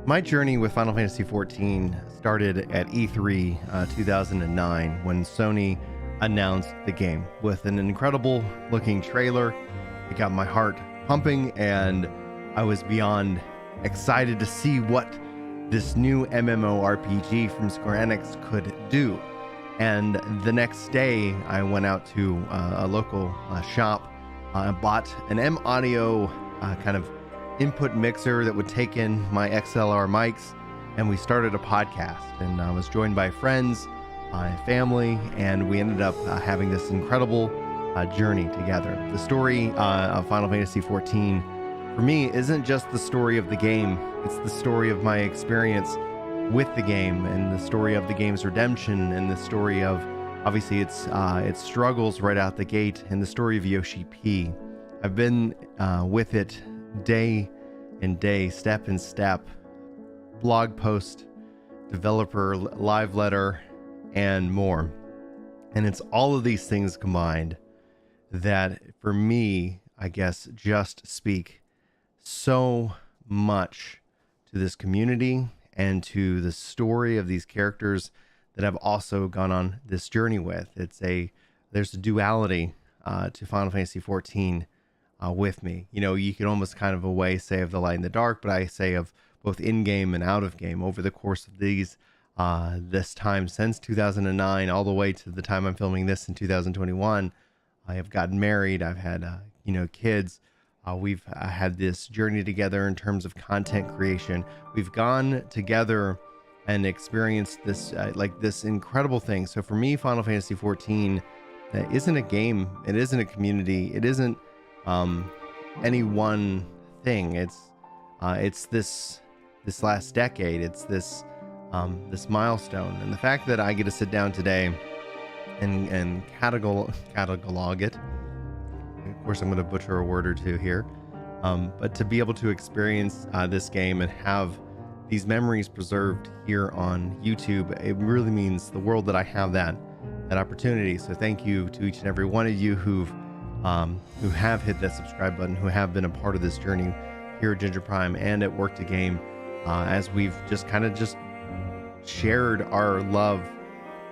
My journey with Final Fantasy XIV started at E3 2009 when Sony announced the game with an incredible looking trailer. It got my heart pumping and I was beyond excited to see what this new MMORPG from Square Enix could do. And the next day I went out to a local shop and bought an M Audio kind of input mixer that would take in my XLR mics, and we started a podcast, and I was joined by friends and family, and we ended up having this incredible journey together. The story of Final Fantasy XIV for me isn't just the story of the game, it's the story of my experience with the game and the story of the game's redemption and the story of obviously its struggles right out the gate and the story of Yoshi P. I've been with it day and day, step and step, blog post, developer, live letter, and more. And it's all of these things combined that for me, I guess, just speak so much to this community and to the story of these characters that I've also gone on this journey with. There's a duality to Final Fantasy XIV with me. You know, you can almost kind of say of the light and the dark, but I say of both in-game and out of game over the course of this time since 2009 all the way to the time I'm filming this in 2021. I have gotten married. I've had kids. We've had this journey together in terms of content creation. We've gone together and experienced this this incredible thing. So for me, Final Fantasy XIV isn't a game. It isn't a community. It isn't any one thing. It's this last decade. It's this milestone, and the fact that I get to sit down today and catalog it. Of course, I'm going to butcher a word or two here, but to be able to experience this game and have these memories preserved here on YouTube, it really means the world that I have that opportunity. So thank you to each and every one of you who have hit that subscribe button, who have been a part of this journey here at Ginger Prime and at Work to Game, as we've just shared our love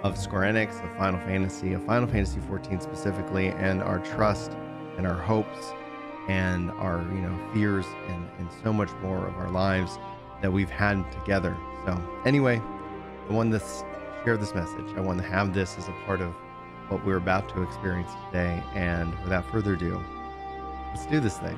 of Square Enix, of Final Fantasy XIV specifically, and our trust and our hopes and our fears and so much more of our lives that we've had together. So anyway, I wanted to share this message. I want to have this as a part of what we're about to experience today. And without further ado, let's do this thing.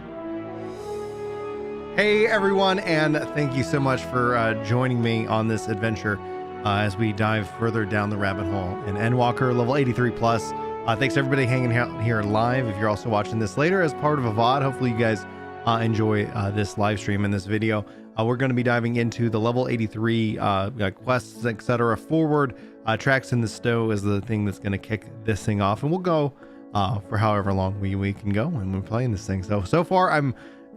Hey everyone, and thank you so much for joining me on this adventure as we dive further down the rabbit hole in Endwalker, level 83 plus. Thanks to everybody hanging out here live. If you're also watching this later as part of a VOD, hopefully you guys enjoy this live stream and this video. We're going to be diving into the level 83 quests, etc. forward. Tracks in the Stow is the thing that's going to kick this thing off, and we'll go for however long we can go when we're playing this thing. So far, I'm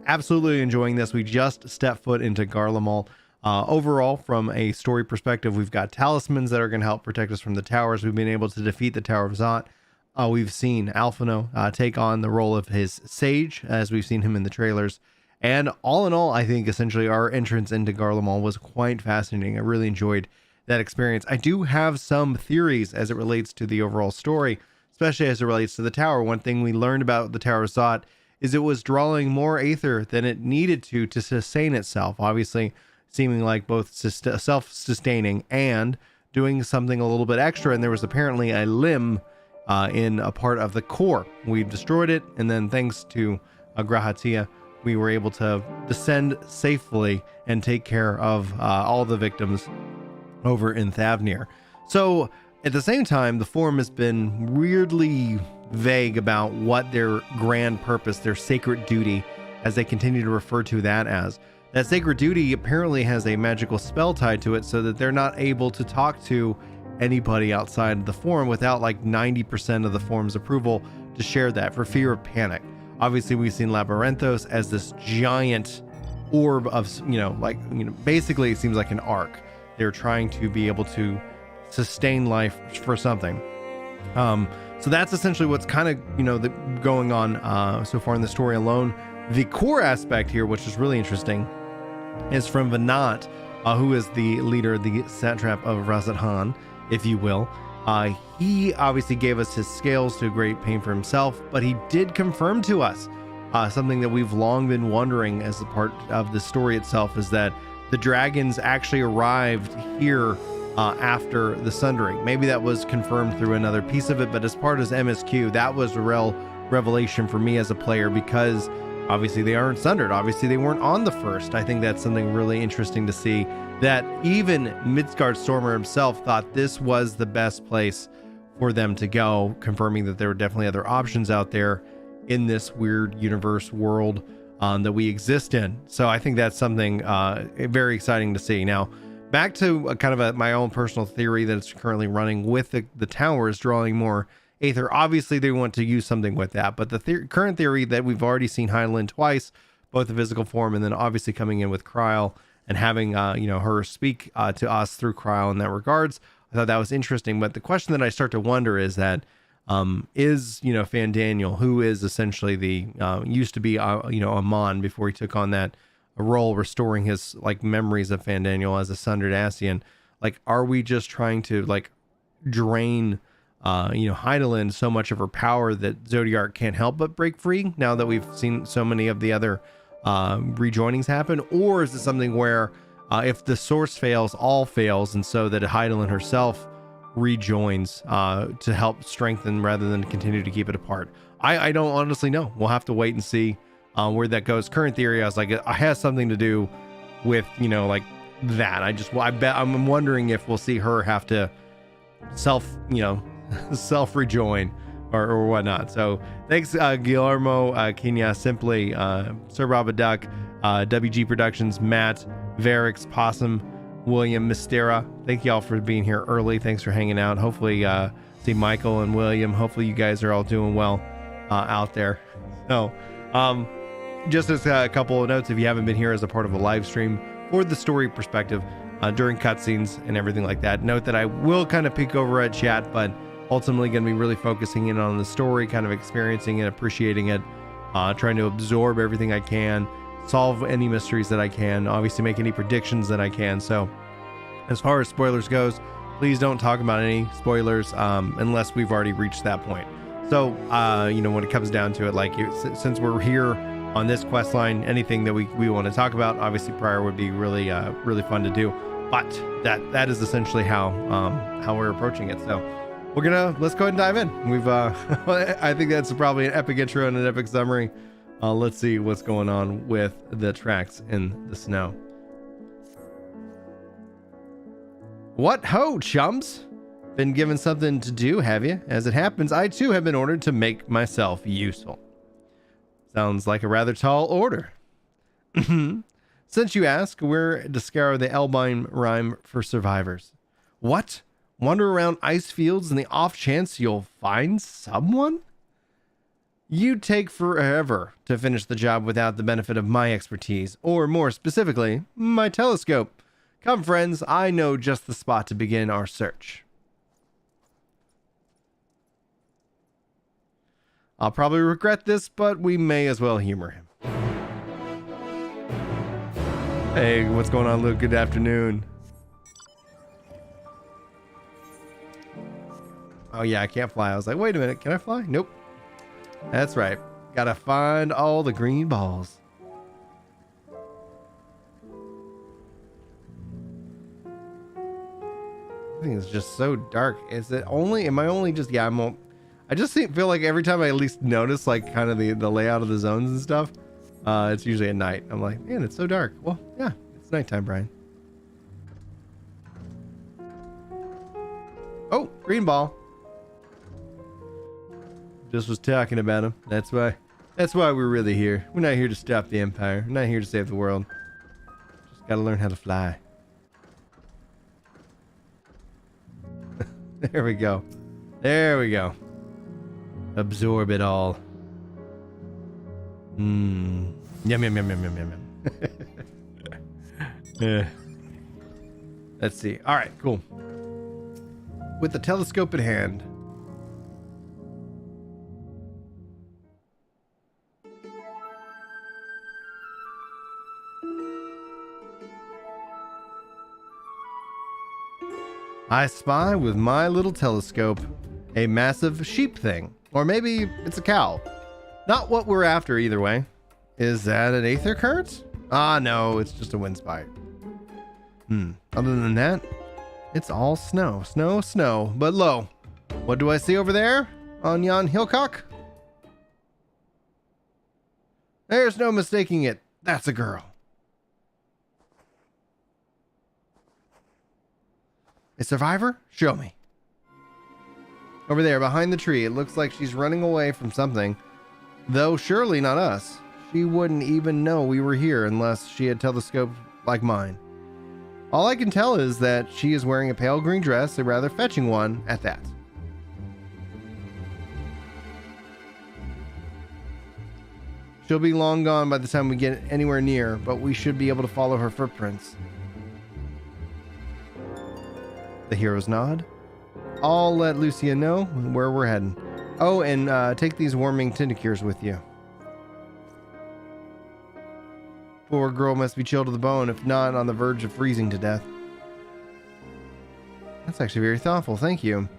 absolutely enjoying this. We just stepped foot into Garlemald. Overall, from a story perspective, we've got talismans that are going to help protect us from the towers. We've been able to defeat the Tower of Zot. We've seen Alphino take on the role of his sage, as we've seen him in the trailers. And all in all, I think essentially our entrance into Garlemald was quite fascinating. I really enjoyed that experience. I do have some theories as it relates to the overall story, especially as it relates to the tower. One thing we learned about the Tower of Zot is it was drawing more aether than it needed to sustain itself. Obviously, seeming like both self-sustaining and doing something a little bit extra. And there was apparently a limb in a part of the core. We destroyed it, and then thanks to Gratae, we were able to descend safely and take care of all the victims over in Thavnir. So at the same time, the forum has been weirdly vague about what their grand purpose, their sacred duty, as they continue to refer to that as. That sacred duty apparently has a magical spell tied to it so that they're not able to talk to anybody outside of the forum without like 90% of the forum's approval to share that for fear of panic. Obviously, we've seen Labyrinthos as this giant orb of, basically it seems like an arc. They're trying to be able to sustain life for something. So that's essentially what's kind of, going on so far in the story alone. The core aspect here, which is really interesting, is from Venat, who is the leader, the satrap of Razathan, if you will. He obviously gave us his scales to a great pain for himself, but he did confirm to us something that we've long been wondering as a part of the story itself, is that the dragons actually arrived here after the Sundering. Maybe that was confirmed through another piece of it, but as part as MSQ, that was a real revelation for me as a player, because obviously they aren't sundered. Obviously they weren't on the first. I think that's something really interesting to see, that even Midgard Stormer himself thought this was the best place for them to go, confirming that there were definitely other options out there in this weird universe world that we exist in. So I think that's something very exciting to see. Now, back to my own personal theory that's currently running with the towers drawing more Aether. Obviously, they want to use something with that, but the current theory that we've already seen Hydaelyn twice, both the physical form and then obviously coming in with Kryl and having her speak to us through Kryl in that regards. I thought that was interesting. But the question that I start to wonder is that is Fandaniel, who is essentially the used to be Amon before he took on that role, restoring his memories of Fandaniel as a sundered Ascian. Are we just trying to drain Hydaelyn so much of her power that Zodiark can't help but break free now that we've seen so many of the other rejoinings happen? Or is it something where if the source fails, all fails, and so that Hydaelyn herself rejoins to help strengthen rather than continue to keep it apart? I don't honestly know. We'll have to wait and see where that goes. Current theory, I was like, it has something to do with that. I'm wondering if we'll see her have to self rejoin or whatnot. So thanks Guillermo, Kenya Simply, Sir Robert Duck, WG Productions, Matt, Varix, Possum, William, Mystera. Thank y'all for being here early. Thanks for hanging out. Hopefully see Michael and William, hopefully you guys are all doing well out there. So just as a couple of notes, if you haven't been here as a part of a live stream for the story perspective during cutscenes and everything like that, note that I will kind of peek over at chat, but ultimately going to be really focusing in on the story, kind of experiencing and appreciating it, trying to absorb everything I can, solve any mysteries that I can, obviously make any predictions that I can. So as far as spoilers goes, please don't talk about any spoilers unless we've already reached that point. So when it comes down to it, since we're here on this quest line, anything that we want to talk about, obviously prior would be really fun to do, but that is essentially how we're approaching it. So let's go ahead and dive in. We've I think that's probably an epic intro and an epic summary. Let's see what's going on with the tracks in the snow. What ho, chums? Been given something to do, have you? As it happens, I too have been ordered to make myself useful. Sounds like a rather tall order. Since you ask, we're to scour the Elbine rhyme for survivors. What? Wander around ice fields in the off chance you'll find someone? You'd take forever to finish the job without the benefit of my expertise, or more specifically, my telescope. Come, friends, I know just the spot to begin our search. I'll probably regret this, but we may as well humor him. Hey, what's going on, Luke? Good afternoon. Oh yeah, I can't fly. I was like, wait a minute, can I fly? Nope. That's right. Gotta find all the green balls. I think it's just so dark. Is it only, am I only just, yeah, I just feel like every time I at least notice kind of the layout of the zones and stuff, it's usually at night. I'm like, man, it's so dark. Well, yeah, it's nighttime, Brian. Oh, green ball. Just was talking about him. That's why we're really here. We're not here to stop the Empire. We're not here to save the world. Just gotta learn how to fly. There we go. There we go. Absorb it all. Yum, yum, yum, yum, yum, yum, yum. Let's see. All right, cool. With the telescope in hand. I spy with my little telescope a massive sheep thing. Or maybe it's a cow. Not what we're after either way. Is that an aether current? Ah, no, it's just a wind spite. Other than that, it's all snow, snow, snow. But lo, what do I see over there on yon hillcock? There's no mistaking it. That's a girl. A survivor? Show me. Over there, behind the tree, it looks like she's running away from something. Though surely not us. She wouldn't even know we were here unless she had telescoped like mine. All I can tell is that she is wearing a pale green dress, a rather fetching one at that. She'll be long gone by the time we get anywhere near, but we should be able to follow her footprints. The heroes nod. I'll let Lucia know where we're heading. Oh, and take these warming tentacures with you. Poor girl must be chilled to the bone, if not on the verge of freezing to death. That's actually very thoughtful, thank you.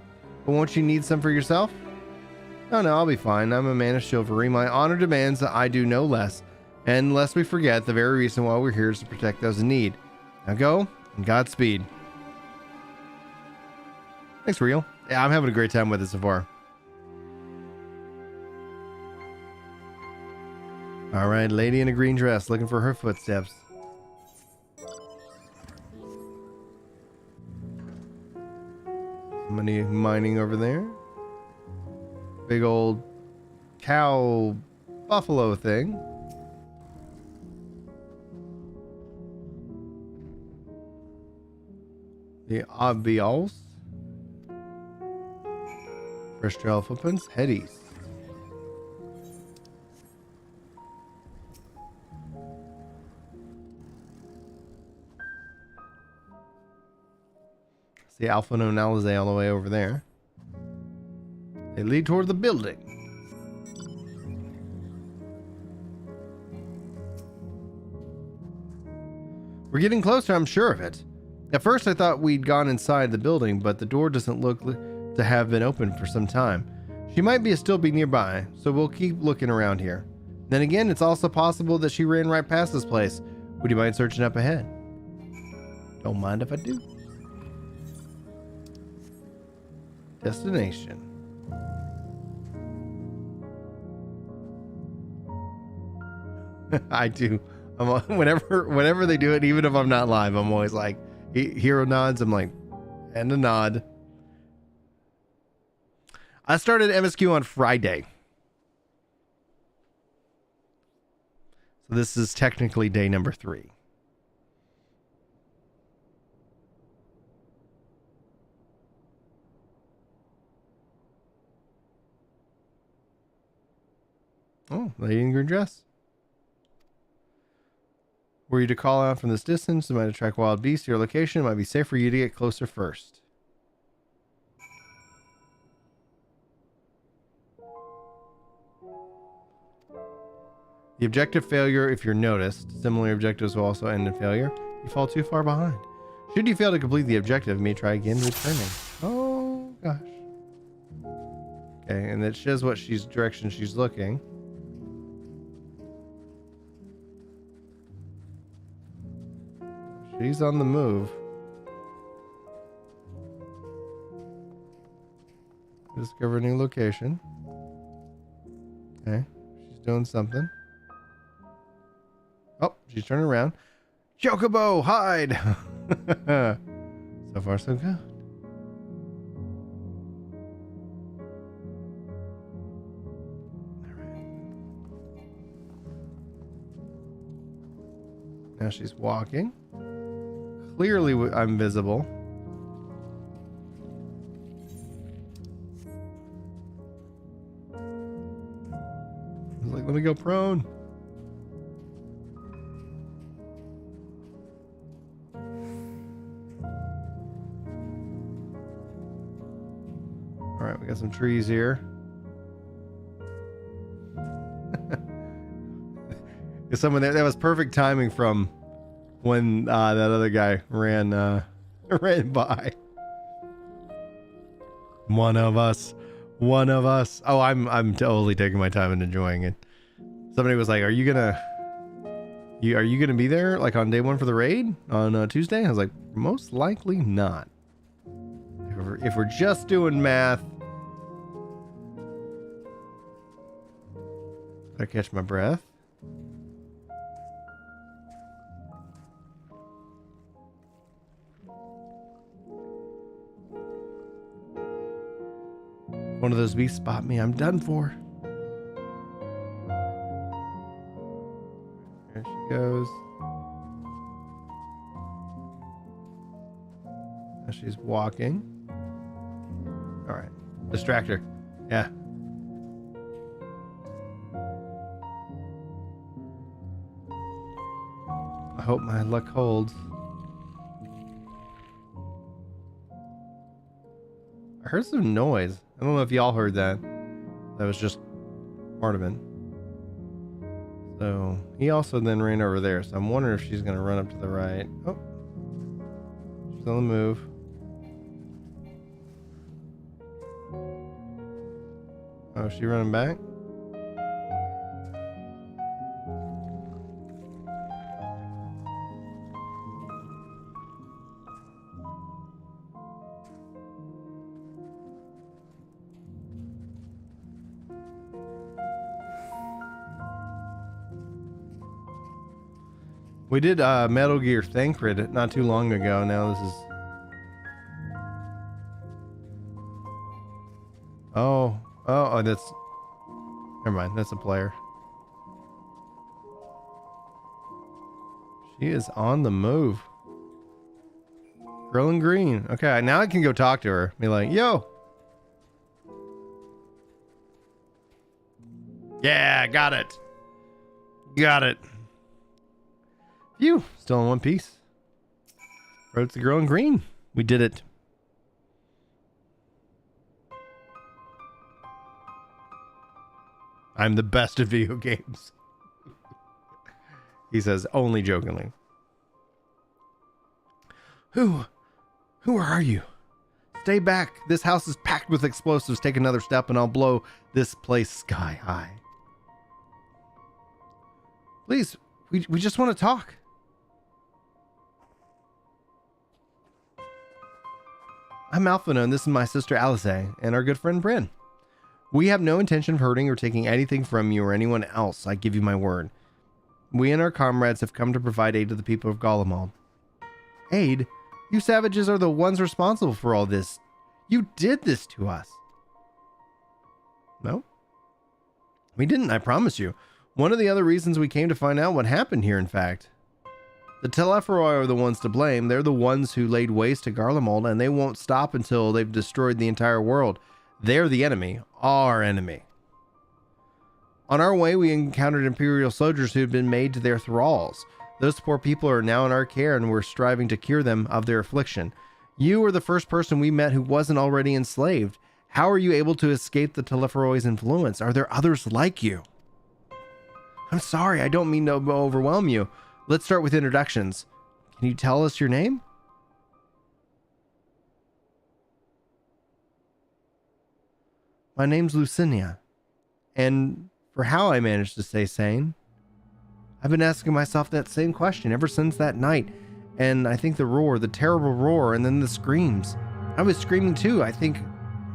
But won't you need some for yourself? No, I'll be fine. I'm a man of chivalry. My honor demands that I do no less. And lest we forget, the very reason why we're here is to protect those in need. Now go, and Godspeed. Thanks, Real. Yeah, I'm having a great time with it so far. All right, lady in a green dress looking for her footsteps. Somebody mining over there. Big old cow buffalo thing. The obvious. Fresh trail footprints. Head east. See Alpha and Alizé all the way over there. They lead toward the building. We're getting closer, I'm sure of it. At first I thought we'd gone inside the building, but the door doesn't look to have been open for some time. She might still be nearby, so we'll keep looking around here. Then again, it's also possible that she ran right past this place. Would you mind searching up ahead? Don't mind if I do. Destination. I do. Whenever they do it, even if I'm not live, I'm always like, hero nods. I'm like, and a nod. I started MSQ on Friday. So this is technically day number 3. Oh, lady in green dress. Were you to call out from this distance, it might attract wild beasts to your location. It might be safe for you to get closer first. The objective failure if you're noticed. Similar objectives will also end in failure. You fall too far behind. Should you fail to complete the objective, you may try again returning. Oh, gosh. Okay, and it shows what direction she's looking. She's on the move. Discover a new location. Okay, she's doing something. Oh, she's turning around. Chocobo, hide! So far, so good. All right. Now she's walking. Clearly, I'm visible. I was like, let me go prone. All right, we got some trees here. There's someone there. That was perfect timing from when that other guy ran by. One of us. One of us. Oh, I'm totally taking my time and enjoying it. Somebody was like, are you gonna be there like on day one for the raid on Tuesday? I was like, most likely not. If we're just doing math. I catch my breath. One of those beasts spot me, I'm done for. There she goes. Now she's walking. All right, distract her. Yeah. I hope my luck holds. I heard some noise. I don't know if y'all heard that. That was just part of it. So he also then ran over there. So I'm wondering if she's going to run up to the right. Oh, she's on the move. Oh, is she running back? We did Metal Gear Thancred not too long ago. Now this is... Oh, that's... Never mind, that's a player. She is on the move. Girl in green. Okay, now I can go talk to her. Be like, yo! Yeah, got it. Got it. Phew, still in one piece. Wrote the girl in green. We did it. I'm the best at video games. He says, only jokingly. Who are you? Stay back. This house is packed with explosives. Take another step and I'll blow this place sky high. Please, we just want to talk. I'm Alphino, and this is my sister Alice, and our good friend Bryn. We have no intention of hurting or taking anything from you or anyone else, I give you my word. We and our comrades have come to provide aid to the people of Garlemald. Aid? You savages are the ones responsible for all this. You did this to us. No? We didn't, I promise you. One of the other reasons we came to find out what happened here, in fact. The Telepharoi are the ones to blame. They're the ones who laid waste to Garlemald, and they won't stop until they've destroyed the entire world. They're the enemy. Our enemy. On our way, we encountered Imperial soldiers who had been made to their thralls. Those poor people are now in our care, and we're striving to cure them of their affliction. You were the first person we met who wasn't already enslaved. How are you able to escape the Telepharoi's influence? Are there others like you? I'm sorry, I don't mean to overwhelm you. Let's start with introductions. Can you tell us your name? My name's Lucinia. And for how I managed to stay sane, I've been asking myself that same question ever since that night. And I think the roar, the terrible roar, and then the screams. I was screaming too, I'm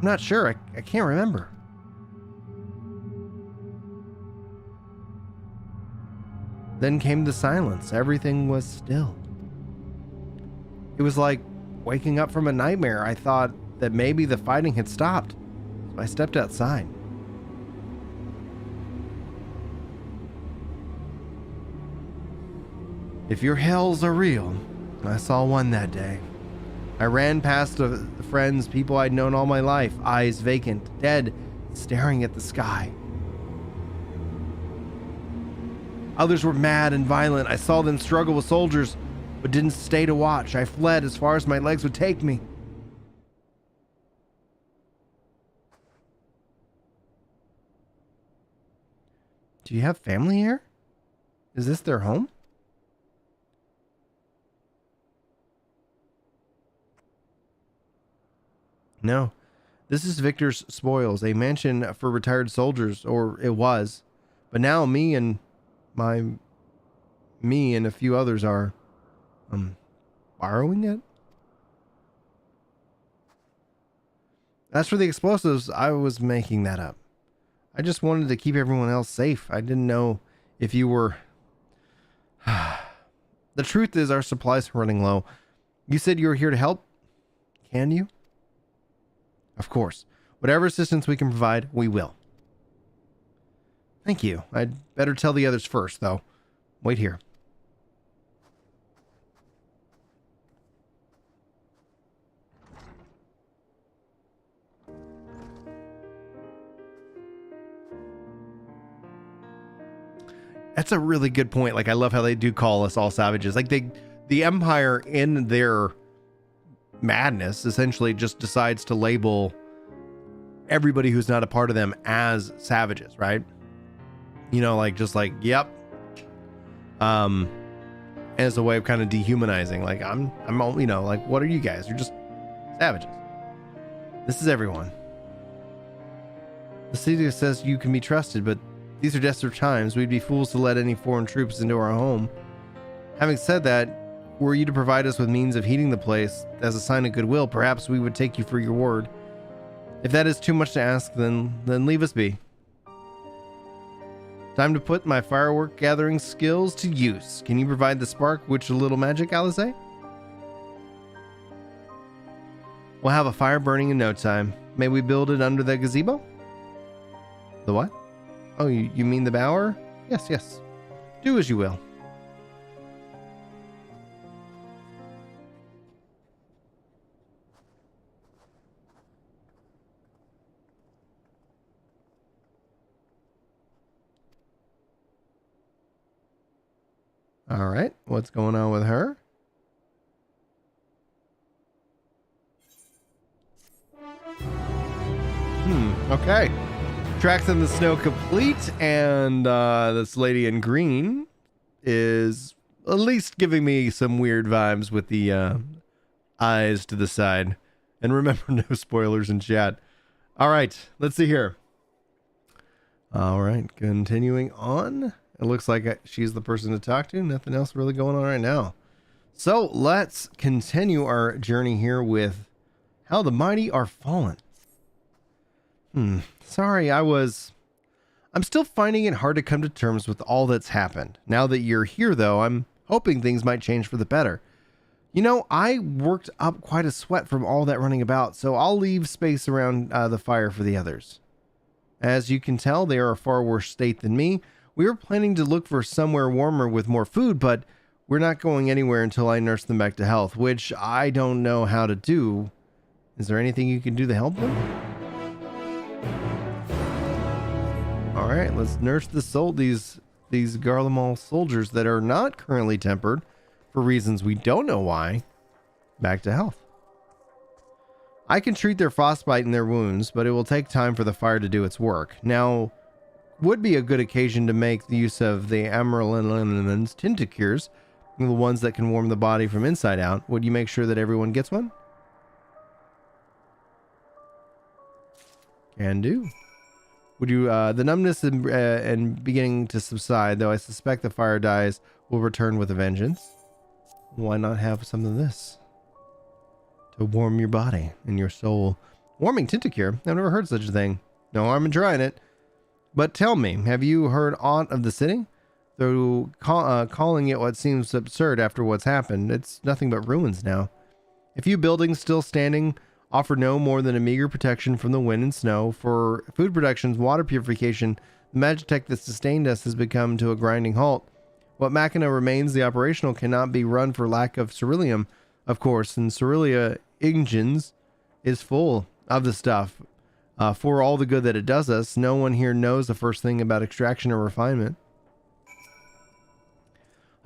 not sure, I can't remember. Then came the silence. Everything was still. It was like waking up from a nightmare. I thought that maybe the fighting had stopped. So I stepped outside. If your hells are real, I saw one that day. I ran past the friends, people I'd known all my life, eyes vacant, dead, staring at the sky. Others were mad and violent. I saw them struggle with soldiers, but didn't stay to watch. I fled as far as my legs would take me. Do you have family here? Is this their home? No, This is Victor's Spoils, a mansion for retired soldiers, or it was. But now me and a few others are borrowing it. As for the explosives, I was making that up. I just wanted to keep everyone else safe. I didn't know if you were... The truth is our supplies are running low. You said you were here to help? Can you? Of course. Whatever assistance we can provide, we will. Thank you. I'd better tell the others first, though. Wait here. That's a really good point. Like, I love how they do call us all savages. Like, the Empire in their madness essentially just decides to label everybody who's not a part of them as savages, right? You know, like, just like, yep. As a way of kind of dehumanizing. Like, I'm, you know, like, what are you guys? You're just savages. This is everyone. The city says you can be trusted, but these are desperate times. We'd be fools to let any foreign troops into our home. Having said that, were you to provide us with means of heating the place as a sign of goodwill, perhaps we would take you for your word. If that is too much to ask, then leave us be. Time to put my firework gathering skills to use. Can you provide the spark which a little magic, Alice? We'll have a fire burning in no time. May we build it under the gazebo? The what? Oh, you mean the bower? Yes, yes. Do as you will. All right, what's going on with her? Okay. Tracks in the snow complete, and this lady in green is at least giving me some weird vibes with the eyes to the side. And remember, no spoilers in chat. All right, let's see here. All right, continuing on. It looks like she's the person to talk to. Nothing else really going on right now. So let's continue our journey here with how the mighty are fallen. Sorry, I'm still finding it hard to come to terms with all that's happened. Now that you're here, though, I'm hoping things might change for the better. You know, I worked up quite a sweat from all that running about, so I'll leave space around the fire for the others. As you can tell, they are a far worse state than me. We were planning to look for somewhere warmer with more food, but we're not going anywhere until I nurse them back to health, which I don't know how to do. Is there anything you can do to help them? All right, let's nurse these Garlemald soldiers that are not currently tempered, for reasons we don't know why, back to health. I can treat their frostbite and their wounds, but it will take time for the fire to do its work. Now, would be a good occasion to make the use of the Amaranth's Tinticures, the ones that can warm the body from inside out. Would you make sure that everyone gets one? Can do. Would you, the numbness and beginning to subside, though I suspect the fire dies will return with a vengeance. Why not have some of this to warm your body and your soul? Warming Tinticure? I've never heard such a thing. No harm in trying it. But tell me, have you heard aught of the city? Though calling it what seems absurd after what's happened, it's nothing but ruins now. A few buildings still standing offer no more than a meager protection from the wind and snow. For food production, water purification, the magitech that sustained us has become to a grinding halt. What machina remains, the operational, cannot be run for lack of ceruleum, of course, and Cerulia Engines is full of the stuff. For all the good that it does us, no one here knows the first thing about extraction or refinement.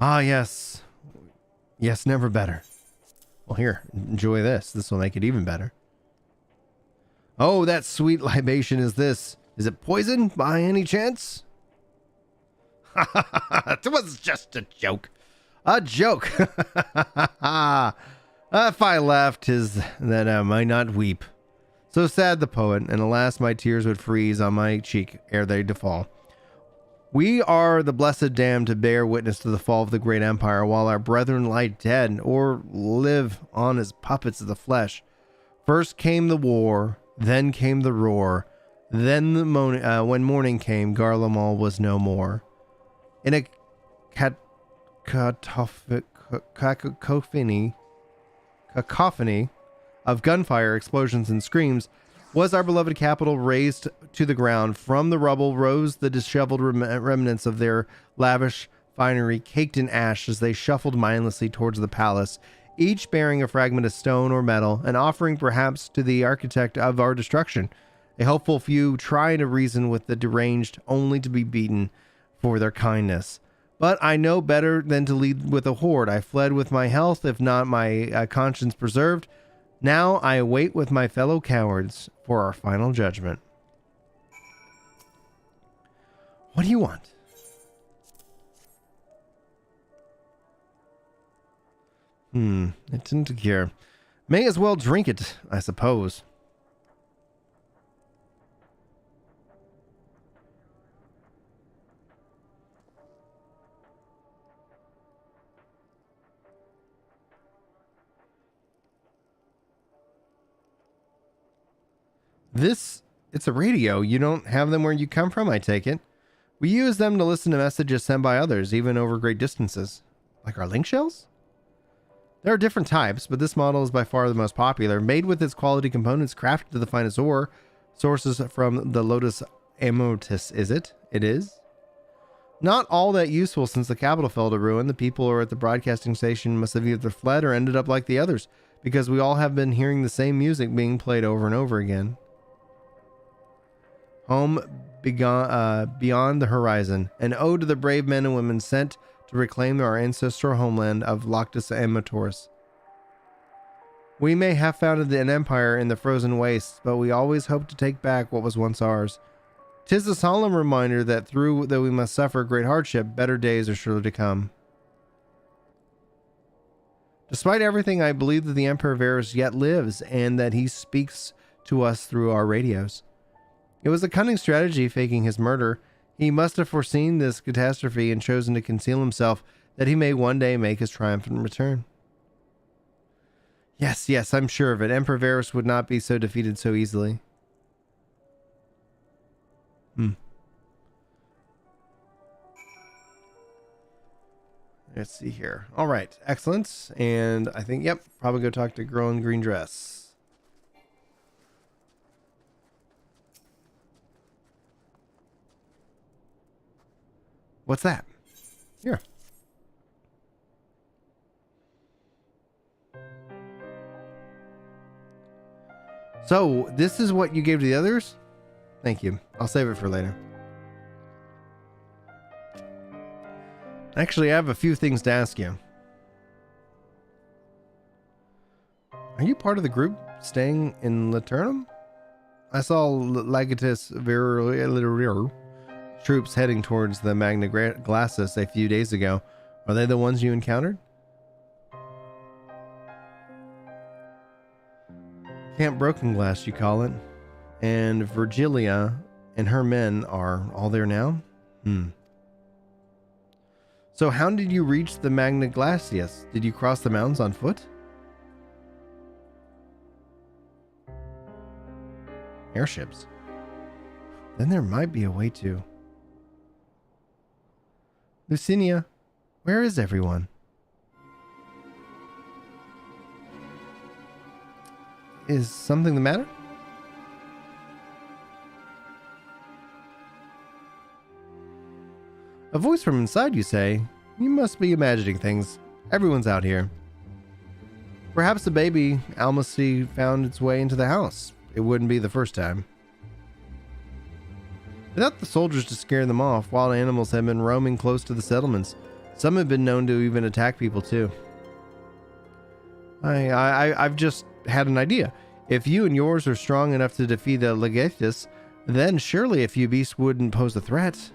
Ah, yes. Yes, never better. Well, here, enjoy this. This will make it even better. Oh, that sweet libation is this. Is it poison by any chance? It was just a joke. A joke. If I laughed, 'tis that I might not weep. So sad the poet, and alas, my tears would freeze on my cheek ere they fall. We are the blessed damned to bear witness to the fall of the great empire, while our brethren lie dead or live on as puppets of the flesh. First came the war, then came the roar, then when morning came, Garlemald was no more. In a cacophony of gunfire, explosions, and screams, was our beloved capital razed to the ground. From the rubble rose the disheveled remnants of their lavish finery, caked in ash as they shuffled mindlessly towards the palace, each bearing a fragment of stone or metal, an offering perhaps to the architect of our destruction. A hopeful few trying to reason with the deranged, only to be beaten for their kindness. But I know better than to lead with a horde. I fled with my health, if not my conscience preserved. Now I await with my fellow cowards for our final judgment. What do you want? It didn't cure. May as well drink it, I suppose. It's a radio. You don't have them where you come from, I take it. We use them to listen to messages sent by others, even over great distances. Like our link shells? There are different types, but this model is by far the most popular. Made with its quality components, crafted to the finest ore. Sources from the Lotus Amotis, is it? It is. Not all that useful since the capital fell to ruin. The people who are at the broadcasting station must have either fled or ended up like the others, because we all have been hearing the same music being played over and over again. Home beyond the horizon, an ode to the brave men and women sent to reclaim our ancestral homeland of Loctus Amatoris. We may have founded an empire in the frozen wastes, but we always hope to take back what was once ours. 'Tis a solemn reminder that though we must suffer great hardship, better days are surely to come. Despite everything, I believe that the Emperor Varus yet lives, and that he speaks to us through our radios. It was a cunning strategy faking his murder. He must have foreseen this catastrophe and chosen to conceal himself, that he may one day make his triumphant return. Yes, I'm sure of it. Emperor Varus would not be so defeated so easily. Let's see here. All right, excellent. And I think, probably go talk to Girl in Green Dress. What's that? Here. So, this is what you gave to the others? Thank you. I'll save it for later. Actually, I have a few things to ask you. Are you part of the group staying in Laternum? I saw Legatus troops heading towards the Magna Glacis a few days ago. Are they the ones you encountered? Camp Broken Glass, you call it. And Virgilia and her men are all there now? So how did you reach the Magna Glacis? Did you cross the mountains on foot? Airships. Then there might be a way to... Lucinia, where is everyone? Is something the matter? A voice from inside, you say? You must be imagining things. Everyone's out here. Perhaps the baby Almasy found its way into the house. It wouldn't be the first time. Without the soldiers to scare them off, wild animals have been roaming close to the settlements. Some have been known to even attack people too. I've just had an idea. If you and yours are strong enough to defeat the Legatus, then surely a few beasts wouldn't pose a threat.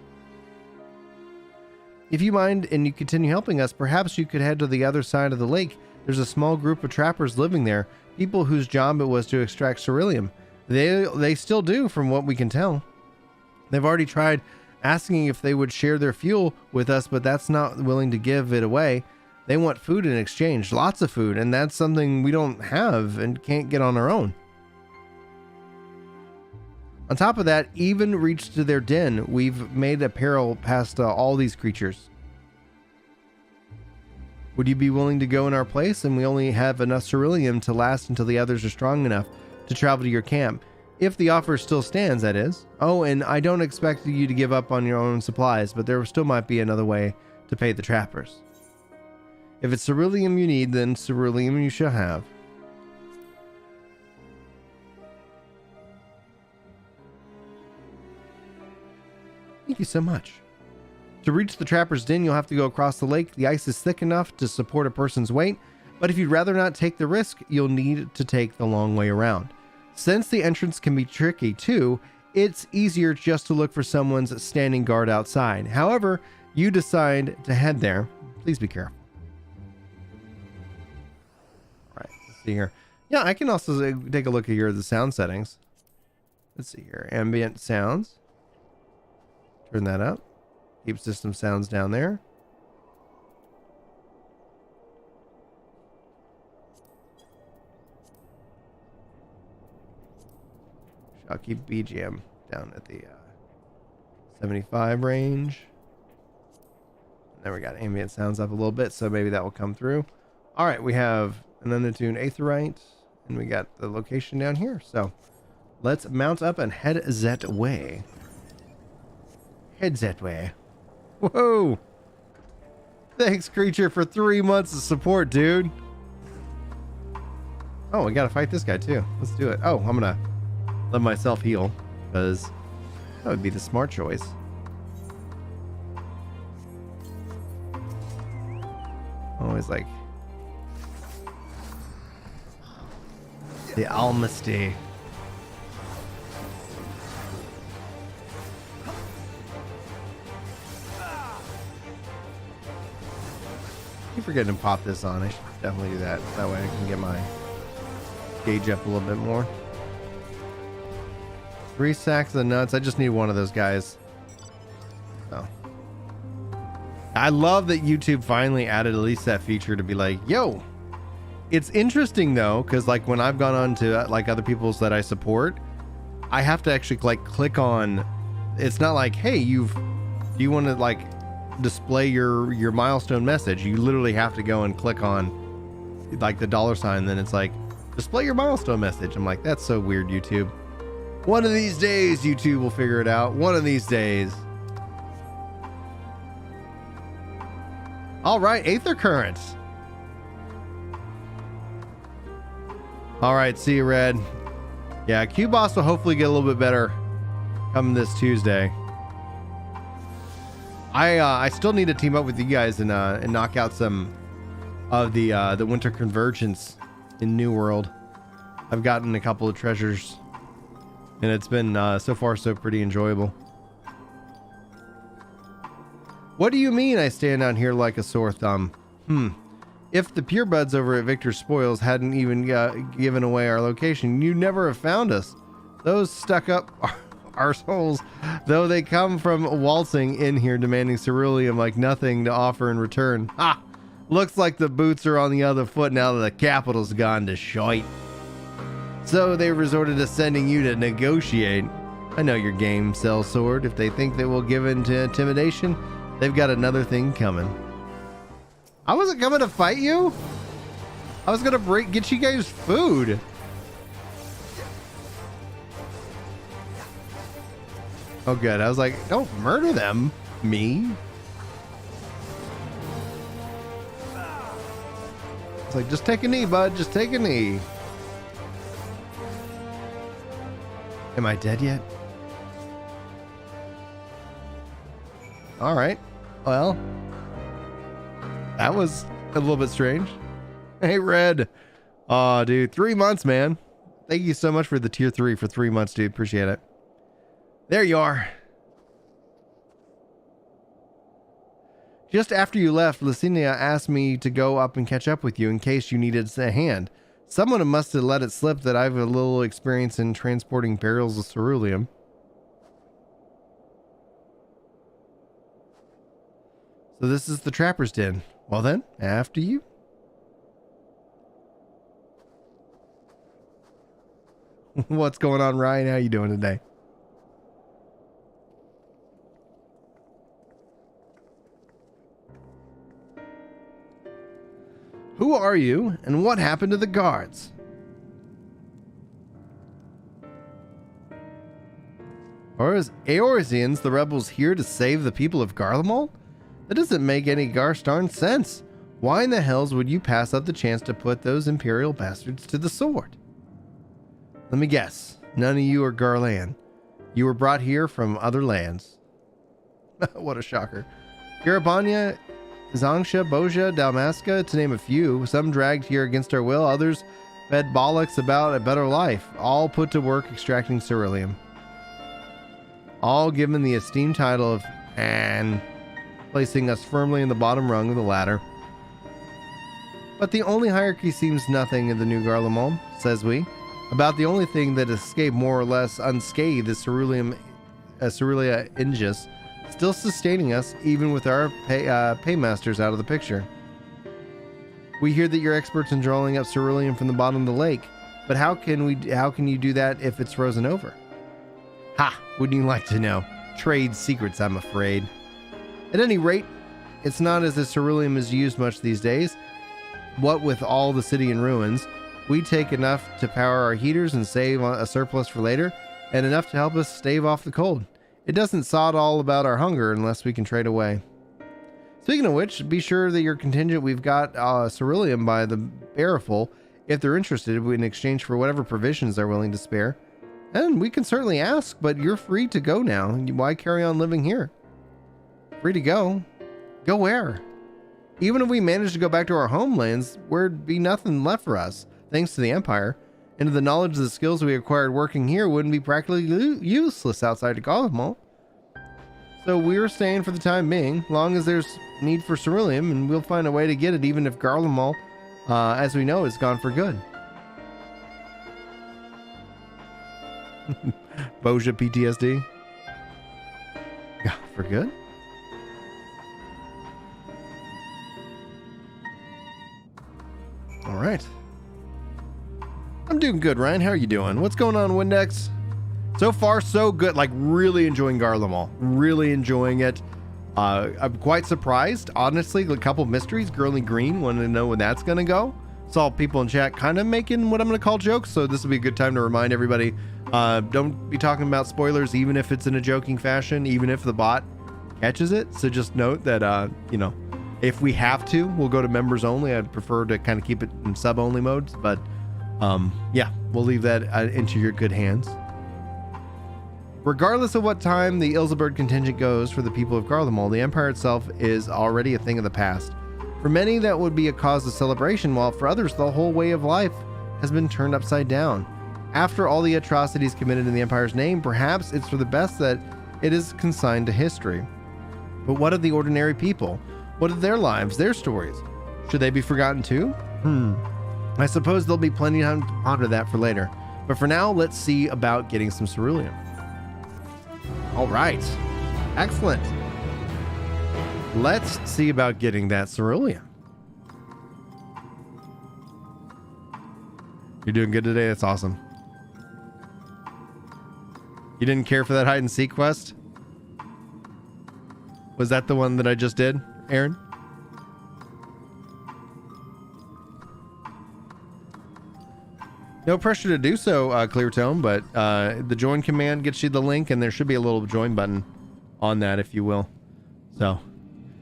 If you mind and you continue helping us, perhaps you could head to the other side of the lake. There's a small group of trappers living there, people whose job it was to extract ceruleum. They still do, from what we can tell. They've already tried asking if they would share their fuel with us, but that's not willing to give it away. They want food in exchange, lots of food, and that's something we don't have and can't get on our own. On top of that, even reached to their den, we've made a peril past all these creatures. Would you be willing to go in our place? And we only have enough ceruleum to last until the others are strong enough to travel to your camp. If the offer still stands, that is. Oh, and I don't expect you to give up on your own supplies, but there still might be another way to pay the trappers. If it's ceruleum you need, then ceruleum you shall have. Thank you so much. To reach the trapper's den, you'll have to go across the lake. The ice is thick enough to support a person's weight, but if you'd rather not take the risk, you'll need to take the long way around. Since the entrance can be tricky too, it's easier just to look for someone's standing guard outside. However, you decide to head there, please be careful. All right, let's see here. Yeah, I can also take a look at here at the sound settings. Let's see here, ambient sounds. Turn that up. Keep system sounds down there. I'll keep BGM down at the 75 range. Then we got ambient sounds up a little bit, so maybe that will come through. All right, we have an unattuned aetheryte, and we got the location down here. So let's mount up and head that way. Head that way. Whoa! Thanks, creature, for 3 months of support, dude. Oh, we gotta fight this guy too. Let's do it. Oh, I'm gonna let myself heal, because that would be the smart choice. Always like the almasty. keep forgetting to pop this on. I should definitely do that. That way I can get my gauge up a little bit more. 3 sacks of nuts. I just need one of those guys. Oh. I love that YouTube finally added at least that feature to be like, yo, it's interesting though, because like when I've gone on to like other people's that I support, I have to actually like click on, it's not like, hey, do you want to like display your milestone message? You literally have to go and click on like the $, then it's like display your milestone message. I'm like, that's so weird, YouTube. One of these days YouTube will figure it out. One of these days. All right, Aether Currents. All right, see you, Red. Yeah, Q-Boss will hopefully get a little bit better come this Tuesday. I still need to team up with you guys and knock out some of the Winter Convergence in New World. I've gotten a couple of treasures, and it's been so far so pretty enjoyable. What do you mean I stand out here like a sore thumb? If the purebuds over at Victor's Spoils hadn't even given away our location, you'd never have found us. Those stuck up arseholes, though they come from waltzing in here demanding ceruleum like nothing to offer in return. Ha! Looks like the boots are on the other foot now that the capital's gone to shite. So they resorted to sending you to negotiate. I know your game, Sellsword. If they think they will give in to intimidation, they've got another thing coming. I wasn't coming to fight you. I was gonna get you guys food. Oh good. I was like, don't murder them. Me. It's like, just take a knee, bud. Just take a knee. Am I dead yet? All right. Well, that was a little bit strange. Hey, Red. Aw, dude. 3 months, man. Thank you so much for the tier 3 for 3 months, dude. Appreciate it. There you are. Just after you left, Lucinia asked me to go up and catch up with you in case you needed a hand. Someone must have let it slip that I have a little experience in transporting barrels of ceruleum. So this is the trapper's den. Well then, after you. What's going on, Ryan? How you doing today? Who are you, and what happened to the guards? Or is Eorzeans, the rebels, here to save the people of Garlemald? That doesn't make any gosh darn sense. Why in the hells would you pass up the chance to put those Imperial bastards to the sword? Let me guess. None of you are Garlan. You were brought here from other lands. What a shocker. Garabanya, Zangsha, Boja, Dalmasca, to name a few. Some dragged here against our will. Others fed bollocks about a better life. All put to work extracting ceruleum. All given the esteemed title of An, placing us firmly in the bottom rung of the ladder. But the only hierarchy seems nothing in the new Garlemald, says we. About the only thing that escaped more or less unscathed is Ceruleia Ingis, still sustaining us even with our paymasters out of the picture. We hear that you're experts in drawing up ceruleum from the bottom of the lake, but how can you do that if it's frozen over? Ha! Wouldn't you like to know? Trade secrets, I'm afraid. At any rate, it's not as if ceruleum is used much these days. What with all the city in ruins, we take enough to power our heaters and save a surplus for later, and enough to help us stave off the cold. It doesn't sod all about our hunger unless we can trade away. Speaking of which, be sure that your contingent we've got ceruleum by the barrelful if they're interested in exchange for whatever provisions they're willing to spare. And we can certainly ask, but you're free to go now. Why carry on living here? Free to go? Go where? Even if we managed to go back to our homelands, there'd be nothing left for us, thanks to the Empire. And the knowledge of the skills we acquired working here wouldn't be practically useless outside of Garlemald. So we're staying for the time being, long as there's need for ceruleum, and we'll find a way to get it even if Garlemald, as we know, is gone for good. Boja PTSD? Yeah, for good? All right. I'm doing good, Ryan. How are you doing? What's going on, Windex? So far, so good. Like, really enjoying Garlemald. Really enjoying it. I'm quite surprised. Honestly, a couple of mysteries. Girly Green, wanted to know when that's going to go. Saw people in chat kind of making what I'm going to call jokes, so this will be a good time to remind everybody. Don't be talking about spoilers, even if it's in a joking fashion, even if the bot catches it. So just note that, you know, if we have to, we'll go to members only. I'd prefer to kind of keep it in sub-only modes, but yeah, we'll leave that into your good hands. Regardless of what time the Ilsebird contingent goes for the people of Garlemald, the Empire itself is already a thing of the past. For many, that would be a cause of celebration, while for others, the whole way of life has been turned upside down. After all the atrocities committed in the Empire's name, perhaps it's for the best that it is consigned to history. But what of the ordinary people? What of their lives, their stories? Should they be forgotten too? I suppose there'll be plenty of time to ponder that for later. But for now, let's see about getting some ceruleum. All right. Excellent. Let's see about getting that ceruleum. You're doing good today? That's awesome. You didn't care for that hide and seek quest? Was that the one that I just did, Aaron? No pressure to do so, Clear Tone, but the join command gets you the link, and there should be a little join button on that, if you will. So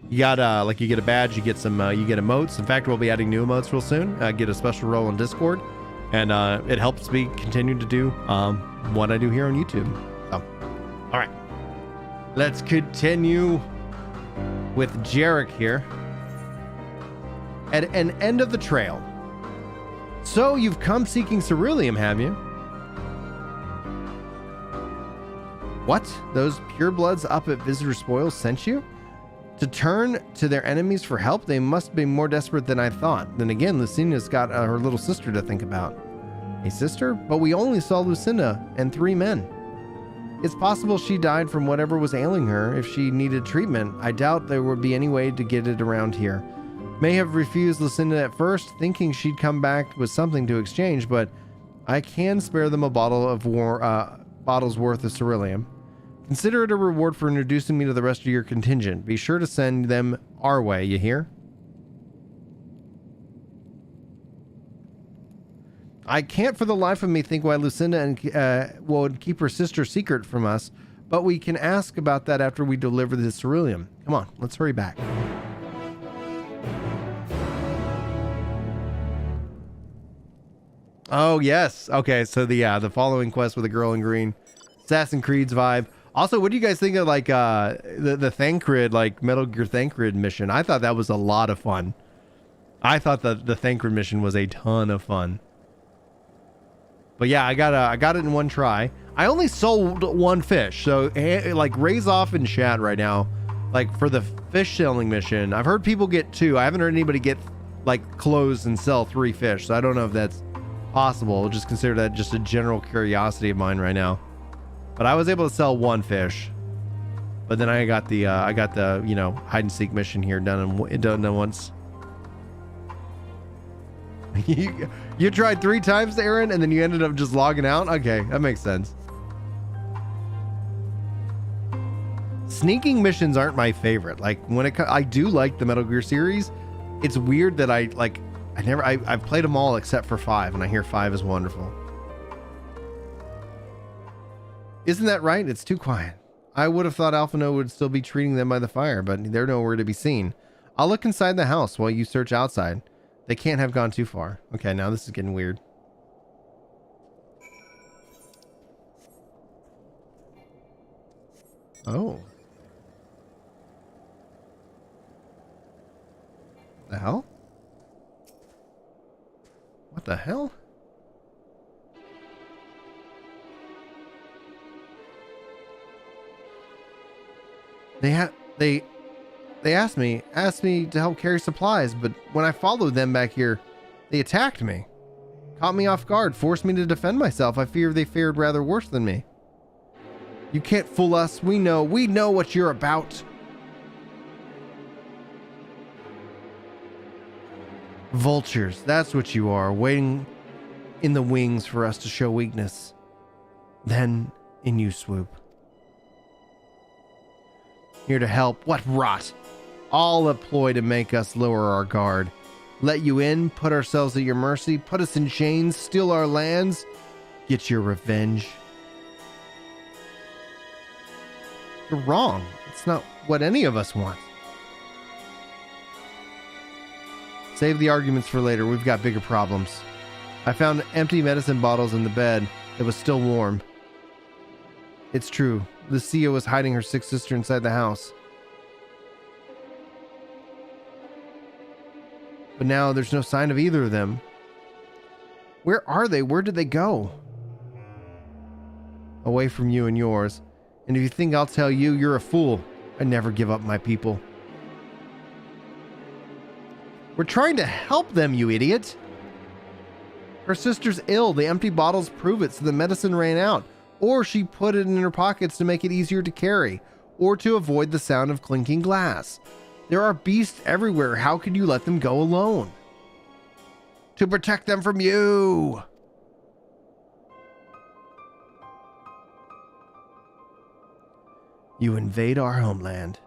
you got like you get a badge, you get some you get emotes. In fact, we'll be adding new emotes real soon. Get a special role on Discord, and it helps me continue to do what I do here on YouTube. So, all right, let's continue with Jarek here at an end of the trail. So you've come seeking ceruleum, have you? What? Those purebloods up at Visitor Spoils sent you? To turn to their enemies for help, they must be more desperate than I thought. Then again, Lucina's got her little sister to think about. A sister? But we only saw Lucina and 3 men. It's possible she died from whatever was ailing her. If she needed treatment, I doubt there would be any way to get it around here. May have refused Lucinda at first, thinking she'd come back with something to exchange, but I can spare them a bottle's worth of ceruleum. Consider it a reward for introducing me to the rest of your contingent. Be sure to send them our way, you hear? I can't for the life of me think why Lucinda would keep her sister secret from us, but we can ask about that after we deliver the ceruleum. Come on, let's hurry back. Oh, yes. Okay, so the following quest with the girl in green. Assassin's Creed's vibe. Also, what do you guys think of like the Thancred, like Metal Gear Thancred mission? I thought that was a lot of fun. I thought the Thancred mission was a ton of fun. But yeah, I got it in one try. I only sold 1 fish, so like raise off in chat right now. Like for the fish selling mission, I've heard people get 2. I haven't heard anybody get like close and sell 3 fish, so I don't know if that's possible. We'll just consider that just a general curiosity of mine right now. But I was able to sell 1 fish. But then I got the you know, hide and seek mission here done once. You tried 3 times, Aaron, and then you ended up just logging out? Okay, that makes sense. Sneaking missions aren't my favorite. Like when I do like the Metal Gear series. It's weird that I've played them all except for 5, and I hear 5 is wonderful. Isn't that right? It's too quiet. I would have thought Alphino would still be treating them by the fire, but they're nowhere to be seen. I'll look inside the house while you search outside. They can't have gone too far. Okay, now this is getting weird. Oh. The hell? What the hell? They asked me to help carry supplies, but when I followed them back here, they attacked me. Caught me off guard, forced me to defend myself. I fear they fared rather worse than me. You can't fool us. We know what you're about. Vultures, that's what you are, waiting in the wings for us to show weakness. Then in you swoop. Here to help. What rot! All a ploy to make us lower our guard. Let you in, put ourselves at your mercy, put us in chains, steal our lands, get your revenge. You're wrong. It's not what any of us want. Save the arguments for later. We've got bigger problems. I found empty medicine bottles in the bed that was still warm. It's true. Lucia was hiding her sick sister inside the house. But now there's no sign of either of them. Where are they? Where did they go? Away from you and yours. And if you think I'll tell you, you're a fool. I never give up my people. We're trying to help them, you idiot. Her sister's ill. The empty bottles prove it, so the medicine ran out. Or she put it in her pockets to make it easier to carry, or to avoid the sound of clinking glass. There are beasts everywhere. How could you let them go alone? To protect them from you. You invade our homeland.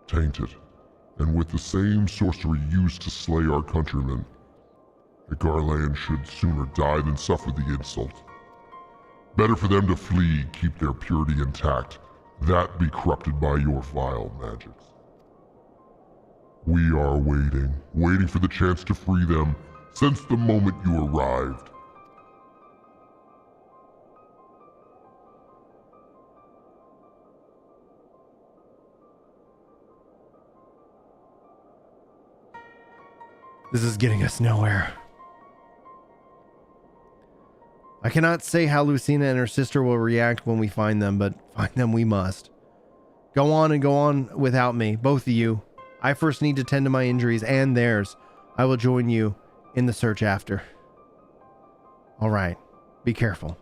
Tainted, and with the same sorcery used to slay our countrymen. The Garland should sooner die than suffer the insult. Better for them to flee, keep their purity intact, that be corrupted by your vile magics. We are waiting for the chance to free them since the moment you arrived. This is getting us nowhere. I cannot say how Lucina and her sister will react when we find them, but find them we must. Go on and go on without me, both of you. I first need to tend to my injuries and theirs. I will join you in the search after. All right. Be careful.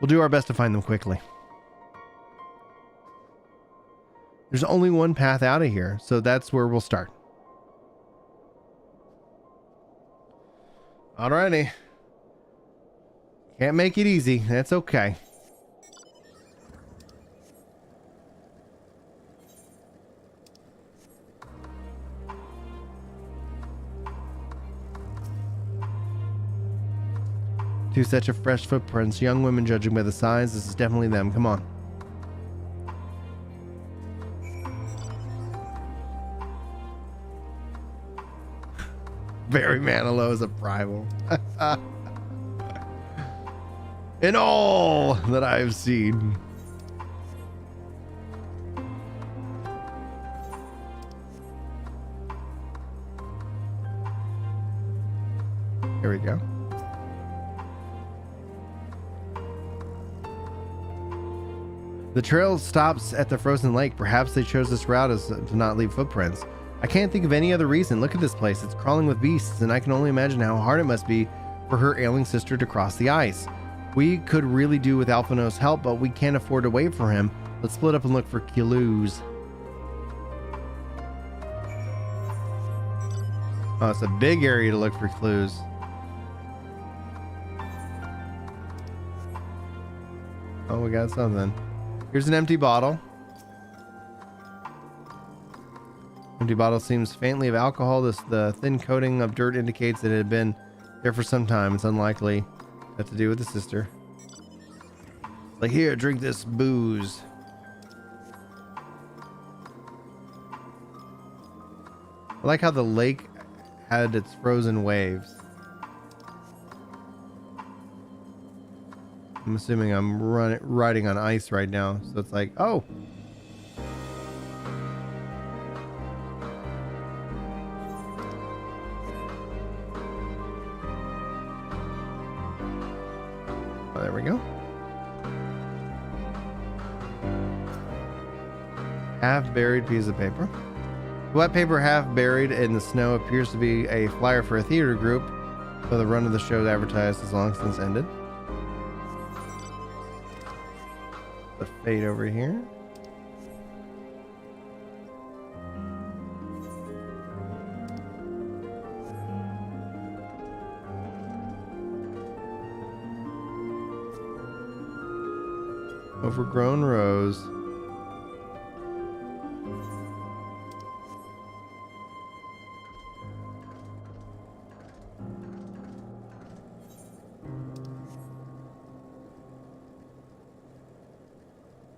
We'll do our best to find them quickly. There's only one path out of here, so that's where we'll start. Alrighty. Can't make it easy. That's okay. Two sets of fresh footprints. Young women, judging by the size. This is definitely them. Come on. Barry Manilow is a rival. In all that I've seen. Here we go. The trail stops at the frozen lake. Perhaps they chose this route as to not leave footprints. I can't think of any other reason. Look at this place. It's crawling with beasts, and I can only imagine how hard it must be for her ailing sister to cross the ice. We could really do with Alphino's help, but we can't afford to wait for him. Let's split up and look for clues. Oh, it's a big area to look for clues. Oh, we got something. Here's an empty bottle. Empty bottle seems faintly of alcohol. The thin coating of dirt indicates that it had been there for some time. It's unlikely that to do with the sister. Like, here, drink this booze. I like how the lake had its frozen waves. I'm assuming I'm riding on ice right now, so it's like, oh. Oh, there we go. Half buried piece of paper. Wet paper half buried in the snow appears to be a flyer for a theater group, so the run of the show advertised has long since ended. The fade over here. Overgrown rose.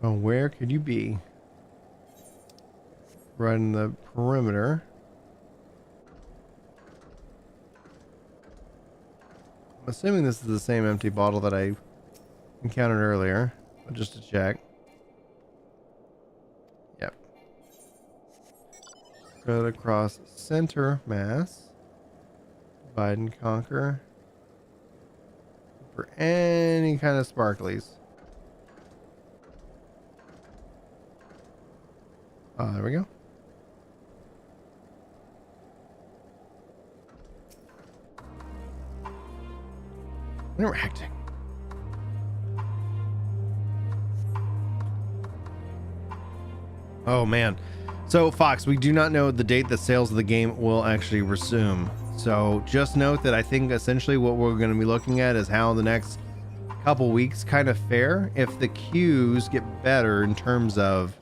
Oh, where could you be? Right in the perimeter. I'm assuming this is the same empty bottle that I encountered earlier, but just to check. Yep. Spread across center mass. Divide and conquer. For any kind of sparklies. Oh, there we go. Interacting. Oh man. So Fox, we do not know the date that sales of the game will actually resume. So just note that I think essentially what we're going to be looking at is how the next couple weeks kind of fare. If the queues get better in terms of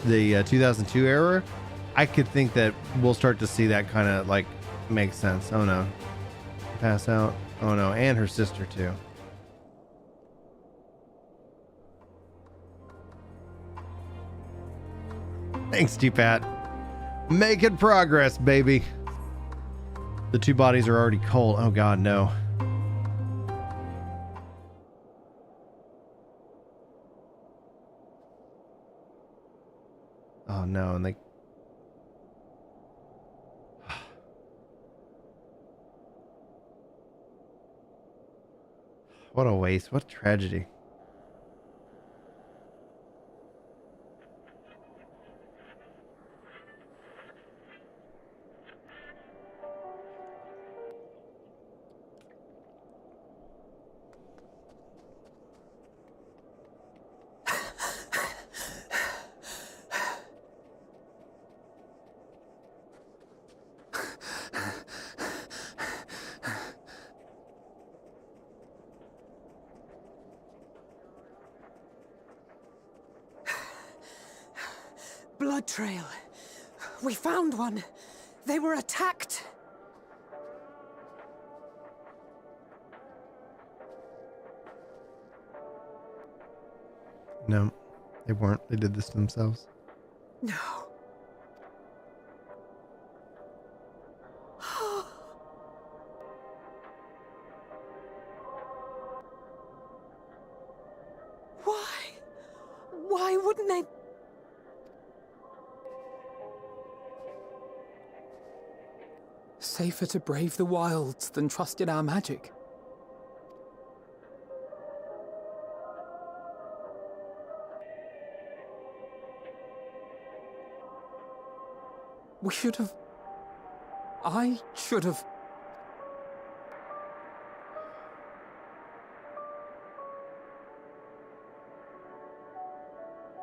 the 2002 era, I could think that we'll start to see that kind of like make sense. Oh no. Pass out. Oh no, and her sister too. Thanks, T-Pat. Making progress, baby. The two bodies are already cold. Oh god, no. Oh no, and they... What a waste. What a tragedy. Blood trail. We found one. They were attacked. No, they weren't. They did this to themselves. No. Why? Why wouldn't they? Safer to brave the wilds than trust in our magic. We should have... I should have...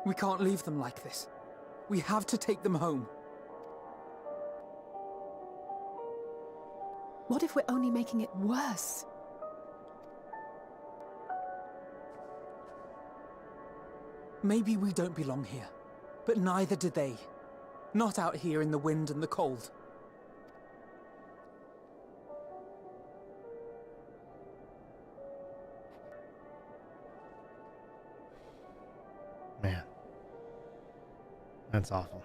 We can't leave them like this. We have to take them home. What if we're only making it worse? Maybe we don't belong here, but neither do they. Not out here in the wind and the cold. Man. That's awful.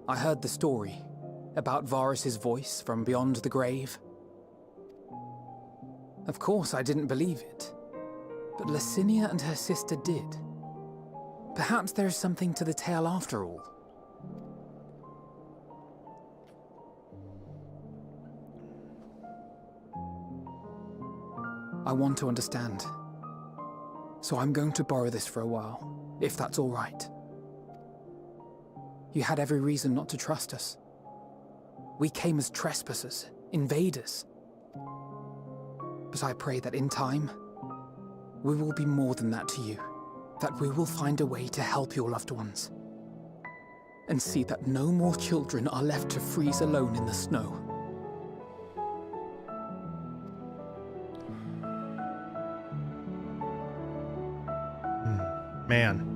I heard the story about Varus's voice from beyond the grave. Of course, I didn't believe it, but Licinia and her sister did. Perhaps there is something to the tale after all. I want to understand, so I'm going to borrow this for a while, if that's all right. You had every reason not to trust us. We came as trespassers, invaders. But I pray that in time, we will be more than that to you. That we will find a way to help your loved ones. And see that no more children are left to freeze alone in the snow. Man.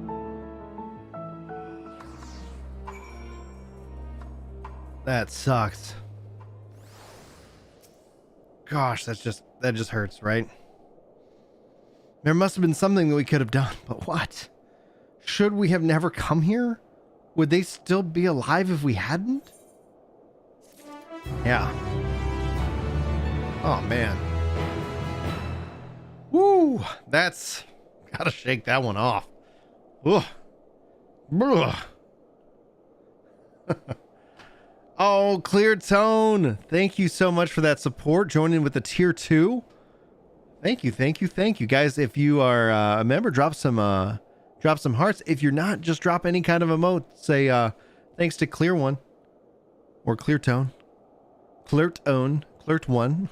That sucks. Gosh, that just hurts, right? There must have been something that we could have done, but what? Should we have never come here? Would they still be alive if we hadn't? Yeah. Oh, man. Woo! That's... Gotta shake that one off. Ugh. Oh, Clear Tone. Thank you so much for that support. Joining with the tier 2. Thank you, thank you, thank you. Guys, if you are a member, drop some hearts. If you're not, just drop any kind of emote. Say thanks to Clear One. Or Clear Tone. Cleart One.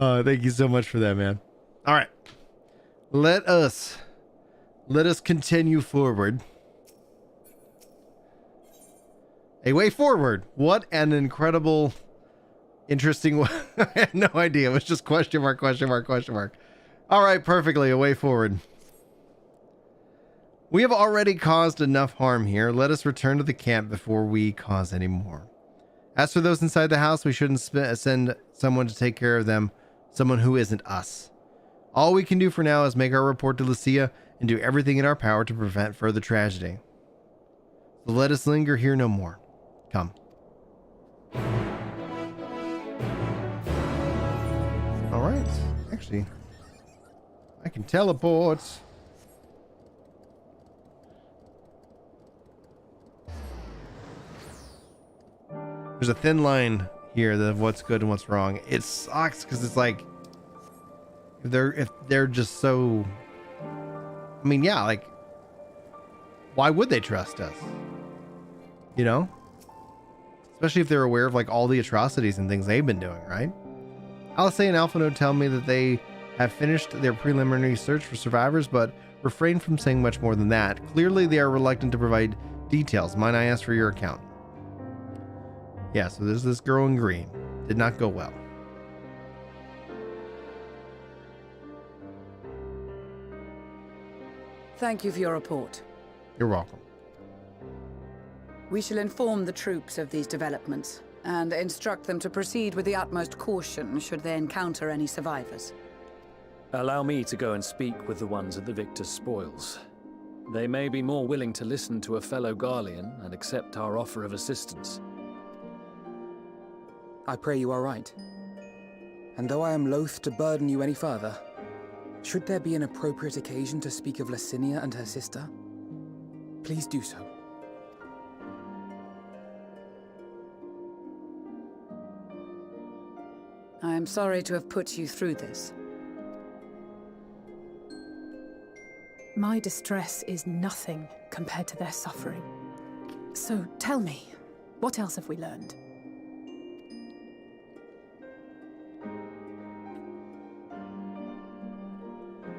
Thank you so much for that, man. All right. Let us continue forward. A way forward. What an incredible, interesting one. I had no idea. It was just question mark, question mark, question mark. All right, perfectly. A way forward. We have already caused enough harm here. Let us return to the camp before we cause any more. As for those inside the house, we shouldn't send someone to take care of them. Someone who isn't us. All we can do for now is make our report to Lucia and do everything in our power to prevent further tragedy. So let us linger here no more. Come. All right. Actually, I can teleport. there's a thin line here of what's good and what's wrong. It sucks because it's like if they're just so, I mean, yeah, like why would they trust us? You know? Especially if they're aware of like all the atrocities and things they've been doing, right? Alea and Alpha Node tell me that they have finished their preliminary search for survivors, but refrain from saying much more than that. Clearly, they are reluctant to provide details. Mine I asked for your account. Yeah, so there's this girl in green. Did not go well. Thank you for your report. You're welcome. We shall inform the troops of these developments and instruct them to proceed with the utmost caution should they encounter any survivors. Allow me to go and speak with the ones at the victor's spoils. They may be more willing to listen to a fellow Garlean and accept our offer of assistance. I pray you are right. And though I am loath to burden you any further, should there be an appropriate occasion to speak of Licinia and her sister, please do so. I am sorry to have put you through this. My distress is nothing compared to their suffering. So tell me, what else have we learned?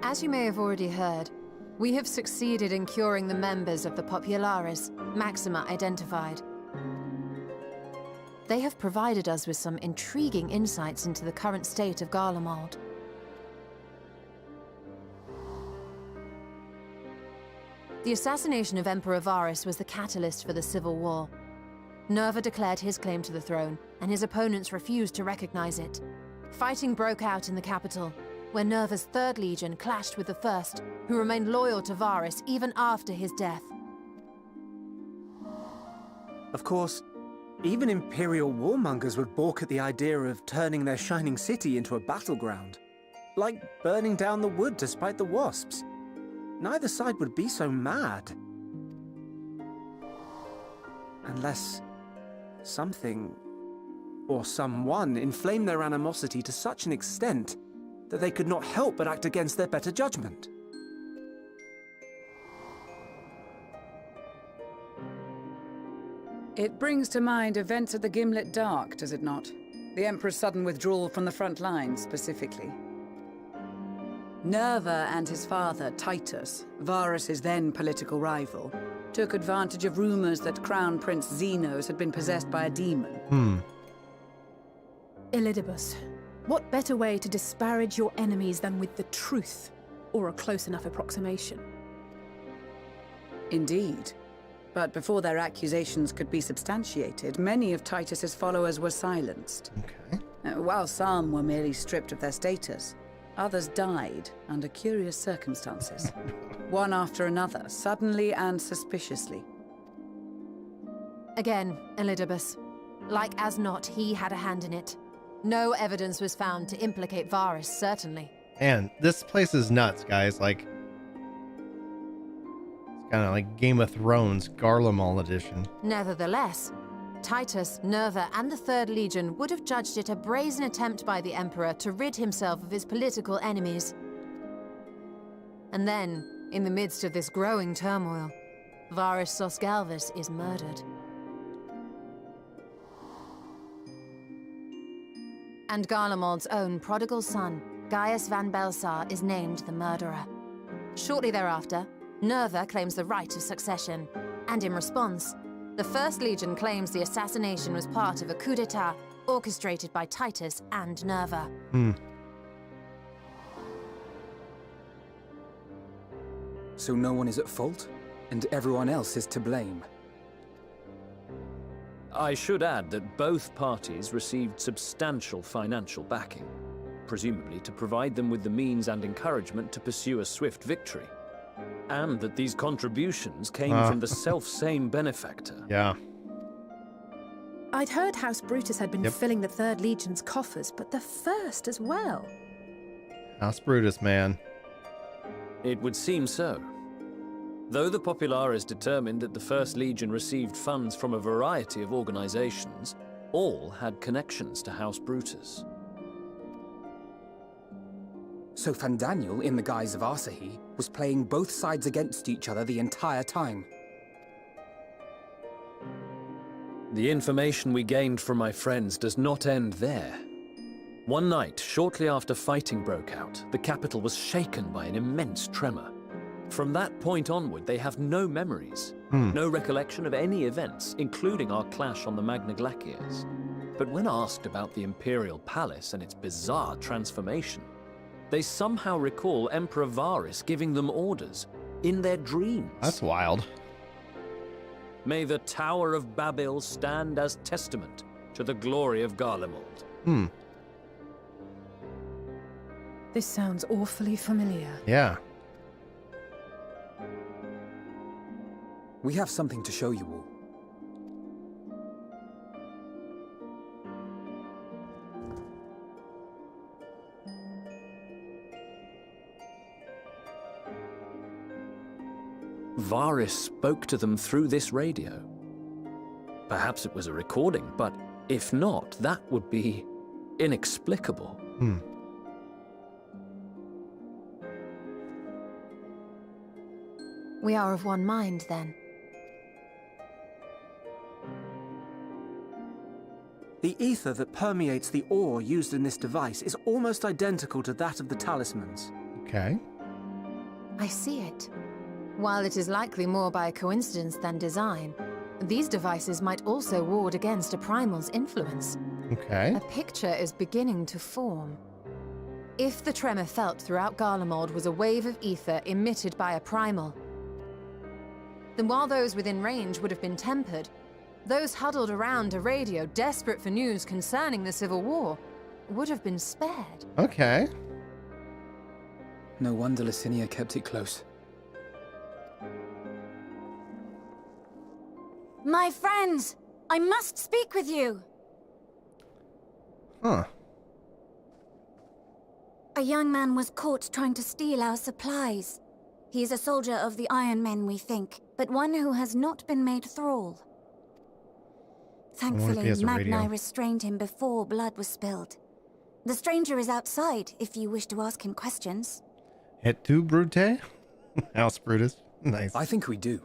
As you may have already heard, we have succeeded in curing the members of the Populares, Maxima identified. They have provided us with some intriguing insights into the current state of Garlemald. The assassination of Emperor Varus was the catalyst for the civil war. Nerva declared his claim to the throne, and his opponents refused to recognize it. Fighting broke out in the capital, where Nerva's Third Legion clashed with the First, who remained loyal to Varus even after his death. Of course, even Imperial warmongers would balk at the idea of turning their shining city into a battleground. Like burning down the wood to spite the wasps. Neither side would be so mad. Unless something or someone inflamed their animosity to such an extent that they could not help but act against their better judgment. It brings to mind events at the Gimlet Dark, does it not? The Emperor's sudden withdrawal from the front lines, specifically. Nerva and his father, Titus, Varus's then political rival, took advantage of rumors that Crown Prince Zenos had been possessed by a demon. Elidibus, what better way to disparage your enemies than with the truth, or a close enough approximation? Indeed. But before their accusations could be substantiated, many of Titus's followers were silenced. Okay. While some were merely stripped of their status, others died under curious circumstances. One after another, suddenly and suspiciously. Again, Elidibus. Like as not, he had a hand in it. No evidence was found to implicate Varus, certainly. Man, this place is nuts, guys. Like, it's kind of like Game of Thrones, Garlemald edition. Nevertheless, Titus, Nerva, and the Third Legion would have judged it a brazen attempt by the Emperor to rid himself of his political enemies. And then, in the midst of this growing turmoil, Varus Sosgalvus is murdered. And Garlemald's own prodigal son, Gaius van Belsar, is named the murderer. Shortly thereafter, Nerva claims the right of succession, and in response, the First Legion claims the assassination was part of a coup d'etat orchestrated by Titus and Nerva. So no one is at fault, and everyone else is to blame. I should add that both parties received substantial financial backing, presumably to provide them with the means and encouragement to pursue a swift victory. And that these contributions came from the self-same benefactor. Yeah. I'd heard House Brutus had been filling the Third Legion's coffers, but the First as well. House Brutus, man. It would seem so. Though the Populares determined that the First Legion received funds from a variety of organizations, All had connections to House Brutus. So Fandaniel, in the guise of Asahi, was playing both sides against each other the entire time. The information we gained from my friends does not end there. One night, shortly after fighting broke out, the capital was shaken by an immense tremor. From that point onward, they have no memories, no recollection of any events, including our clash on the Magna Glaciers. But when asked about the Imperial Palace and its bizarre transformation, they somehow recall Emperor Varus giving them orders in their dreams. That's wild. May the Tower of Babel stand as testament to the glory of Garlemald. This sounds awfully familiar. Yeah. We have something to show you all. Varus spoke to them through this radio. Perhaps it was a recording, but if not, that would be inexplicable. We are of one mind, then. The ether that permeates the ore used in this device is almost identical to that of the talismans. Okay. I see it. While it is likely more by coincidence than design, these devices might also ward against a primal's influence. Okay. A picture is beginning to form. If the tremor felt throughout Garlemald was a wave of ether emitted by a primal, then while those within range would have been tempered, those huddled around a radio desperate for news concerning the Civil War would have been spared. Okay. No wonder Licinia kept it close. My friends, I must speak with you. Huh. A young man was caught trying to steal our supplies. He is a soldier of the Iron Men, we think, but one who has not been made thrall. Thankfully, Magni restrained him before blood was spilled. The stranger is outside, if you wish to ask him questions. Et tu, Brute? House Brutus. Nice. I think we do.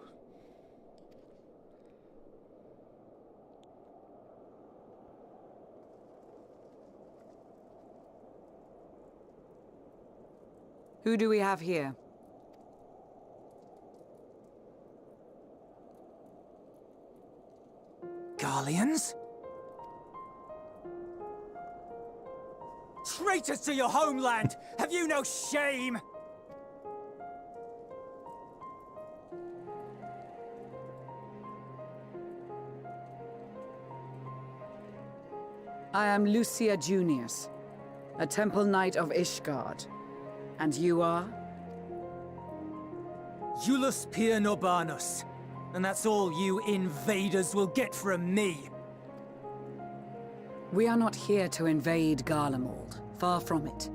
Who do we have here? Garleans? Traitors to your homeland! Have you no shame? I am Lucia Junius, a Temple Knight of Ishgard. And you are? Iulus Pier Norbanus. And that's all you invaders will get from me. We are not here to invade Garlemald. Far from it.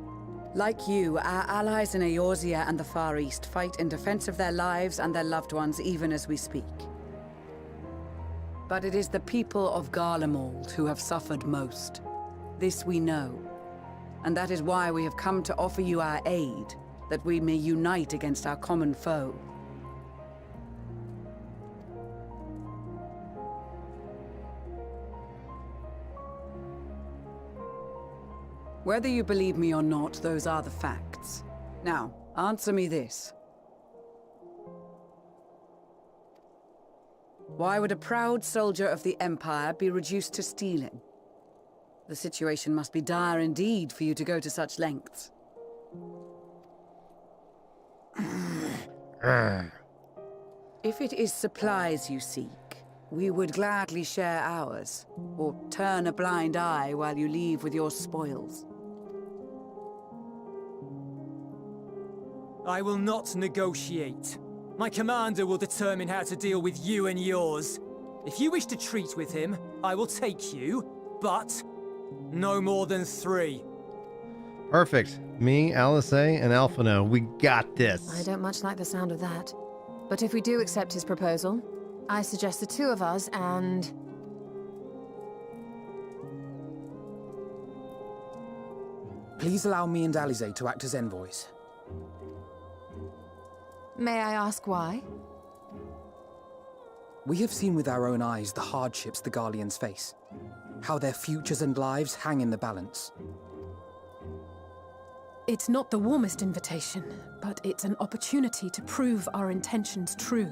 Like you, our allies in Eorzea and the Far East fight in defense of their lives and their loved ones even as we speak. But it is the people of Garlemald who have suffered most. This we know. And that is why we have come to offer you our aid, that we may unite against our common foe. Whether you believe me or not, those are the facts. Now, answer me this. Why would a proud soldier of the Empire be reduced to stealing? The situation must be dire indeed for you to go to such lengths. If it is supplies you seek, we would gladly share ours, or turn a blind eye while you leave with your spoils. I will not negotiate. My commander will determine how to deal with you and yours. If you wish to treat with him, I will take you, but no more than 3. Perfect. Me, Alice, and Alphino. We got this. I don't much like the sound of that. But if we do accept his proposal, I suggest the 2 of us and... Please allow me and Alize to act as envoys. May I ask why? We have seen with our own eyes the hardships the Garleans face, how their futures and lives hang in the balance. It's not the warmest invitation, but it's an opportunity to prove our intentions true.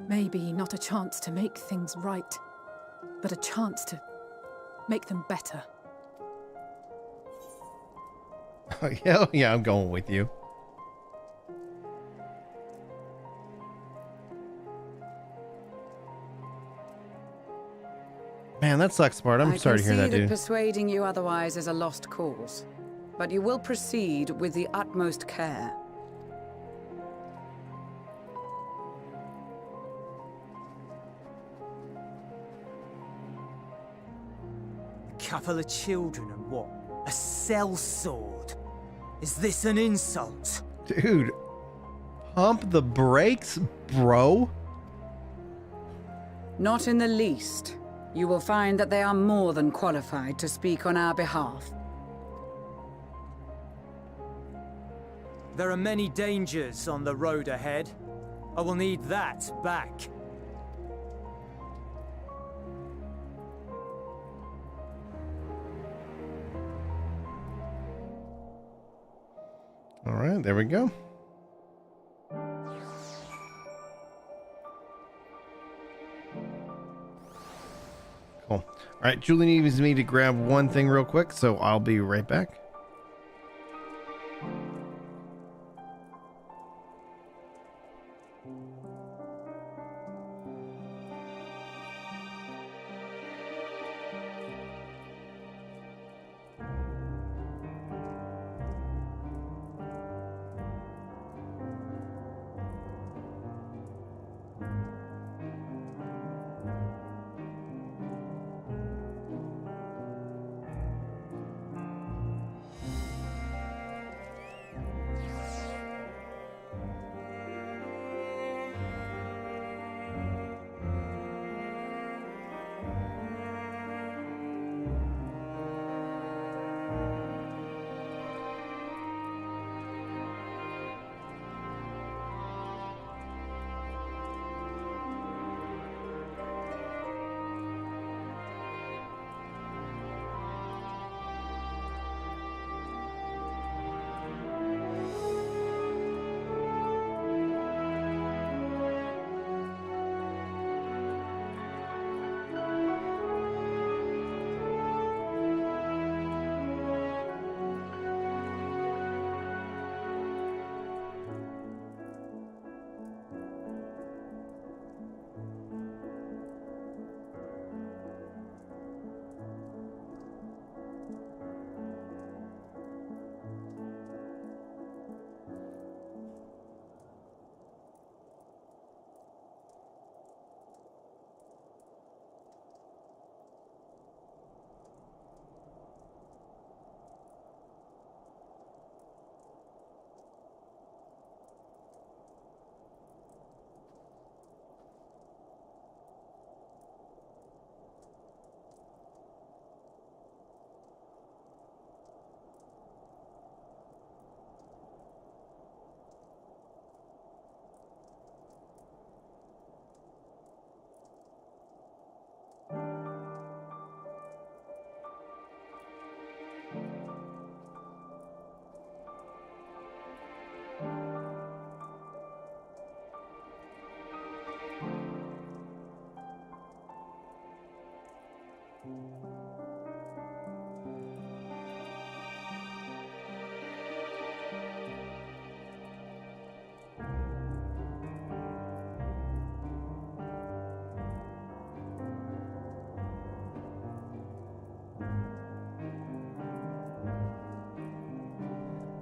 Maybe not a chance to make things right, but a chance to make them better. Yeah, I'm going with you. Man, that sucks, Smart. I'm sorry to hear that, I can see dude. that persuading you otherwise is a lost cause, but you will proceed with the utmost care. A couple of children and what? A sellsword? Is this an insult? Dude, pump the brakes, bro. Not in the least. You will find that they are more than qualified to speak on our behalf. There are many dangers on the road ahead. I will need that back. All right, there we go. Cool. All right, Julie needs me to grab one thing real quick, so I'll be right back.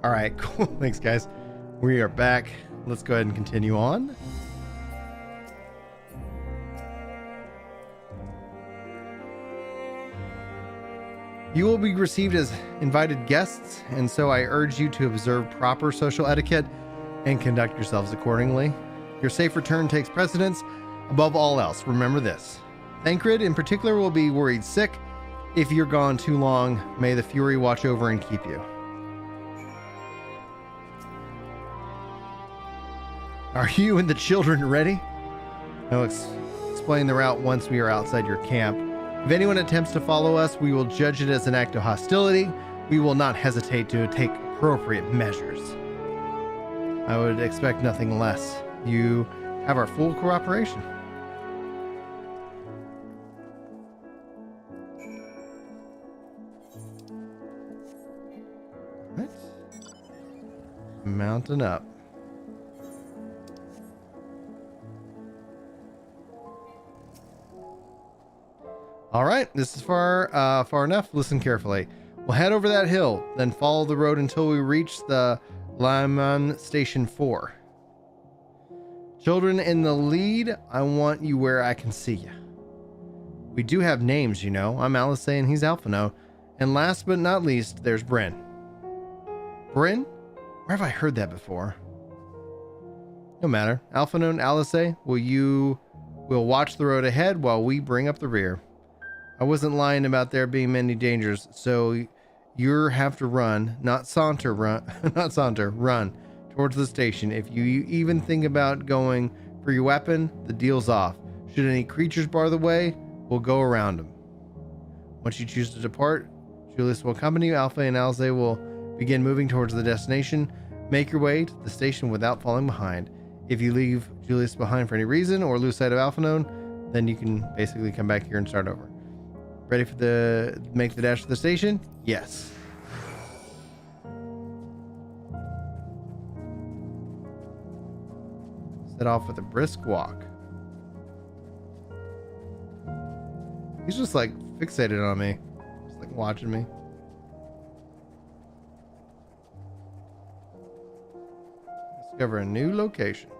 All right, cool. Thanks, guys. We are back. Let's go ahead and continue on. You will be received as invited guests, and so I urge you to observe proper social etiquette and conduct yourselves accordingly. Your safe return takes precedence above all else. Remember this. Thancred, in particular, will be worried sick. If you're gone too long, may the Fury watch over and keep you. Are you and the children ready? I'll explain the route once we are outside your camp. If anyone attempts to follow us, we will judge it as an act of hostility. We will not hesitate to take appropriate measures. I would expect nothing less. You have our full cooperation. All right. Mountain up. All right, this is far enough. Listen carefully. We'll head over that hill, then follow the road until we reach the Lyman Station 4. Children in the lead, I want you where I can see you. We do have names, you know. I'm Alice and he's Alphino. And last but not least, there's Bryn. Bryn? Where have I heard that before? No matter. Alphino and Alice, will watch the road ahead while we bring up the rear. I wasn't lying about there being many dangers, so you have to run, not saunter, run towards the station. If you even think about going for your weapon, the deal's off. Should any creatures bar the way, we'll go around them. Once you choose to depart, Julius will accompany you. Alpha and Alice will begin moving towards the destination. Make your way to the station without falling behind. If you leave Julius behind for any reason or lose sight of Alphanone, then you can basically come back here and start over. Ready for make the dash to the station? Yes. Set off with a brisk walk. He's just like fixated on me. Just like watching me. Discover a new location.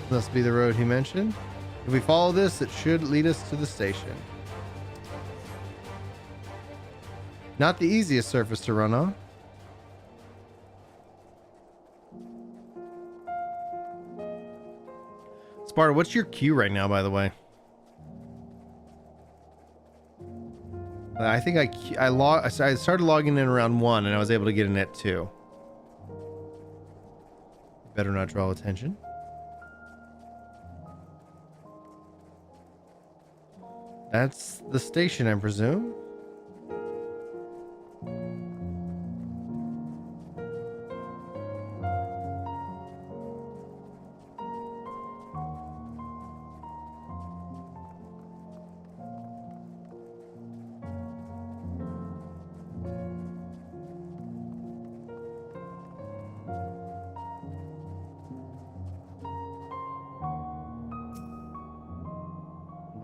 Must be the road he mentioned. If we follow this, it should lead us to the station. Not the easiest surface to run on. Sparta, what's your queue right now, by the way? I think I started logging in around 1 and I was able to get in at 2. Better not draw attention. That's the station, I presume.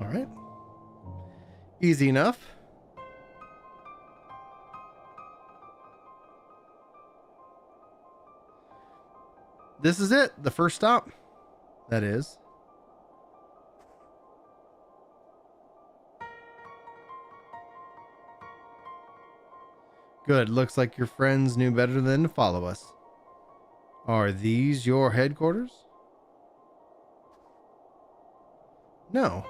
All right. Easy enough. This is it. The first stop. That is. Good. Looks like your friends knew better than to follow us. Are these your headquarters? No.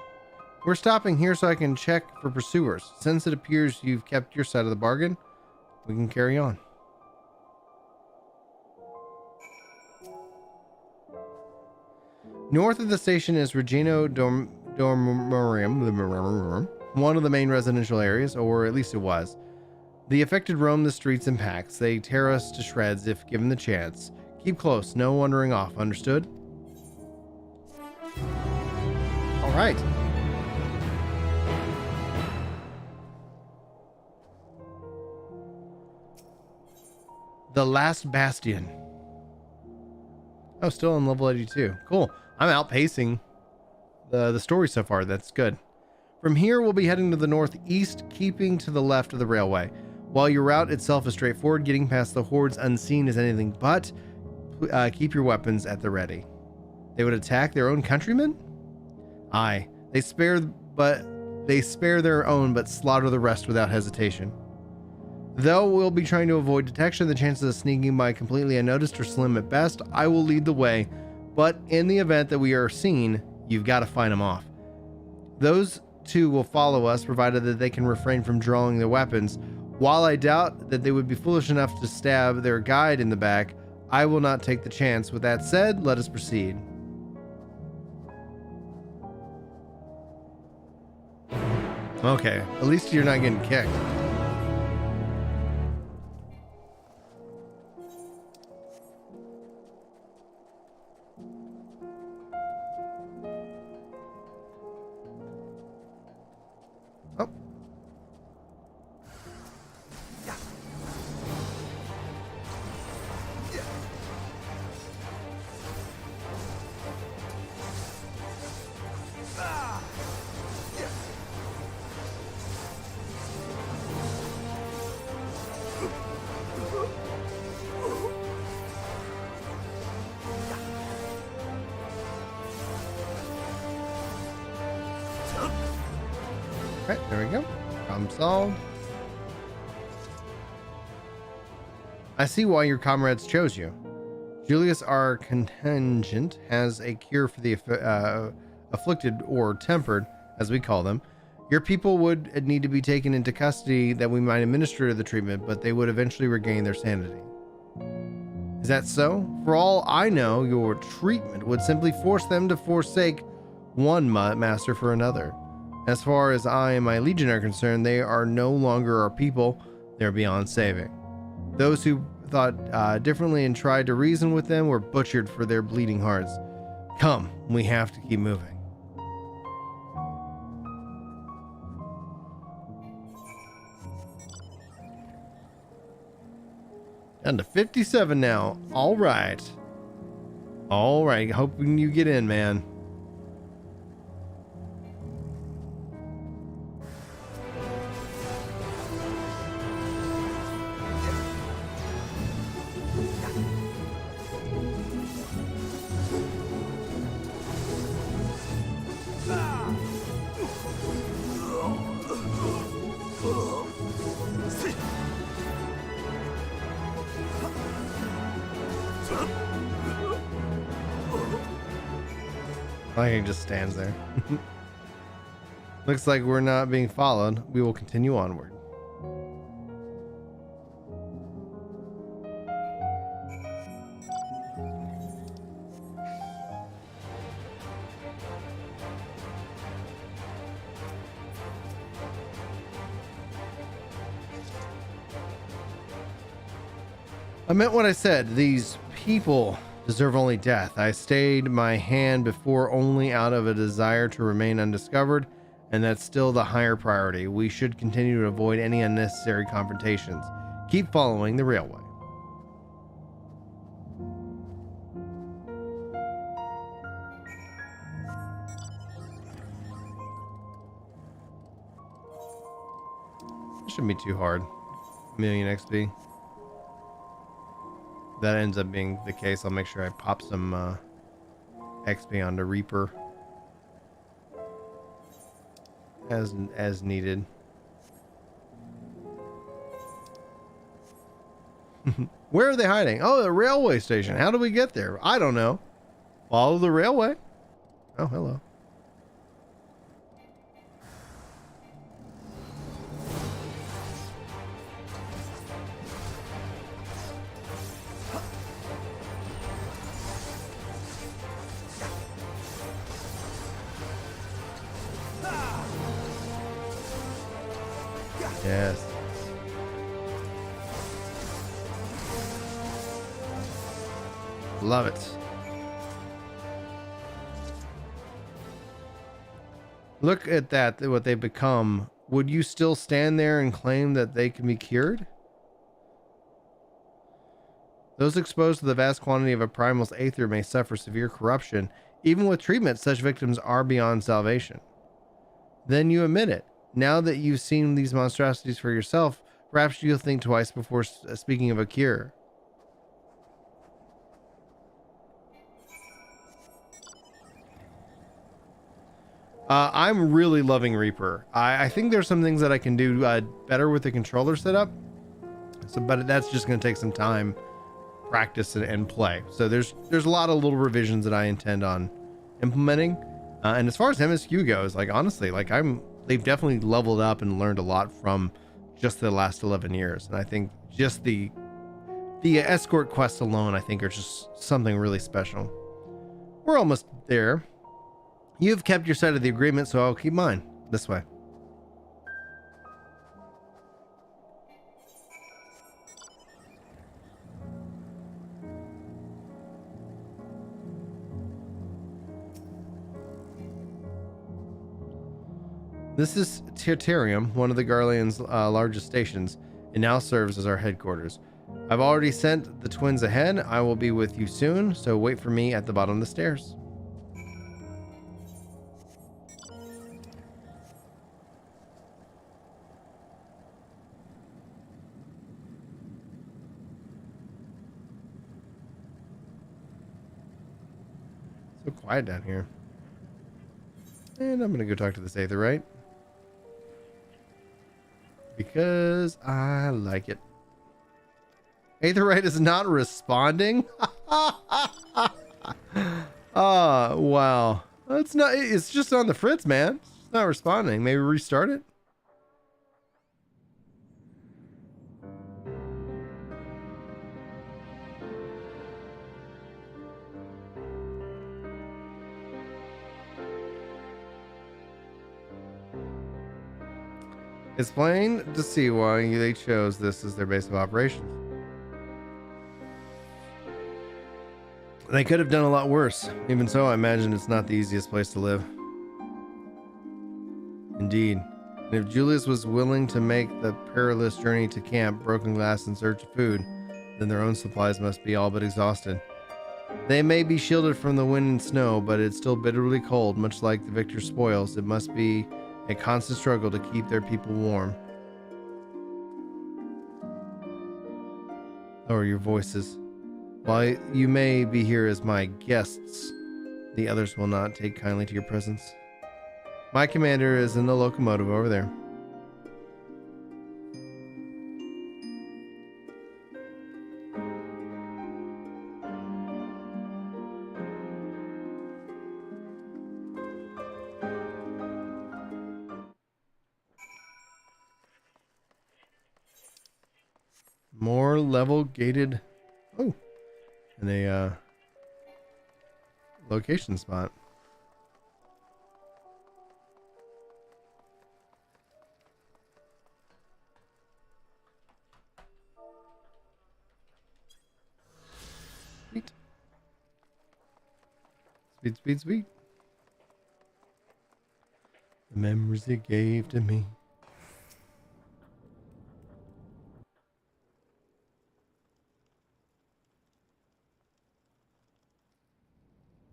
We're stopping here so I can check for pursuers. Since it appears you've kept your side of the bargain, we can carry on. North of the station is Regino Dormorium, one of the main residential areas, or at least it was. The affected roam the streets in packs. They tear us to shreds if given the chance. Keep close, no wandering off, understood? All right. The Last Bastion. Oh, still on level 82. Cool. I'm outpacing the story so far. That's good. From here, we'll be heading to the northeast, keeping to the left of the railway. While your route itself is straightforward, getting past the hordes unseen is anything but. Keep your weapons at the ready. They would attack their own countrymen? Aye. They spare their own, but slaughter the rest without hesitation. Though we'll be trying to avoid detection, the chances of sneaking by completely unnoticed are slim at best. I will lead the way, but in the event that we are seen, you've got to fight them off. Those two will follow us, provided that they can refrain from drawing their weapons. While I doubt that they would be foolish enough to stab their guide in the back, I will not take the chance. With that said, let us proceed. Okay, at least you're not getting kicked. Oh. Alright, there we go. Problem solved. I see why your comrades chose you. Julius, our contingent, has a cure for the afflicted, or tempered, as we call them. Your people would need to be taken into custody that we might administer the treatment, but they would eventually regain their sanity. Is that so? For all I know, your treatment would simply force them to forsake one master for another. As far as I and my legion are concerned, they are no longer our people. They're beyond saving. Those who thought differently and tried to reason with them were butchered for their bleeding hearts. Come, we have to keep moving. Down to 57 now. All right. All right. Hoping you get in, man. Like he just stands there. Looks like we're not being followed. We will continue onward. I meant what I said. These people deserve only death. I stayed my hand before only out of a desire to remain undiscovered, and that's still the higher priority. We should continue to avoid any unnecessary confrontations. Keep following the railway. Shouldn't be too hard. Million XP. That ends up being the case. I'll make sure I pop some XP onto Reaper as needed. Where are they hiding? Oh, the railway station. How do we get there? I don't know. Follow the railway. Oh, hello. Yes. Love it. Look at that, what they've become. Would you still stand there and claim that they can be cured? Those exposed to the vast quantity of a primal's aether may suffer severe corruption. Even with treatment, such victims are beyond salvation. Then you admit it. Now that you've seen these monstrosities for yourself, perhaps you'll think twice before speaking of a cure. I'm really loving Reaper. I think there's some things that I can do better with the controller setup. But that's just going to take some time, practice, and play. So there's a lot of little revisions that I intend on implementing. And as far as MSQ goes, like honestly, like they've definitely leveled up and learned a lot from just the last 11 years. And I think just the the escort quests alone, I think, are just something really special. We're almost there. You've kept your side of the agreement, so I'll keep mine. This way. This is Tertarium, one of the Garlean's largest stations. It now serves as our headquarters. I've already sent the twins ahead. I will be with you soon, so wait for me at the bottom of the stairs. So quiet down here. And I'm going to go talk to this Aetherite. Because I like it. Aetherite is not responding? Oh, wow. It's just on the fritz, man. It's not responding. Maybe restart it? It's plain to see why they chose this as their base of operations. They could have done a lot worse. Even so, I imagine it's not the easiest place to live. Indeed. And if Julius was willing to make the perilous journey to Camp Broken Glass in search of food, then their own supplies must be all but exhausted. They may be shielded from the wind and snow, but it's still bitterly cold, much like the victor's spoils. It must be a constant struggle to keep their people warm. Lower your voices. While you may be here as my guests, the others will not take kindly to your presence. My commander is in the locomotive over there. More level gated. Oh, and a location spot. Sweet. Sweet, sweet, sweet. The memories it gave to me.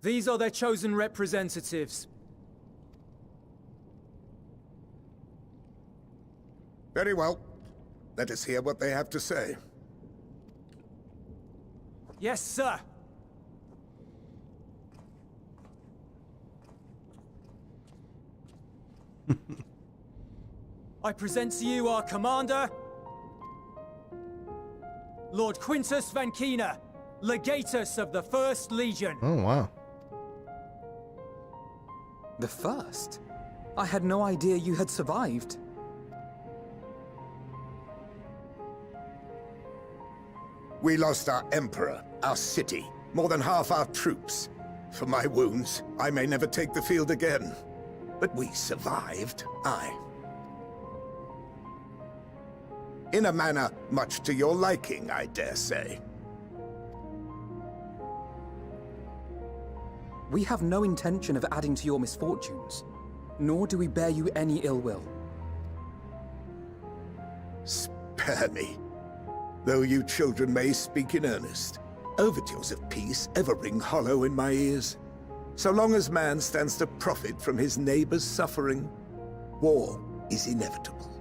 These are their chosen representatives. Very well. Let us hear what they have to say. Yes, sir. I present to you our commander, Lord Quintus Vankina, Legatus of the First Legion. Oh, wow. The first? I had no idea you had survived. We lost our emperor, our city, more than half our troops. For my wounds, I may never take the field again. But we survived, aye. In a manner much to your liking, I dare say. We have no intention of adding to your misfortunes, nor do we bear you any ill will. Spare me. Though you children may speak in earnest, overtures of peace ever ring hollow in my ears. So long as man stands to profit from his neighbor's suffering, war is inevitable.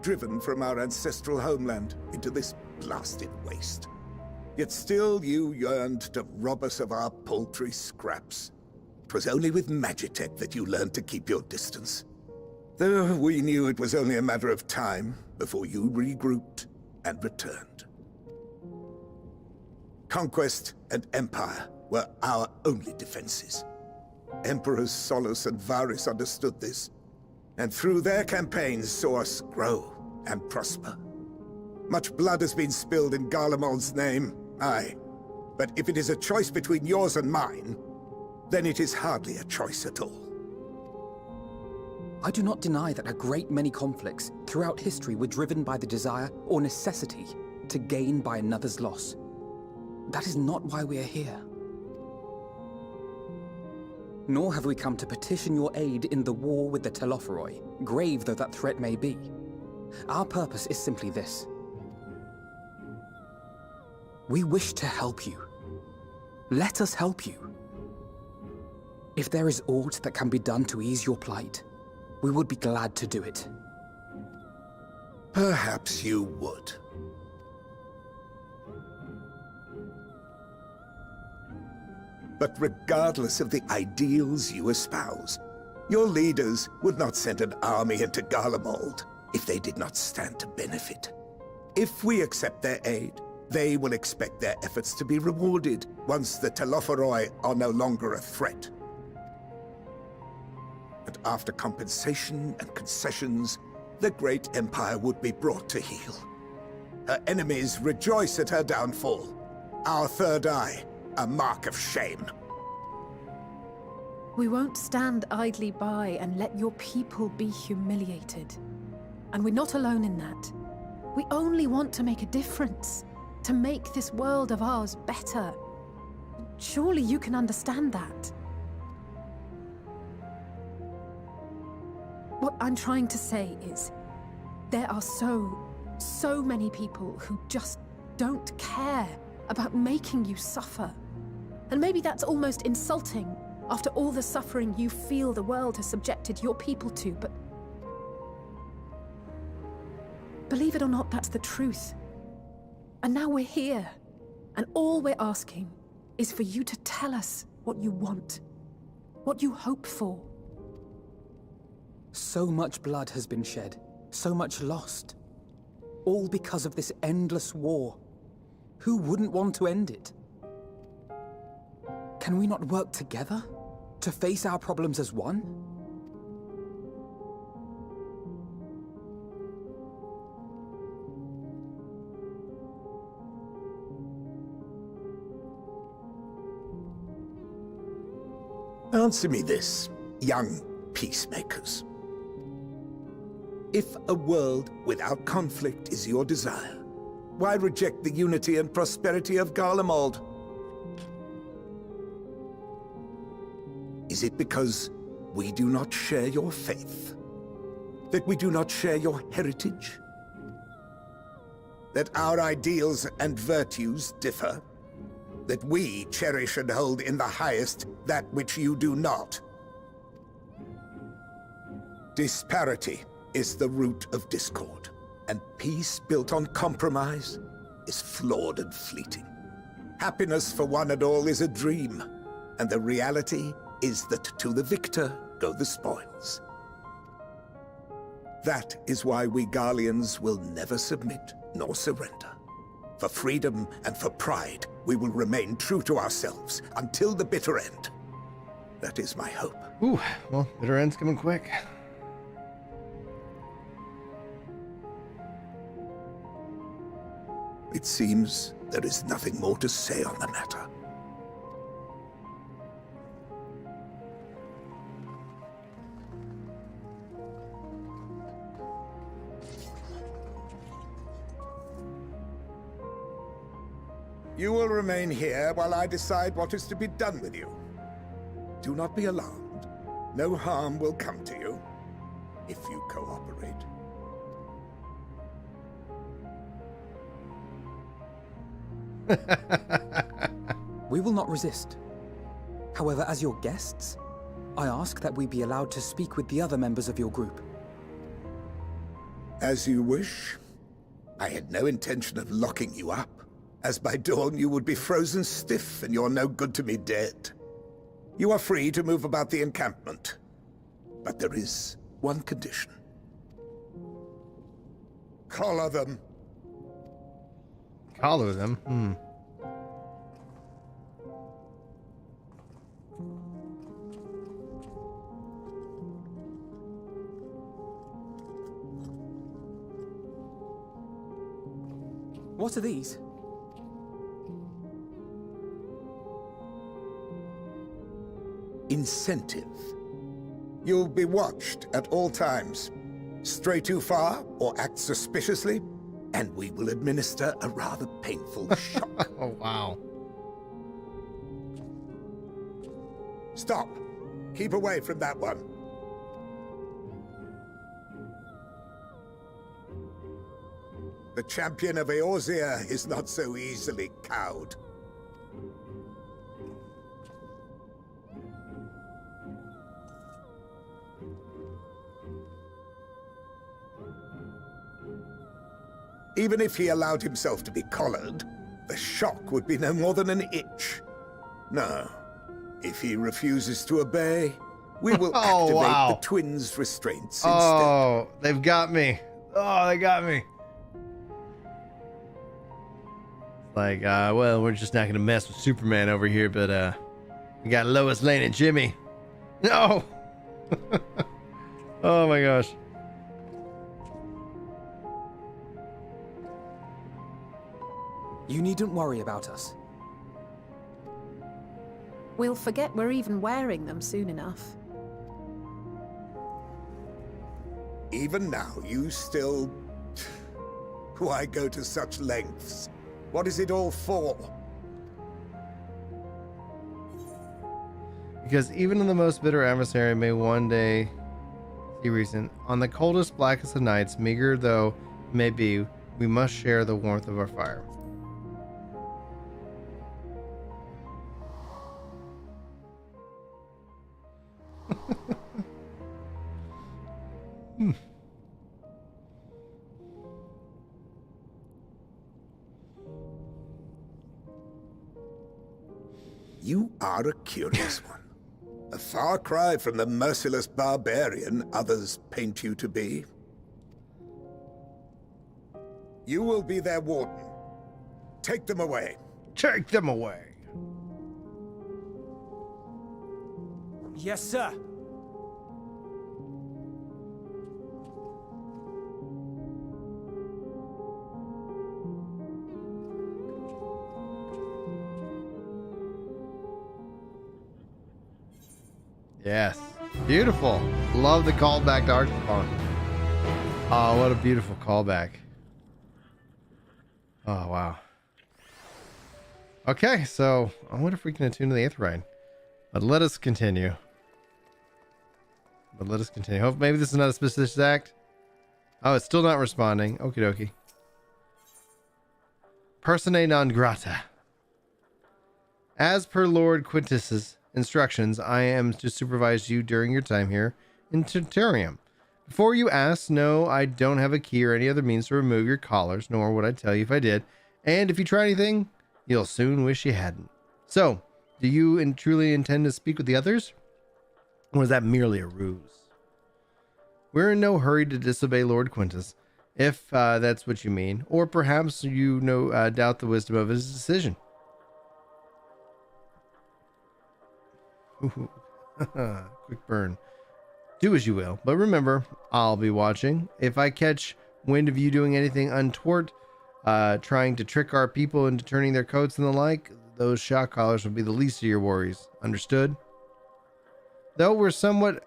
Driven from our ancestral homeland into this blasted waste. Yet still you yearned to rob us of our paltry scraps. 'Twas only with Magitech that you learned to keep your distance. Though we knew it was only a matter of time before you regrouped and returned. Conquest and empire were our only defenses. Emperors Solus and Varus understood this, and through their campaigns saw us grow and prosper. Much blood has been spilled in Garlemald's name, aye. But if it is a choice between yours and mine, then it is hardly a choice at all. I do not deny that a great many conflicts throughout history were driven by the desire or necessity to gain by another's loss. That is not why we are here. Nor have we come to petition your aid in the war with the Telophoroi, grave though that threat may be. Our purpose is simply this. We wish to help you. Let us help you. If there is aught that can be done to ease your plight, we would be glad to do it. Perhaps you would. But regardless of the ideals you espouse, your leaders would not send an army into Garlemald if they did not stand to benefit. If we accept their aid, they will expect their efforts to be rewarded once the Telophoroi are no longer a threat. But after compensation and concessions, the great empire would be brought to heel. Her enemies rejoice at her downfall. Our third eye, a mark of shame. We won't stand idly by and let your people be humiliated. And we're not alone in that. We only want to make a difference, to make this world of ours better. Surely you can understand that. What I'm trying to say is, there are so many people who just don't care about making you suffer. And maybe that's almost insulting after all the suffering you feel the world has subjected your people to, but believe it or not, that's the truth. And now we're here, and all we're asking is for you to tell us what you want, what you hope for. So much blood has been shed, so much lost. All because of this endless war. Who wouldn't want to end it? Can we not work together to face our problems as one? Answer me this, young peacemakers. If a world without conflict is your desire, why reject the unity and prosperity of Garlemald? Is it because we do not share your faith? That we do not share your heritage? That our ideals and virtues differ? That we cherish and hold in the highest that which you do not? Disparity is the root of discord, and peace built on compromise is flawed and fleeting. Happiness for one and all is a dream, and the reality is that to the victor go the spoils. That is why we Garleans will never submit nor surrender. For freedom and for pride, we will remain true to ourselves until the bitter end. That is my hope. Ooh, well, bitter end's coming quick. It seems there is nothing more to say on the matter. You will remain here while I decide what is to be done with you. Do not be alarmed. No harm will come to you if you cooperate. We will not resist. However, as your guests, I ask that we be allowed to speak with the other members of your group. As you wish. I had no intention of locking you up, as by dawn you would be frozen stiff and you're no good to me dead. You are free to move about the encampment, but there is one condition. Collar them. Collar them? What are these? Incentive. You'll be watched at all times. Stray too far or act suspiciously, and we will administer a rather painful shock. Oh, wow. Stop. Keep away from that one. The champion of Eorzea is not so easily cowed. Even if he allowed himself to be collared, the shock would be no more than an itch. No. If he refuses to obey, we will activate the twins' restraints instead. Oh, they've got me. Oh, they got me. Like, well, we're just not going to mess with Superman over here, but we got Lois Lane and Jimmy. No. Oh, my gosh. You needn't worry about us. We'll forget we're even wearing them soon enough. Even now, you still... Why go to such lengths? What is it all for? Because even in the most bitter adversary may one day see reason. On the coldest, blackest of nights, meager though it may be, we must share the warmth of our fire. You are a curious one. A far cry from the merciless barbarian others paint you to be. You will be their warden. Take them away. Take them away. Yes, sir. Yes. Beautiful. Love the callback to Archibald. Oh, what a beautiful callback. Oh, wow. Okay, so I wonder if we can attune to the Aetherite. But let us continue. Hope maybe this is not a suspicious act. Oh, it's still not responding. Okie dokie. Personae non grata. As per Lord Quintus's instructions, I am to supervise you during your time here in Tertarium. Before you ask, no, I don't have a key or any other means to remove your collars, nor would I tell you if I did. And if you try anything, you'll soon wish you hadn't. So, do you truly intend to speak with the others? Or is that merely a ruse? We're in no hurry to disobey Lord Quintus, if that's what you mean. Or perhaps you doubt the wisdom of his decision. Quick burn. Do as you will, but remember, I'll be watching. If I catch wind of you doing anything untoward, trying to trick our people into turning their coats and the like, those shock collars will be the least of your worries. Understood? Though we're somewhat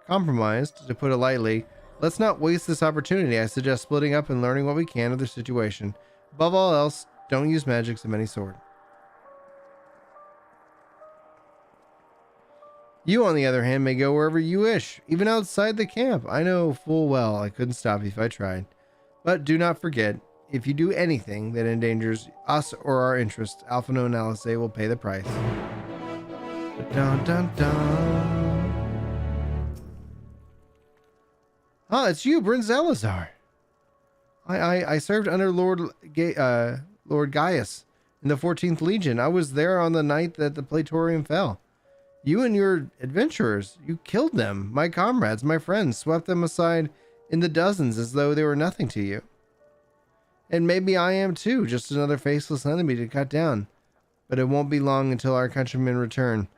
compromised, to put it lightly, let's not waste this opportunity. I suggest splitting up and learning what we can of the situation. Above all else, don't use magics of any sort. You, on the other hand, may go wherever you wish, even outside the camp. I know full well I couldn't stop you if I tried. But do not forget, if you do anything that endangers us or our interests, Alphino and Alice will pay the price. Dun, dun, dun. Oh, it's you, Prince Elazar. I served under Lord Gaius in the 14th Legion. I was there on the night that the Praetorium fell. You and your adventurers, you killed them. My comrades, my friends, swept them aside in the dozens as though they were nothing to you. And maybe I am too, just another faceless enemy to cut down. But it won't be long until our countrymen return.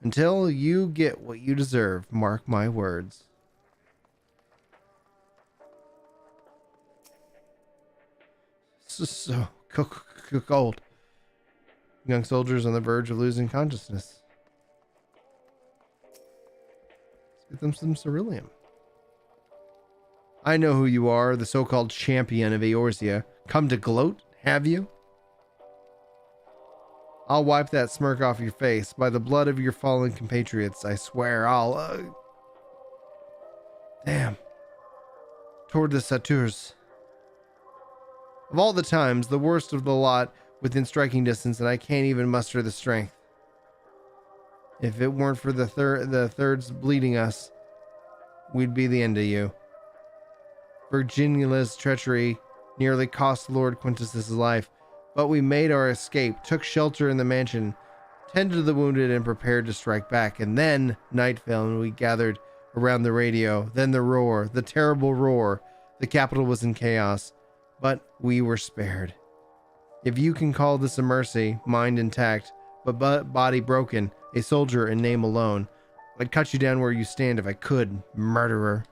Until you get what you deserve, mark my words. so cold. Young soldiers on the verge of losing consciousness. Let's get them some ceruleum. I know who you are, the so-called champion of Eorzea. Come to gloat, have you? I'll wipe that smirk off your face. By the blood of your fallen compatriots, I swear I'll... Damn. Toward the Satyrs. Of all the times, the worst of the lot within striking distance, and I can't even muster the strength. If it weren't for the thirds bleeding us, we'd be the end of you. Virginia's treachery nearly cost Lord Quintus' life, but we made our escape, took shelter in the mansion, tended to the wounded, and prepared to strike back. And then night fell, and we gathered around the radio. Then the roar, the terrible roar. The capital was in chaos, but we were spared. If you can call this a mercy, mind intact, but body broken, a soldier in name alone, I'd cut you down where you stand if I could, murderer.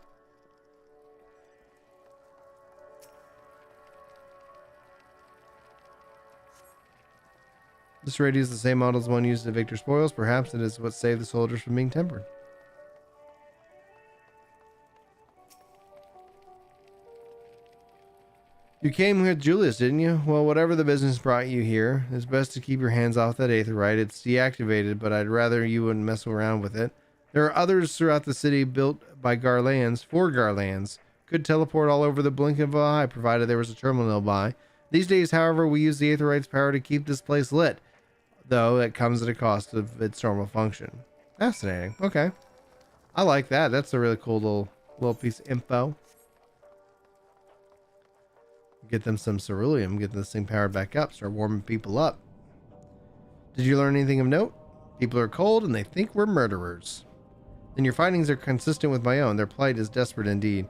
This radio is the same model as one used at Victor Spoils. Perhaps it is what saved the soldiers from being tempered. You came with Julius, didn't you? Well, whatever the business brought you here, it's best to keep your hands off that aetherite. It's deactivated, but I'd rather you wouldn't mess around with it. There are others throughout the city built by Garleans for Garleans. Could teleport all over the blink of an eye, provided there was a terminal nearby. These days, however, we use the aetherite's power to keep this place lit, though it comes at a cost of its normal function. Fascinating. Okay. I like that. That's a really cool little piece of info. Get them some ceruleum, get this thing powered back up, start warming people up. Did you learn anything of note? People are cold and they think we're murderers. Then your findings are consistent with my own. Their plight is desperate indeed.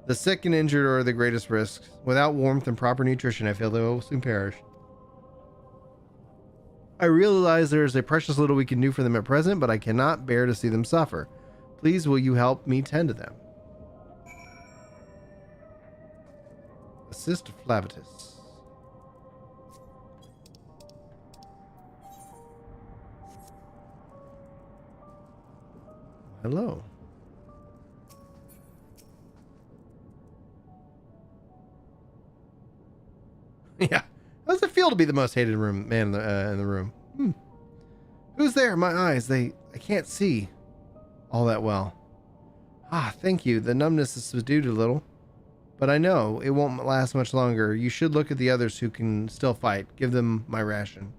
The sick and injured are the greatest risks. Without warmth and proper nutrition, I feel they will soon perish. I realize there is a precious little we can do for them at present, but I cannot bear to see them suffer. Please, will you help me tend to them? Assist Flavitus. Hello. Yeah. How does it feel to be the most hated man in the room? Who's there? My eyes, I can't see all that well. Ah, thank you. The numbness is subdued a little. But I know it won't last much longer. You should look at the others who can still fight. Give them my ration.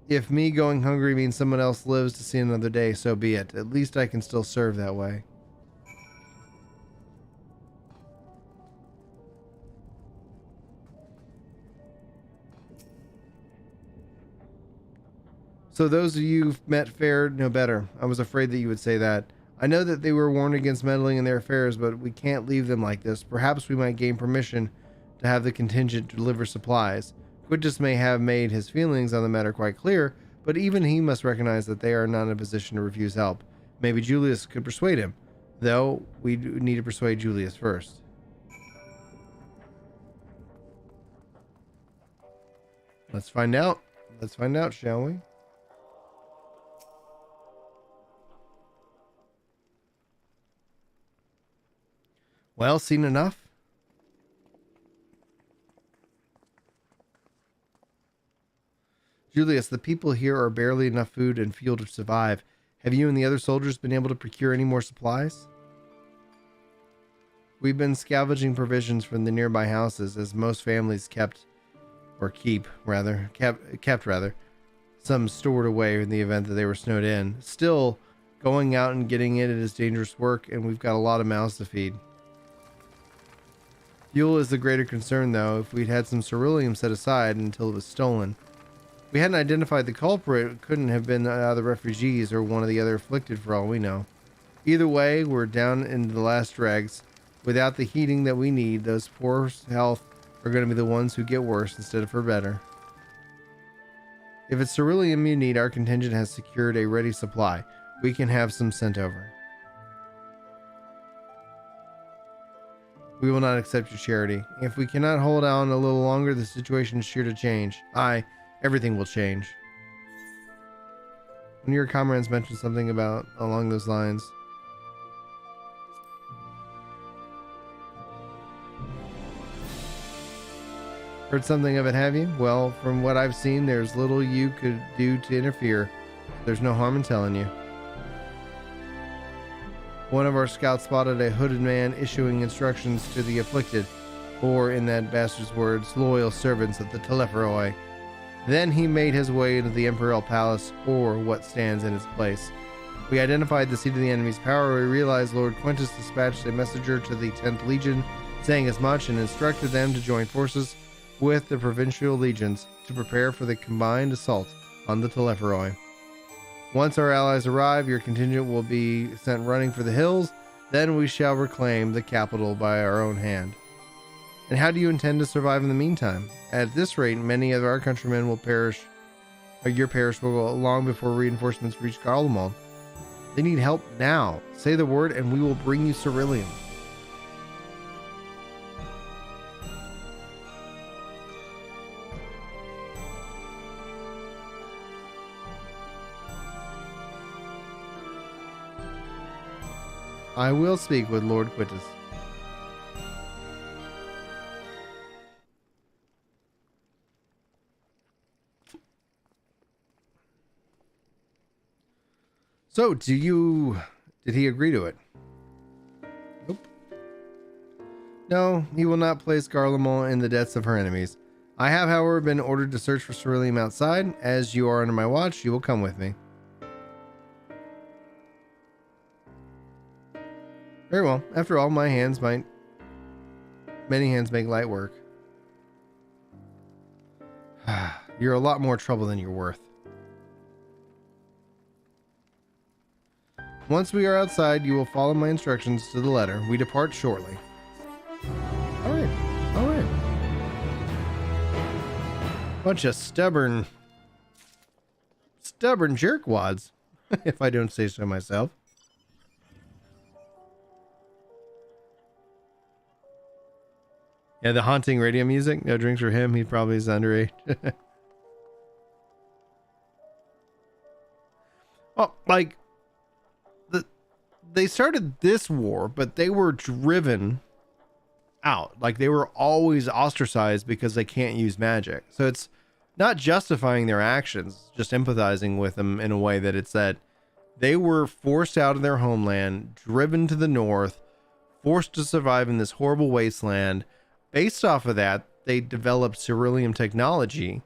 If me going hungry means someone else lives to see another day, so be it. At least I can still serve that way. So those of you who've met fared no better. I was afraid that you would say that. I know that they were warned against meddling in their affairs, but we can't leave them like this. Perhaps we might gain permission to have the contingent deliver supplies. Quintus may have made his feelings on the matter quite clear, but even he must recognize that they are not in a position to refuse help. Maybe Julius could persuade him, though we need to persuade Julius first. Let's find out. Let's find out, shall we? Well, seen enough? Julius, the people here are barely enough food and fuel to survive. Have you and the other soldiers been able to procure any more supplies? We've been scavenging provisions from the nearby houses, as most families kept some stored away in the event that they were snowed in. Still, going out and getting it is dangerous work, and we've got a lot of mouths to feed. Fuel is the greater concern, though. If we'd had some ceruleum set aside until it was stolen. We hadn't identified the culprit. It couldn't have been the refugees or one of the other afflicted for all we know. Either way, we're down into the last dregs. Without the heating that we need, those poor health are going to be the ones who get worse instead of for better. If it's ceruleum you need, our contingent has secured a ready supply. We can have some sent over. We will not accept your charity. If we cannot hold on a little longer, the situation is sure to change. Aye, everything will change. One of your comrades mentioned something about along those lines. Heard something of it, have you? Well, from what I've seen, there's little you could do to interfere. There's no harm in telling you. One of our scouts spotted a hooded man issuing instructions to the afflicted, or in that bastard's words, loyal servants of the Telepheroi. Then he made his way into the Imperial Palace, or what stands in its place. We identified the seat of the enemy's power. We realized Lord Quintus dispatched a messenger to the 10th Legion, saying as much, and instructed them to join forces with the provincial legions to prepare for the combined assault on the Telepheroi. Once our allies arrive, your contingent will be sent running for the hills. Then we shall reclaim the capital by our own hand. And how do you intend to survive in the meantime? At this rate, many of our countrymen will perish. Or your parish will go long before reinforcements reach Garlemald. They need help now. Say the word and we will bring you ceruleum. I will speak with Lord Quintus. So, did he agree to it? Nope. No, he will not place Garlemald in the debts of her enemies. I have, however, been ordered to search for ceruleum outside. As you are under my watch, you will come with me. Very well. After all, many hands make light work. You're a lot more trouble than you're worth. Once we are outside, you will follow my instructions to the letter. We depart shortly. All right. Bunch of stubborn jerkwads, if I don't say so myself. Yeah, the haunting radio music. No drinks for him. He probably is underage. Well, like, they started this war, but they were driven out. Like, they were always ostracized because they can't use magic. So it's not justifying their actions, just empathizing with them in a way that it's that they were forced out of their homeland, driven to the north, forced to survive in this horrible wasteland. Based off of that, they developed ceruleum technology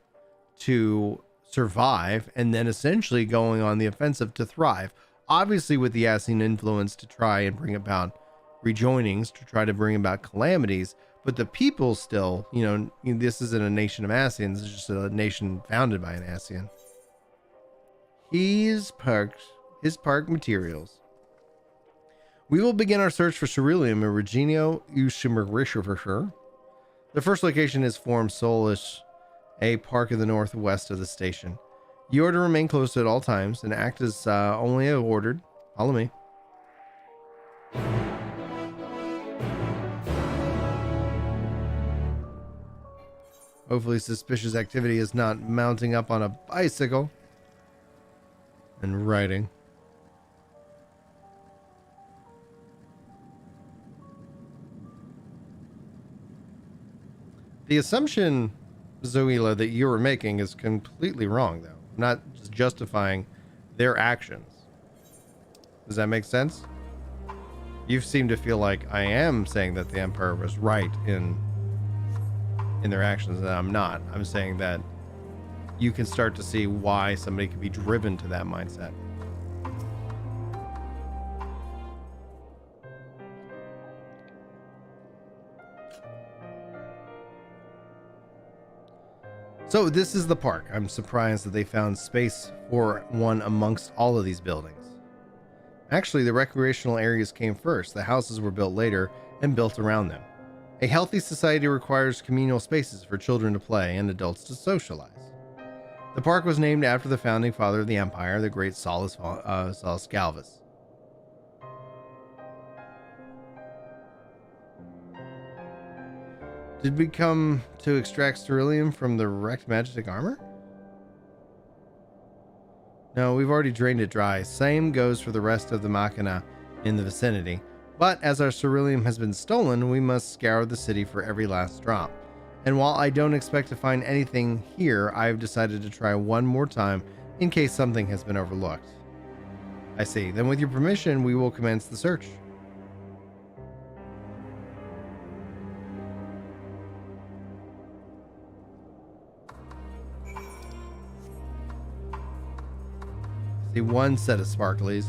to survive, and then essentially going on the offensive to thrive. Obviously with the Ascian influence to try and bring about rejoinings, to try to bring about calamities, but the people still, this isn't a nation of Ascians, it's just a nation founded by an Ascian. His park materials. We will begin our search for ceruleum in Reginio Ushimerisher. The first location is Forum Solis, a park in the northwest of the station. You are to remain close at all times and act as only ordered. Follow me. Hopefully suspicious activity is not mounting up on a bicycle and riding. The assumption, Zoila, that you were making is completely wrong, though. I'm not just justifying their actions. Does that make sense? You seem to feel like I am saying that the Emperor was right in their actions, and I'm not. I'm saying that you can start to see why somebody could be driven to that mindset. So this is the park. I'm surprised that they found space for one amongst all of these buildings. Actually, the recreational areas came first. The houses were built later and built around them. A healthy society requires communal spaces for children to play and adults to socialize. The park was named after the founding father of the empire, the great Salus Galvus. Did we come to extract ceruleum from the wrecked Magitek armor? No, we've already drained it dry. Same goes for the rest of the machina in the vicinity. But as our ceruleum has been stolen, we must scour the city for every last drop. And while I don't expect to find anything here, I've decided to try one more time in case something has been overlooked. I see. Then with your permission, we will commence the search. See one set of sparklies.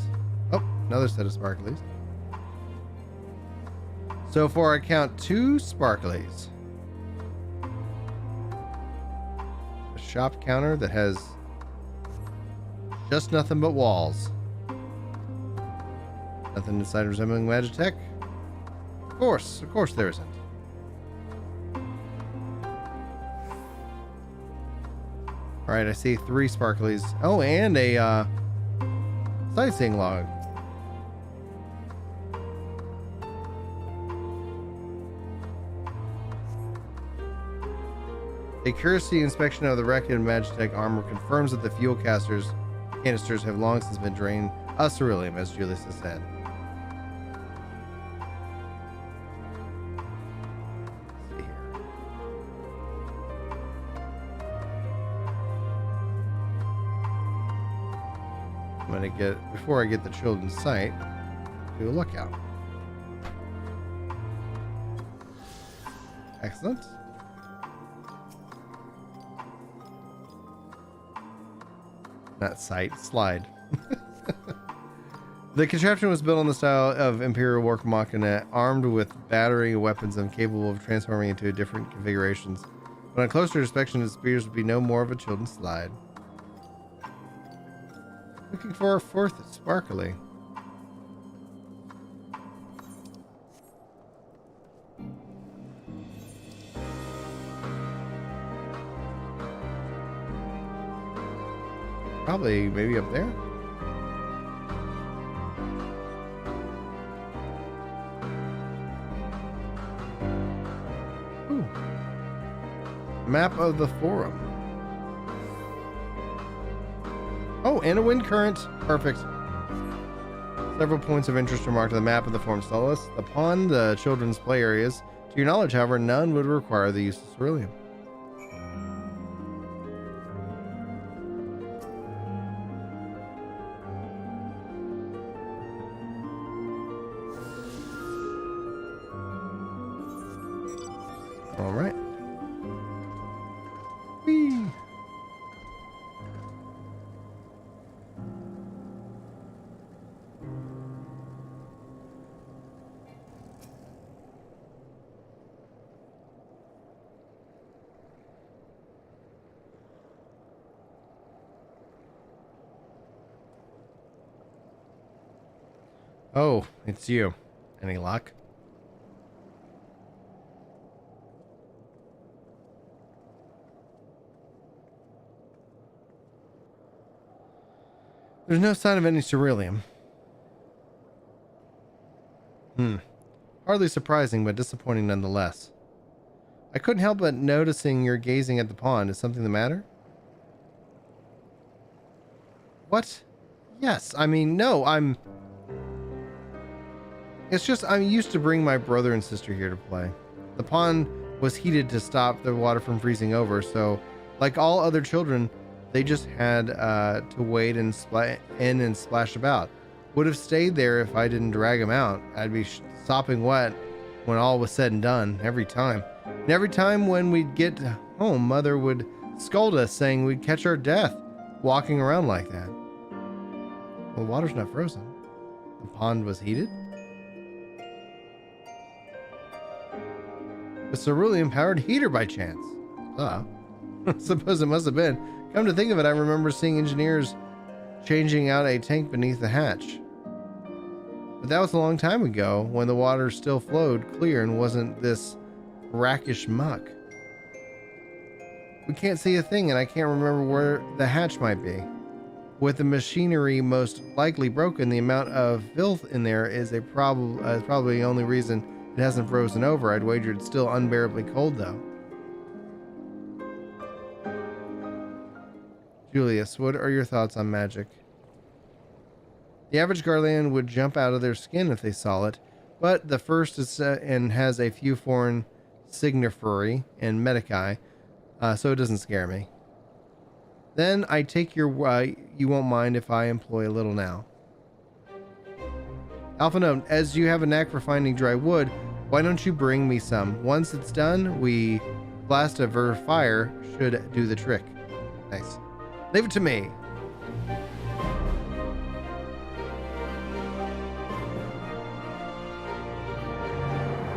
Oh, another set of sparklies. So far I count 2 sparklies. A shop counter that has just nothing but walls. Nothing inside resembling Magitek? Of course there isn't. Alright, I see 3 sparklies. Oh, and a sightseeing log. A curiosity inspection of the wrecked Magitek armor confirms that the fuel canisters have long since been drained of ceruleum, as Julius has said. Let's see here. I'm gonna get, before I get the children's sight, do a lookout. Excellent. Not sight, slide. The contraption was built on the style of Imperial War Machina, armed with battery weapons and capable of transforming into different configurations. But on closer inspection, it appears to be no more of a children's slide. Looking for a 4th sparkly. Probably maybe up there. Ooh. Map of the forum. Oh, and a wind current. Perfect. Several points of interest are marked on the map of the forum Solus. Upon the children's play areas, to your knowledge, however, none would require the use of ceruleum. All right. Whee. Oh, it's you. Any luck? There's no sign of any ceruleum. Hardly surprising, but disappointing nonetheless. I couldn't help but noticing you're gazing at the pond. Is something the matter? What? Yes, I mean, no, It's just I'm used to bring my brother and sister here to play. The pond was heated to stop the water from freezing over, so like all other children, they just had to wade and splash about. Would have stayed there if I didn't drag them out. I'd be sopping wet when all was said and done, every time. And every time when we'd get home, Mother would scold us, saying we'd catch our death walking around like that. Well, the water's not frozen. The pond was heated? A ceruleum-powered heater by chance. I suppose it must have been. Come to think of it, I remember seeing engineers changing out a tank beneath the hatch. But that was a long time ago, when the water still flowed clear and wasn't this brackish muck. We can't see a thing, and I can't remember where the hatch might be. With the machinery most likely broken, the amount of filth in there is probably the only reason It hasn't frozen over. I'd wager it's still unbearably cold, though. Julius, what are your thoughts on magic? The average Garlean would jump out of their skin if they saw it, but the first is and has a few foreign signiferi and medici, so it doesn't scare me. Then I take your you won't mind if I employ a little now. Alpha note, as you have a knack for finding dry wood, why don't you bring me some? Once it's done, we blast a fire should do the trick. Nice. Leave it to me.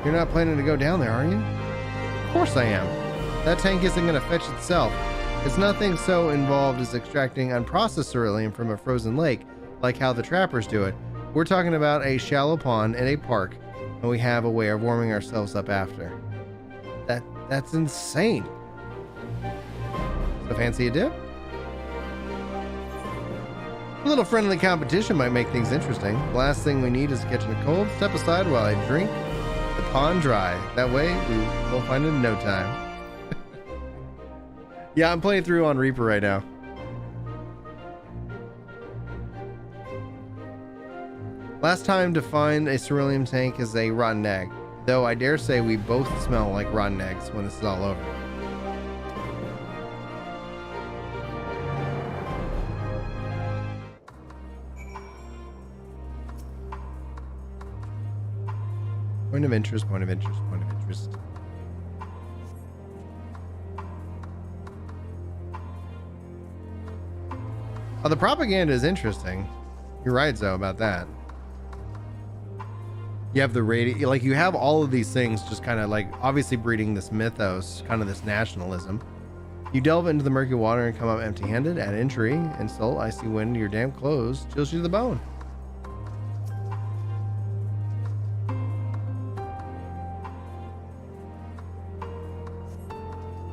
You're not planning to go down there, are you? Of course I am. That tank isn't going to fetch itself. It's nothing so involved as extracting unprocessed cerulean from a frozen lake, like how the trappers do it. We're talking about a shallow pond in a park, and we have a way of warming ourselves up after. That's insane. So fancy a dip? A little friendly competition might make things interesting. The last thing we need is catching a cold. Step aside while I drink the pond dry. That way, we will find it in no time. Yeah, I'm playing through on Reaper right now. Last time to find a cerulean tank is a rotten egg. Though I dare say we both smell like rotten eggs when this is all over. Point of interest, point of interest, point of interest. Oh, the propaganda is interesting. You're right, Zoe, about that. You have the radio, like you have all of these things just kind of like obviously breeding this mythos, kind of this nationalism. You delve into the murky water and come up empty-handed. At entry, insult, icy wind, your damp clothes chills you to the bone.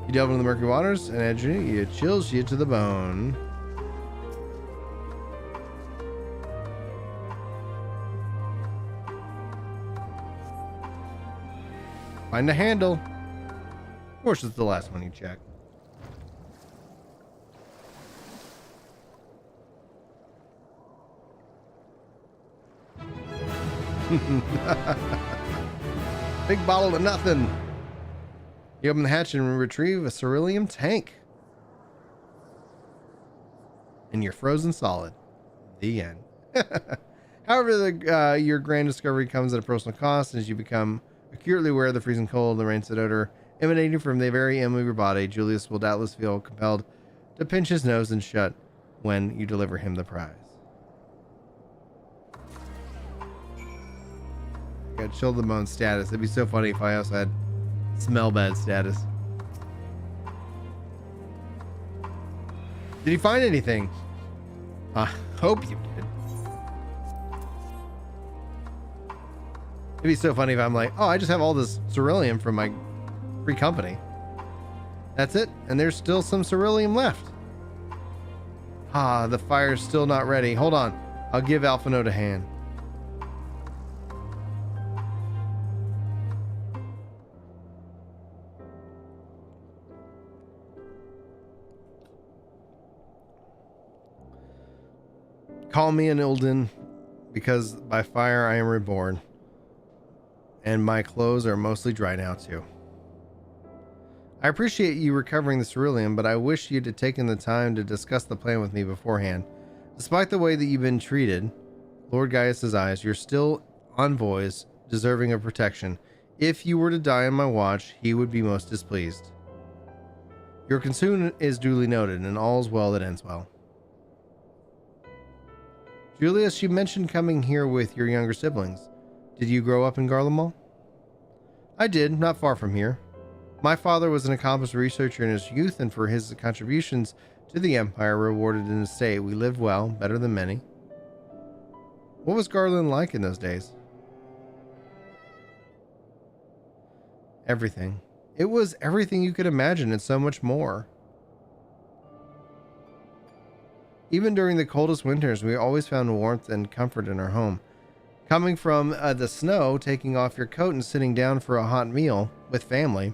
You delve into the murky waters and entry, it chills you to the bone. Find a handle. Of course, it's the last one you check. Big bottle of nothing. You open the hatch and retrieve a cerulean tank. And you're frozen solid. The end. However, your grand discovery comes at a personal cost as you become acutely aware of the freezing cold, the rancid odor emanating from the very end of your body. Julius will doubtless feel compelled to pinch his nose and shut when you deliver him the prize. Got chill the bone status. It'd be so funny if I also had smell bad status. Did you find anything? I hope you did. It'd be so funny if I'm like, oh, I just have all this cerulean from my free company. That's it. And there's still some cerulean left. Ah, the fire's still not ready. Hold on. I'll give Alpha Note a hand. Call me an Ilden, because by fire I am reborn. And my clothes are mostly dry now too. I appreciate you recovering the cerulean, but I wish you'd have taken the time to discuss the plan with me beforehand. Despite the way that you've been treated, Lord Gaius's eyes, you're still envoys deserving of protection. If you were to die on my watch, he would be most displeased. Your concern is duly noted, and all's well that ends well. Julius, you mentioned coming here with your younger siblings. Did you grow up in Garlemald? I did, not far from here. My father was an accomplished researcher in his youth, and for his contributions to the Empire rewarded an estate. We lived well, better than many. What was Garland like in those days? Everything. It was everything you could imagine and so much more. Even during the coldest winters, we always found warmth and comfort in our home. Coming from the snow, taking off your coat and sitting down for a hot meal with family.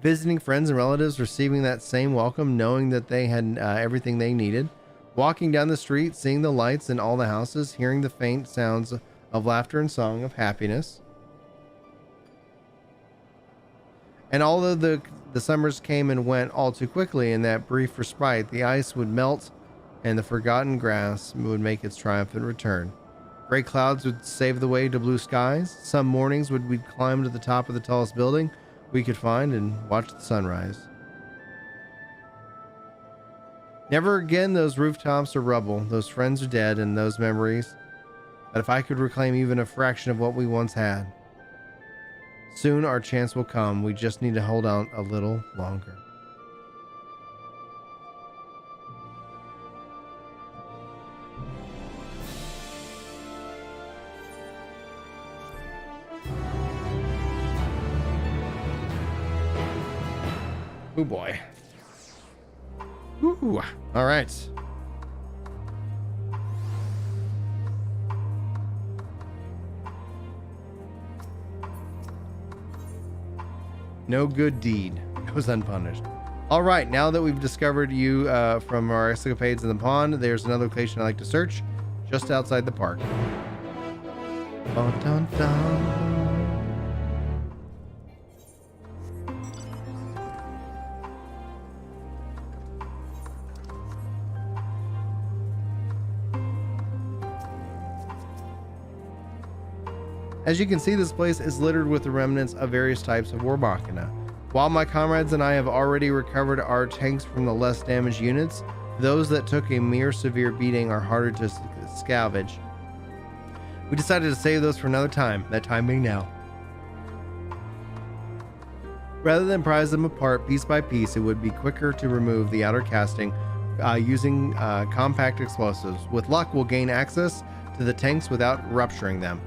Visiting friends and relatives, receiving that same welcome, knowing that they had everything they needed. Walking down the street, seeing the lights in all the houses, hearing the faint sounds of laughter and song of happiness. And although the summers came and went all too quickly in that brief respite, the ice would melt and the forgotten grass would make its triumphant return. Gray clouds would save the way to blue skies. Some mornings we'd climb to the top of the tallest building we could find and watch the sunrise. Never again those rooftops are rubble, those friends are dead, and those memories. But if I could reclaim even a fraction of what we once had, soon our chance will come. We just need to hold out a little longer. Oh boy. Ooh. All right. No good deed goes unpunished. All right, now that we've discovered you from our escapades in the pond, there's another location I like to search, just outside the park. Dun, dun, dun. As you can see, this place is littered with the remnants of various types of war machina. While my comrades and I have already recovered our tanks from the less damaged units, those that took a mere severe beating are harder to salvage. We decided to save those for another time, that time being now. Rather than prize them apart piece by piece, it would be quicker to remove the outer casting using compact explosives. With luck, we'll gain access to the tanks without rupturing them.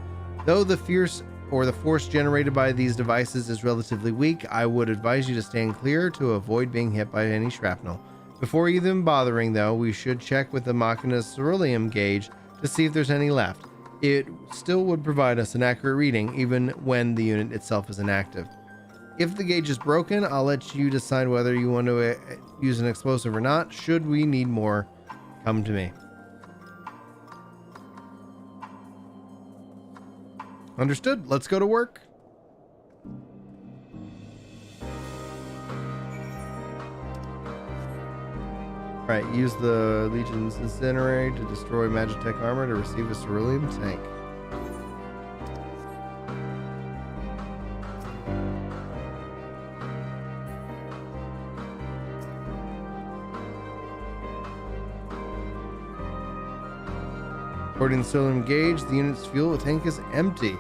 Though the force generated by these devices is relatively weak, I would advise you to stand clear to avoid being hit by any shrapnel. Before even bothering, though, we should check with the Machina's ceruleum gauge to see if there's any left. It still would provide us an accurate reading, even when the unit itself is inactive. If the gauge is broken, I'll let you decide whether you want to use an explosive or not. Should we need more, come to me. Understood. Let's go to work. Alright, use the Legion's Incendiary to destroy Magitech armor to receive a ceruleum tank. According to the ceruleum gauge, the unit's fuel tank is empty.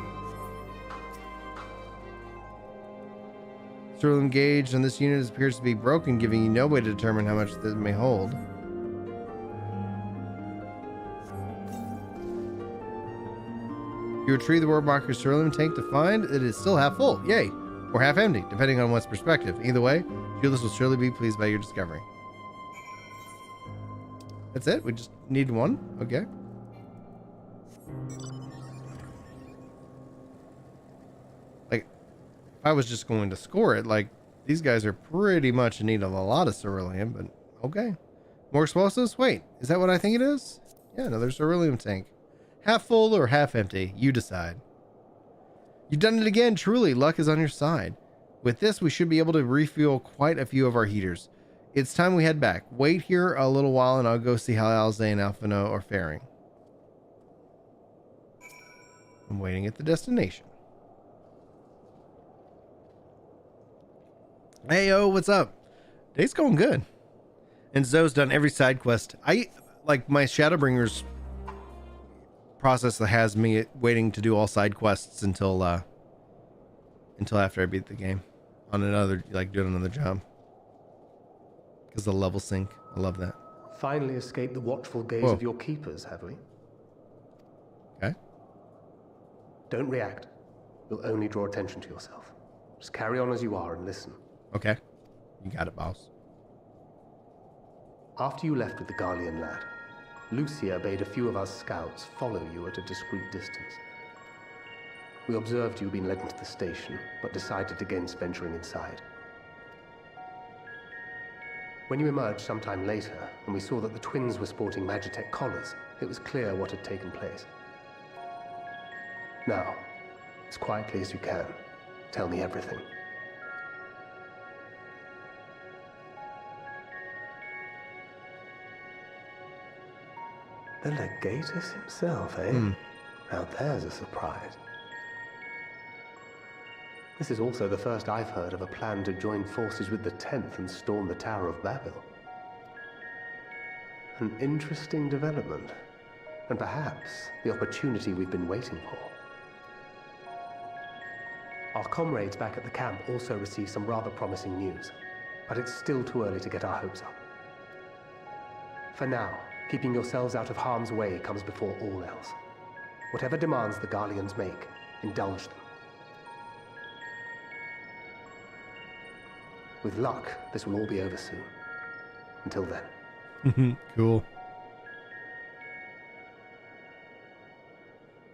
Ceruleum gauge on this unit appears to be broken, giving you no way to determine how much this may hold. You retrieve the Warwalker's ceruleum tank to find it is still half full. Yay! Or half empty, depending on one's perspective. Either way, Julius will surely be pleased by your discovery. That's it? We just need one? Okay. Like, if I was just going to score it, like, these guys are pretty much in need of a lot of ceruleum, but okay. More explosives? Wait, is that what I think it is? Yeah, another ceruleum tank. Half full or half empty, you decide. You've done it again, truly, luck is on your side. With this, we should be able to refuel quite a few of our heaters. It's time we head back. Wait here a little while and I'll go see how Alzay and Alphino are faring. I'm waiting at the destination. Hey, yo, what's up? Day's going good. And Zoe's done every side quest. I like my Shadowbringers process that has me waiting to do all side quests until after I beat the game on another, like doing another job. Because the level sync. I love that. Finally escaped the watchful gaze of your keepers, have we? Okay. Don't react. You'll only draw attention to yourself. Just carry on as you are and listen. Okay. You got it, boss. After you left with the Garlean lad, Lucia bade a few of our scouts follow you at a discreet distance. We observed you being led into the station, but decided against venturing inside. When you emerged sometime later, and we saw that the twins were sporting Magitech collars, it was clear what had taken place. Now, as quietly as you can, tell me everything. The Legatus himself, eh? Now there's a surprise. This is also the first I've heard of a plan to join forces with the 10th and storm the Tower of Babel. An interesting development, and perhaps the opportunity we've been waiting for. Our comrades back at the camp also received some rather promising news, but it's still too early to get our hopes up. For now, keeping yourselves out of harm's way comes before all else. Whatever demands the Garleans make, indulge them. With luck, this will all be over soon. Until then. Cool.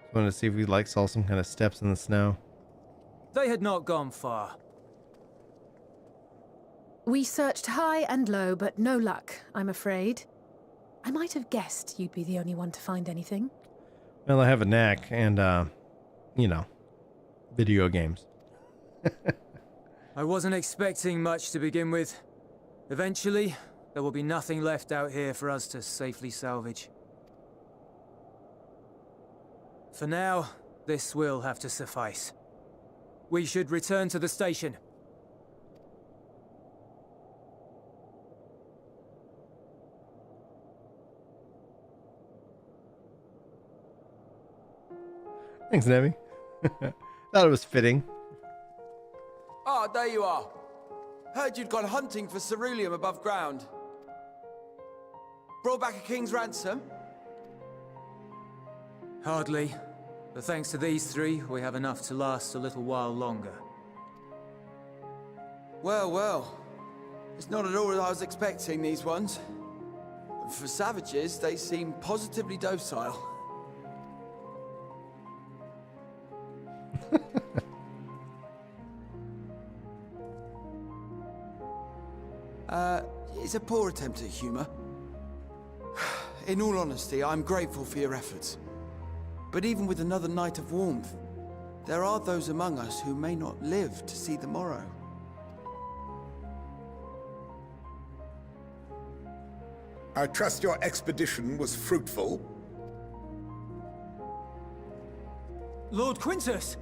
Just wanted to see if we saw some kind of steps in the snow. They had not gone far. We searched high and low, but no luck, I'm afraid. I might have guessed you'd be the only one to find anything. Well, I have a knack, and, you know, video games. I wasn't expecting much to begin with. Eventually, there will be nothing left out here for us to safely salvage. For now, this will have to suffice. We should return to the station. Thanks, Nebby. Thought it was fitting. Ah, there you are. Heard you'd gone hunting for ceruleum above ground. Brought back a king's ransom? Hardly. But thanks to these three, we have enough to last a little while longer. Well, well. It's not at all as I was expecting, these ones. For savages, they seem positively docile. It's a poor attempt at humor. In all honesty, I'm grateful for your efforts. But even with another night of warmth, there are those among us who may not live to see the morrow. I trust your expedition was fruitful. Lord Quintus!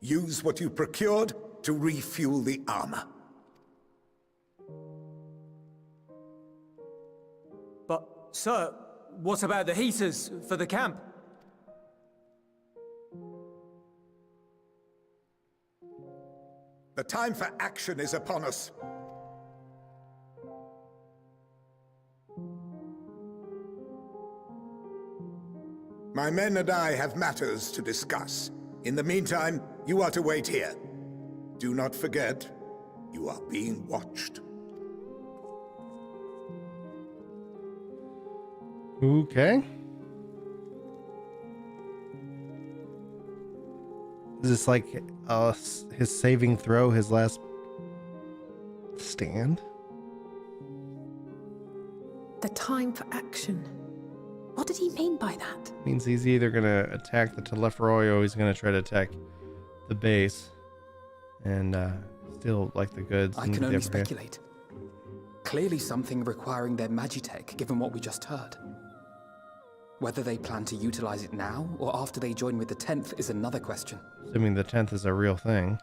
Use what you procured to refuel the armor. But, sir, what about the heaters for the camp? The time for action is upon us. My men and I have matters to discuss. In the meantime, you are to wait here. Do not forget, you are being watched. Okay. Is this like his saving throw, his last stand? The time for action. What did he mean by that? Means he's either going to attack the Telephroi or he's going to try to attack the base and steal like the goods. I can only speculate. Clearly something requiring their magitech, given what we just heard. Whether they plan to utilize it now or after they join with the 10th is another question. Assuming the 10th is a real thing.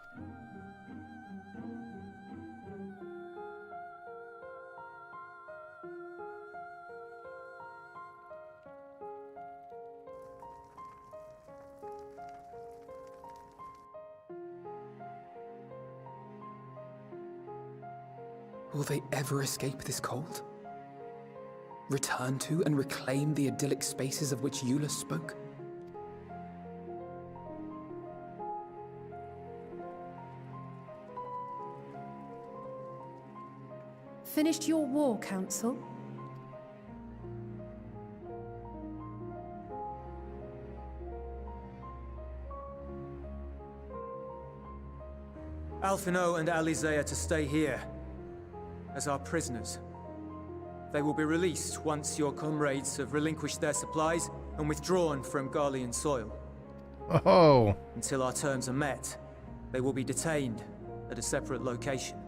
Will they ever escape this cold? Return to and reclaim the idyllic spaces of which Eula spoke? finished your war, Council? Alphino and Alizea to stay here as our prisoners. They will be released once your comrades have relinquished their supplies and withdrawn from Garlean soil. Oh. Until our terms are met, they will be detained at a separate location.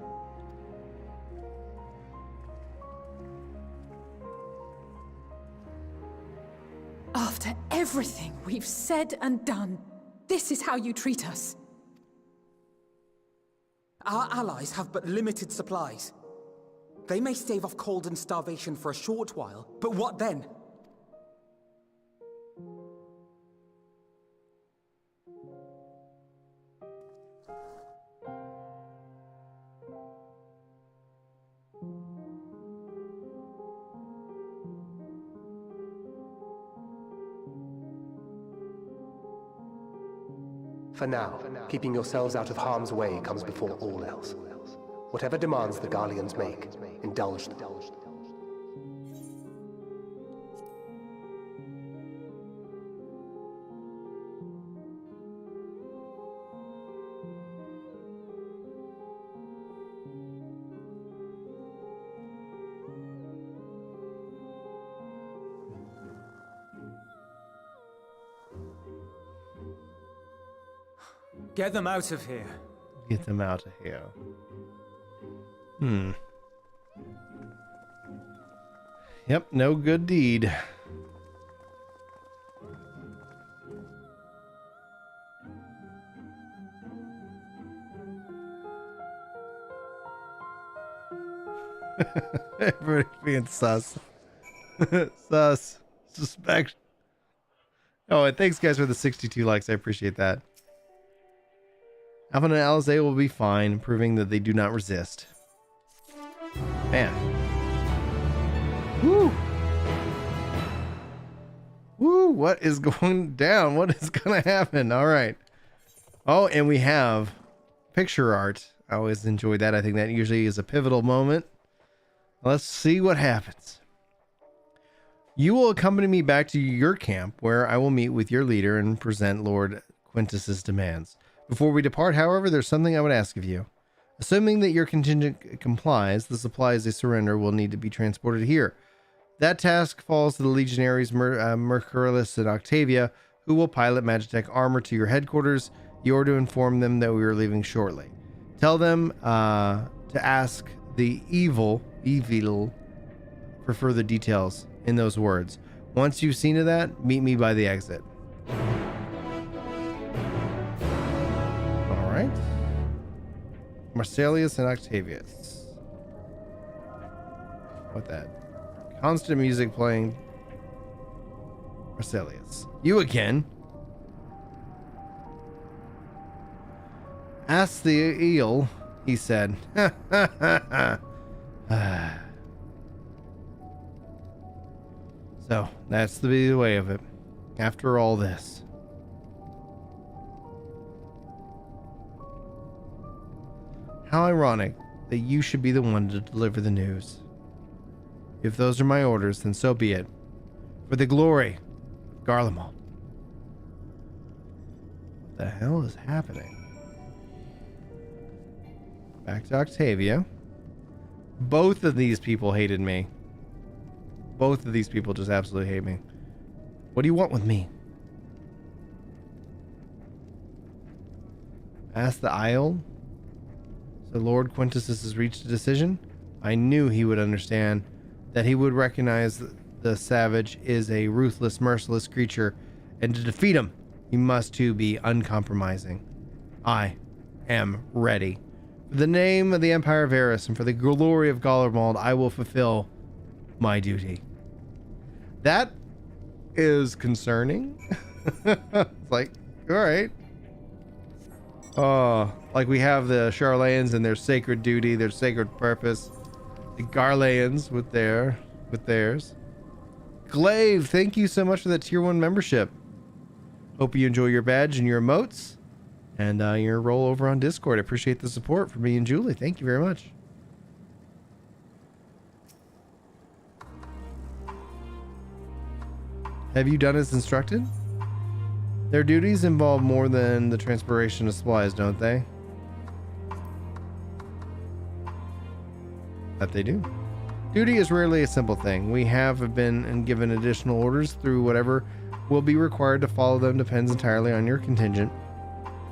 After everything we've said and done, this is how you treat us. Our allies have but limited supplies. They may stave off cold and starvation for a short while, but what then? For now, keeping yourselves out of harm's way comes before all else. Whatever demands the Garleans make, indulge them. Get them out of here. Get them out of here. Yep, no good deed. Everybody being sus. Sus. Suspect. Oh, and thanks guys for the 62 likes. I appreciate that. Alpha and Alizea will be fine, proving that they do not resist. Man. Woo! Woo! What is going down? What is going to happen? All right. Oh, and we have picture art. I always enjoy that. I think that usually is a pivotal moment. Let's see what happens. You will accompany me back to your camp, where I will meet with your leader and present Lord Quintus's demands. Before we depart, however, there's something I would ask of you. Assuming that your contingent complies, the supplies they surrender will need to be transported here. That task falls to the legionaries Mercurius and Octavia, who will pilot Magitech armor to your headquarters. You are to inform them that we are leaving shortly. Tell them to ask the evil for further details in those words. Once you've seen to that, meet me by the exit. Alright. Marcelius and Octavius. What that? Constant music playing. Marcelius. You again? Ask the eel, he said. So, that's the way of it. After all this. How ironic that you should be the one to deliver the news. If those are my orders, then so be it. For the glory of Garlemald. What the hell is happening? Back to Octavia. Both of these people hated me. Both of these people just absolutely hate me. What do you want with me? Ask the Isle. So Lord Quintus has reached a decision. I knew he would understand, that he would recognize the savage is a ruthless, merciless creature, and to defeat him, he must too be uncompromising. I am ready. For the name of the Empire of Eris and for the glory of Garlemald, I will fulfill my duty. That is concerning. It's like, all right. Oh, like we have the Charlayans and their sacred duty, their sacred purpose. The Garleans with theirs. Glaive, thank you so much for that tier 1 membership. Hope you enjoy your badge and your emotes and your roll over on Discord. I appreciate the support from me and Julie. Thank you very much. Have you done as instructed? Their duties involve more than the transportation of supplies, don't they? That they do. Duty is rarely a simple thing. We have been given additional orders through whatever will be required to follow them depends entirely on your contingent.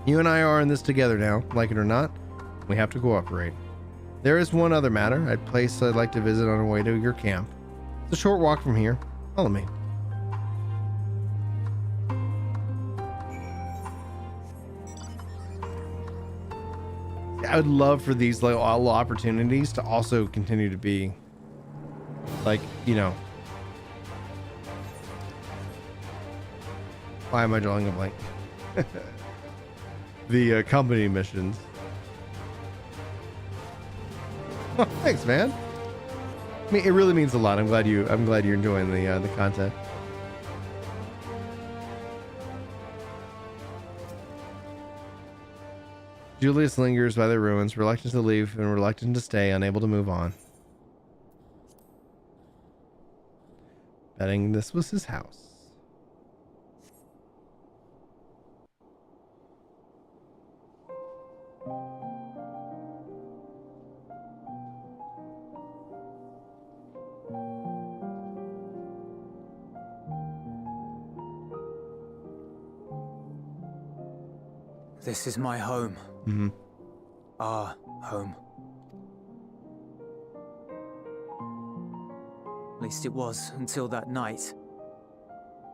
You and I are in this together now, like it or not. We have to cooperate. There is one other matter. A place I'd like to visit on our way to your camp. It's a short walk from here. Follow me. I would love for these little opportunities to also continue to be like, you know, why am I drawing a blank? The company missions. Oh, thanks, man. I mean, it really means a lot. I'm glad you're enjoying the content. Julius lingers by the ruins, reluctant to leave and reluctant to stay, unable to move on. Betting this was his house. This is my home. Mm-hmm. Our home. At least it was until that night.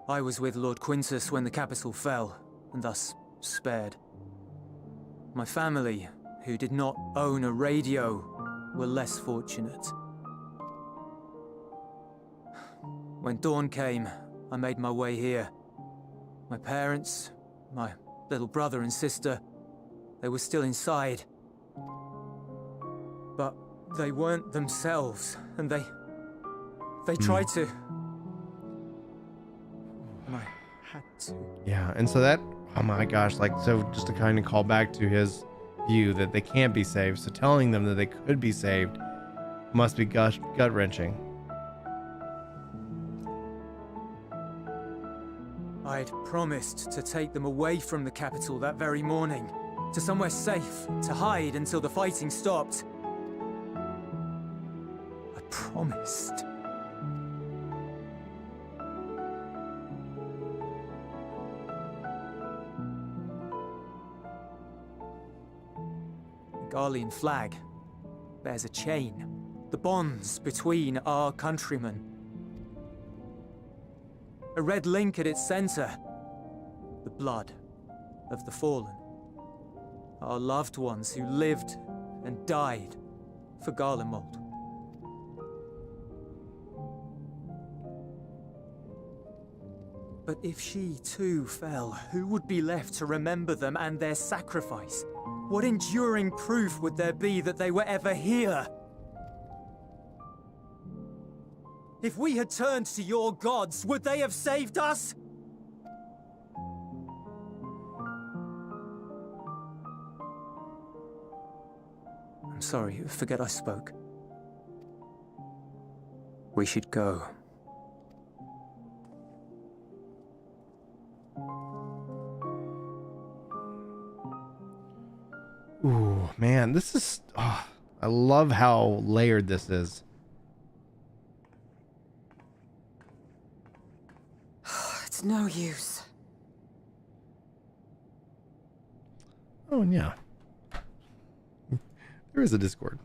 I was with Lord Quintus when the capital fell, and thus spared. My family, who did not own a radio, were less fortunate. When dawn came, I made my way here. My parents, my little brother and sister, they were still inside. But they weren't themselves, and they tried to. And I had to. Yeah, and so that, oh my gosh, like, so just to kind of call back to his view that they can't be saved, so telling them that they could be saved must be gut-wrenching. I'd promised to take them away from the capital that very morning, to somewhere safe, to hide until the fighting stopped. I promised. The Garlean flag bears a chain, the bonds between our countrymen. A red link at its center, the blood of the fallen. Our loved ones who lived and died for Garlemald. But if she too fell, who would be left to remember them and their sacrifice? What enduring proof would there be that they were ever here? If we had turned to your gods, would they have saved us? I'm sorry, forget I spoke. We should go. Ooh, man, this is... Oh, I love how layered this is. It's no use. Oh, and yeah. There is a Discord.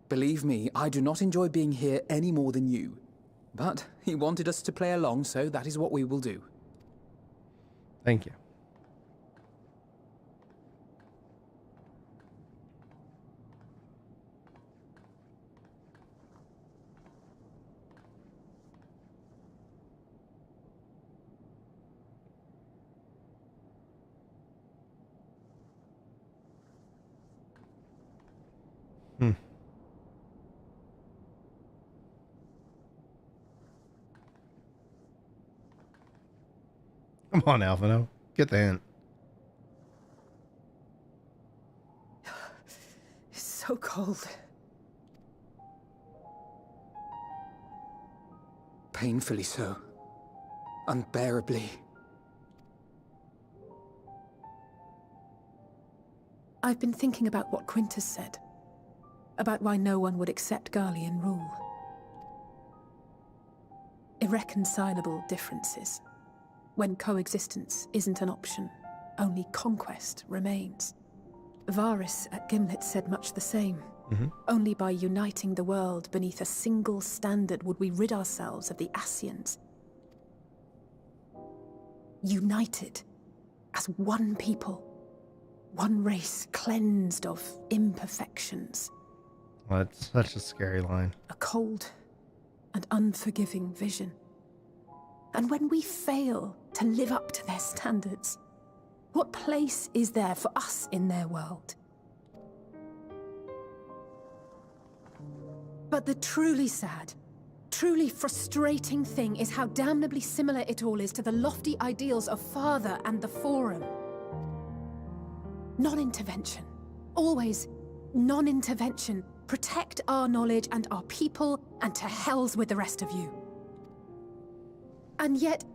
Believe me, I do not enjoy being here any more than you. But he wanted us to play along, so that is what we will do. Thank you. Come on, Alphino. Get the hint. It's so cold. Painfully so. Unbearably. I've been thinking about what Quintus said. About why no one would accept Garlean rule. Irreconcilable differences. When coexistence isn't an option, only conquest remains. Varys at Gimlet said much the same. Only by uniting the world beneath a single standard would we rid ourselves of the Ascians. United as one people, one race cleansed of imperfections. Well, that's such a scary line. A cold and unforgiving vision. And when we fail to live up to their standards, what place is there for us in their world? But the truly sad, truly frustrating thing is how damnably similar it all is to the lofty ideals of Father and the Forum. Non-intervention. Always non-intervention. Protect our knowledge and our people, and to hells with the rest of you. And yet,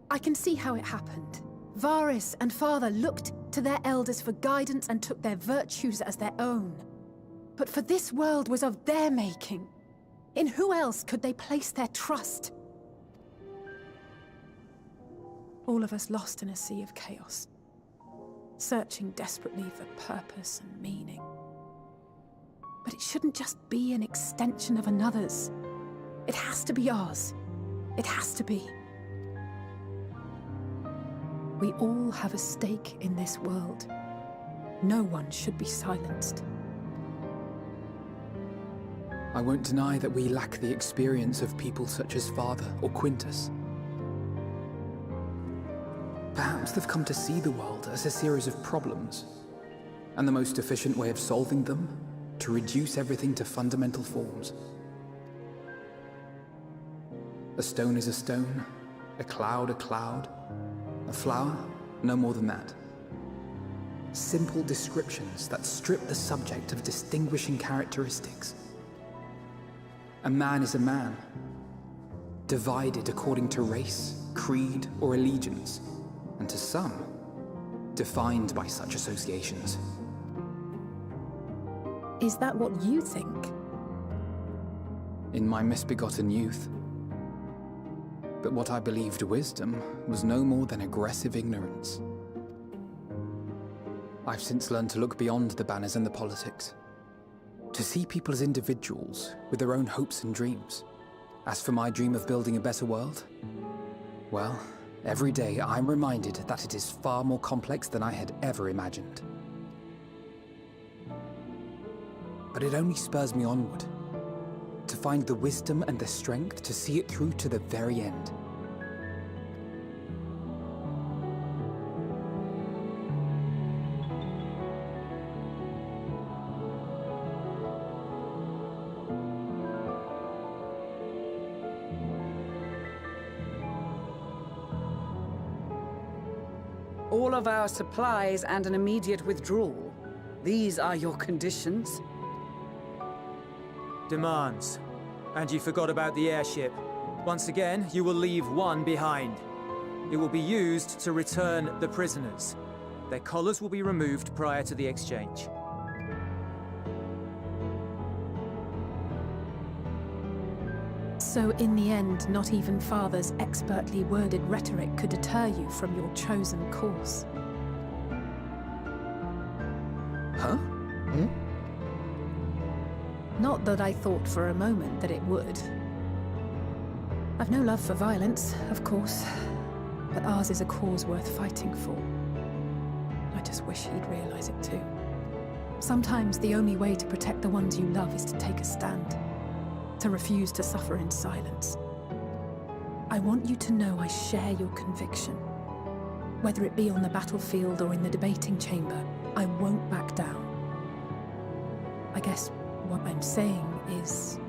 I can see how it happened. Varys and Father looked to their elders for guidance and took their virtues as their own. But for this world was of their making. In who else could they place their trust? All of us lost in a sea of chaos, searching desperately for purpose and meaning. But it shouldn't just be an extension of another's. It has to be ours. It has to be. We all have a stake in this world. No one should be silenced. I won't deny that we lack the experience of people such as Father or Quintus. Perhaps they've come to see the world as a series of problems, and the most efficient way of solving them, to reduce everything to fundamental forms. A stone is a stone, a cloud, a flower, no more than that. Simple descriptions that strip the subject of distinguishing characteristics. A man is a man, divided according to race, creed, or allegiance, and to some, defined by such associations. Is that what you think? In my misbegotten youth. But what I believed wisdom was no more than aggressive ignorance. I've since learned to look beyond the banners and the politics. To see people as individuals with their own hopes and dreams. As for my dream of building a better world, well, every day I'm reminded that it is far more complex than I had ever imagined. But it only spurs me onward, to find the wisdom and the strength to see it through to the very end. All of our supplies and an immediate withdrawal. These are your conditions? Demands. And you forgot about the airship. Once again, you will leave one behind. It will be used to return the prisoners. Their collars will be removed prior to the exchange. So in the end, not even Father's expertly worded rhetoric could deter you from your chosen course. Huh? Not that I thought for a moment that it would. I've no love for violence, of course, but ours is a cause worth fighting for. I just wish he'd realize it too. Sometimes the only way to protect the ones you love is to take a stand, to refuse to suffer in silence. I want you to know I share your conviction. Whether it be on the battlefield or in the debating chamber, I won't back down. I guess what I'm saying is...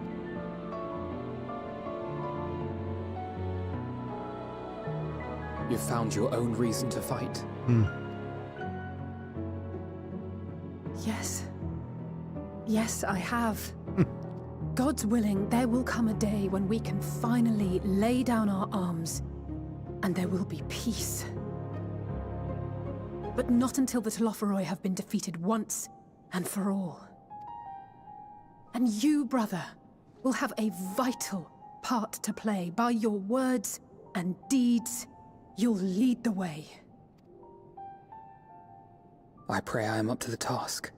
You've found your own reason to fight. Yes. Yes, I have. God's willing, there will come a day when we can finally lay down our arms, and there will be peace. But not until the Telophoroi have been defeated once and for all. And you, brother, will have a vital part to play. By your words and deeds, you'll lead the way. I pray I am up to the task.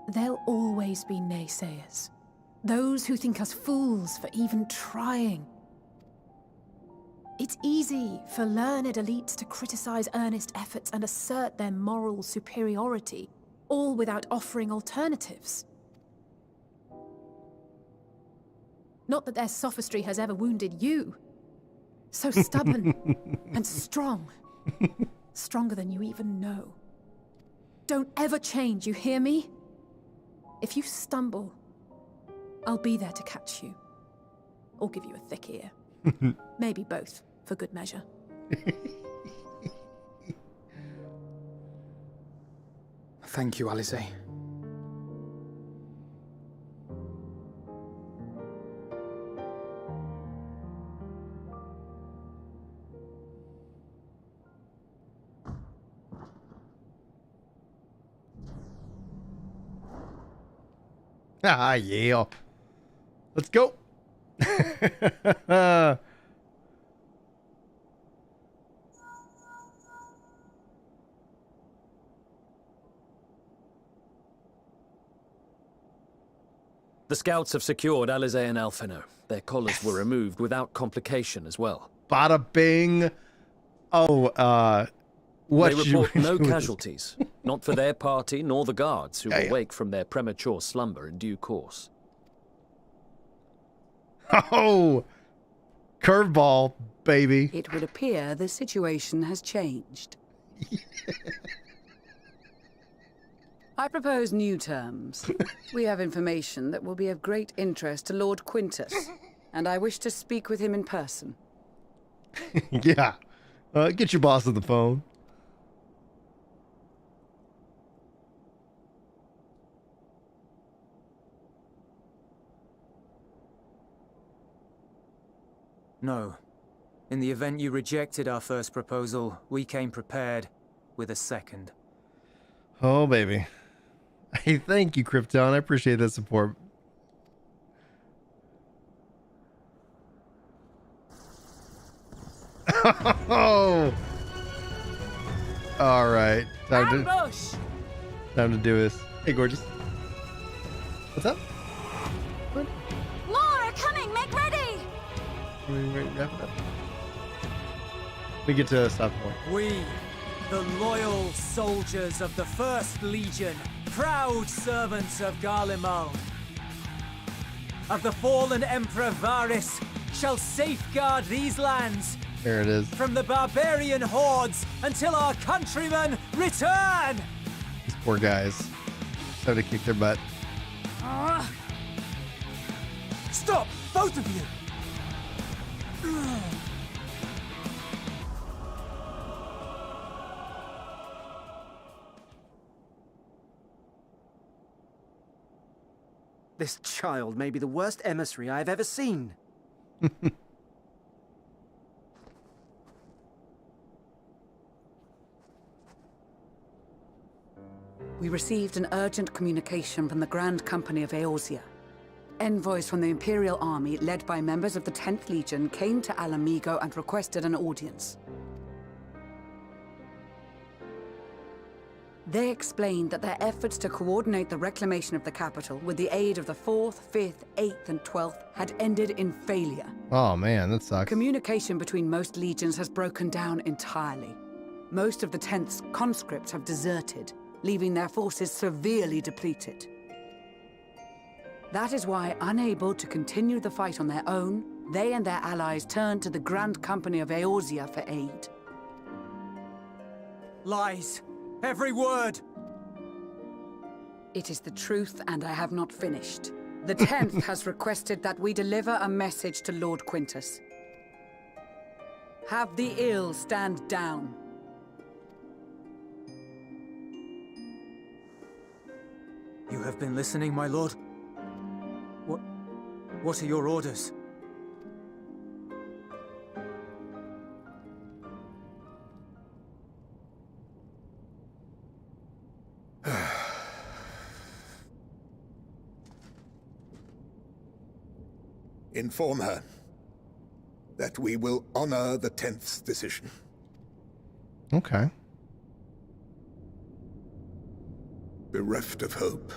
There'll always be naysayers. Those who think us fools for even trying. It's easy for learned elites to criticize earnest efforts and assert their moral superiority, all without offering alternatives. Not that their sophistry has ever wounded you. So stubborn and strong. Stronger than you even know. Don't ever change, you hear me? If you stumble, I'll be there to catch you. Or give you a thick ear. Maybe both, for good measure. Thank you, Alice. Ah, yeah. Let's go. The scouts have secured Alice and Alphino. Their collars were removed without complication as well. Bada bing. Oh, what? They report no casualties. Not for their party, nor the guards, who will wake from their premature slumber in due course. Oh! Curveball, baby. It would appear the situation has changed. I propose new terms. We have information that will be of great interest to Lord Quintus, and I wish to speak with him in person. Yeah. Get your boss on the phone. No. In the event you rejected our first proposal, we came prepared with a second. Oh, baby. Hey, thank you, Krypton. I appreciate that support. Oh! All right. Time to do this. Hey, gorgeous. What's up? What? More are coming! Make ready! Wrap it up. We get to a stop point. We, the loyal soldiers of the First Legion, proud servants of Garlemald, of the fallen Emperor Varys, shall safeguard these lands. There it is. From the barbarian hordes until our countrymen return! These poor guys. Time to kick their butt. Stop! Both of you! This child may be the worst emissary I have ever seen. We received an urgent communication from the Grand Company of Eorzea. Envoys from the Imperial Army, led by members of the 10th Legion, came to Alamigo and requested an audience. They explained that their efforts to coordinate the reclamation of the capital with the aid of the 4th, 5th, 8th, and 12th had ended in failure. Oh man, that sucks. Communication between most legions has broken down entirely. Most of the 10th's conscripts have deserted, leaving their forces severely depleted. That is why, unable to continue the fight on their own, they and their allies turned to the Grand Company of Eorzea for aid. Lies. Every word! It is the truth, and I have not finished. The 10th has requested that we deliver a message to Lord Quintus. Have the ill stand down. You You have been listening, my lord? What are your orders? Inform her that we will honor the 10th's decision. Okay. Bereft of hope,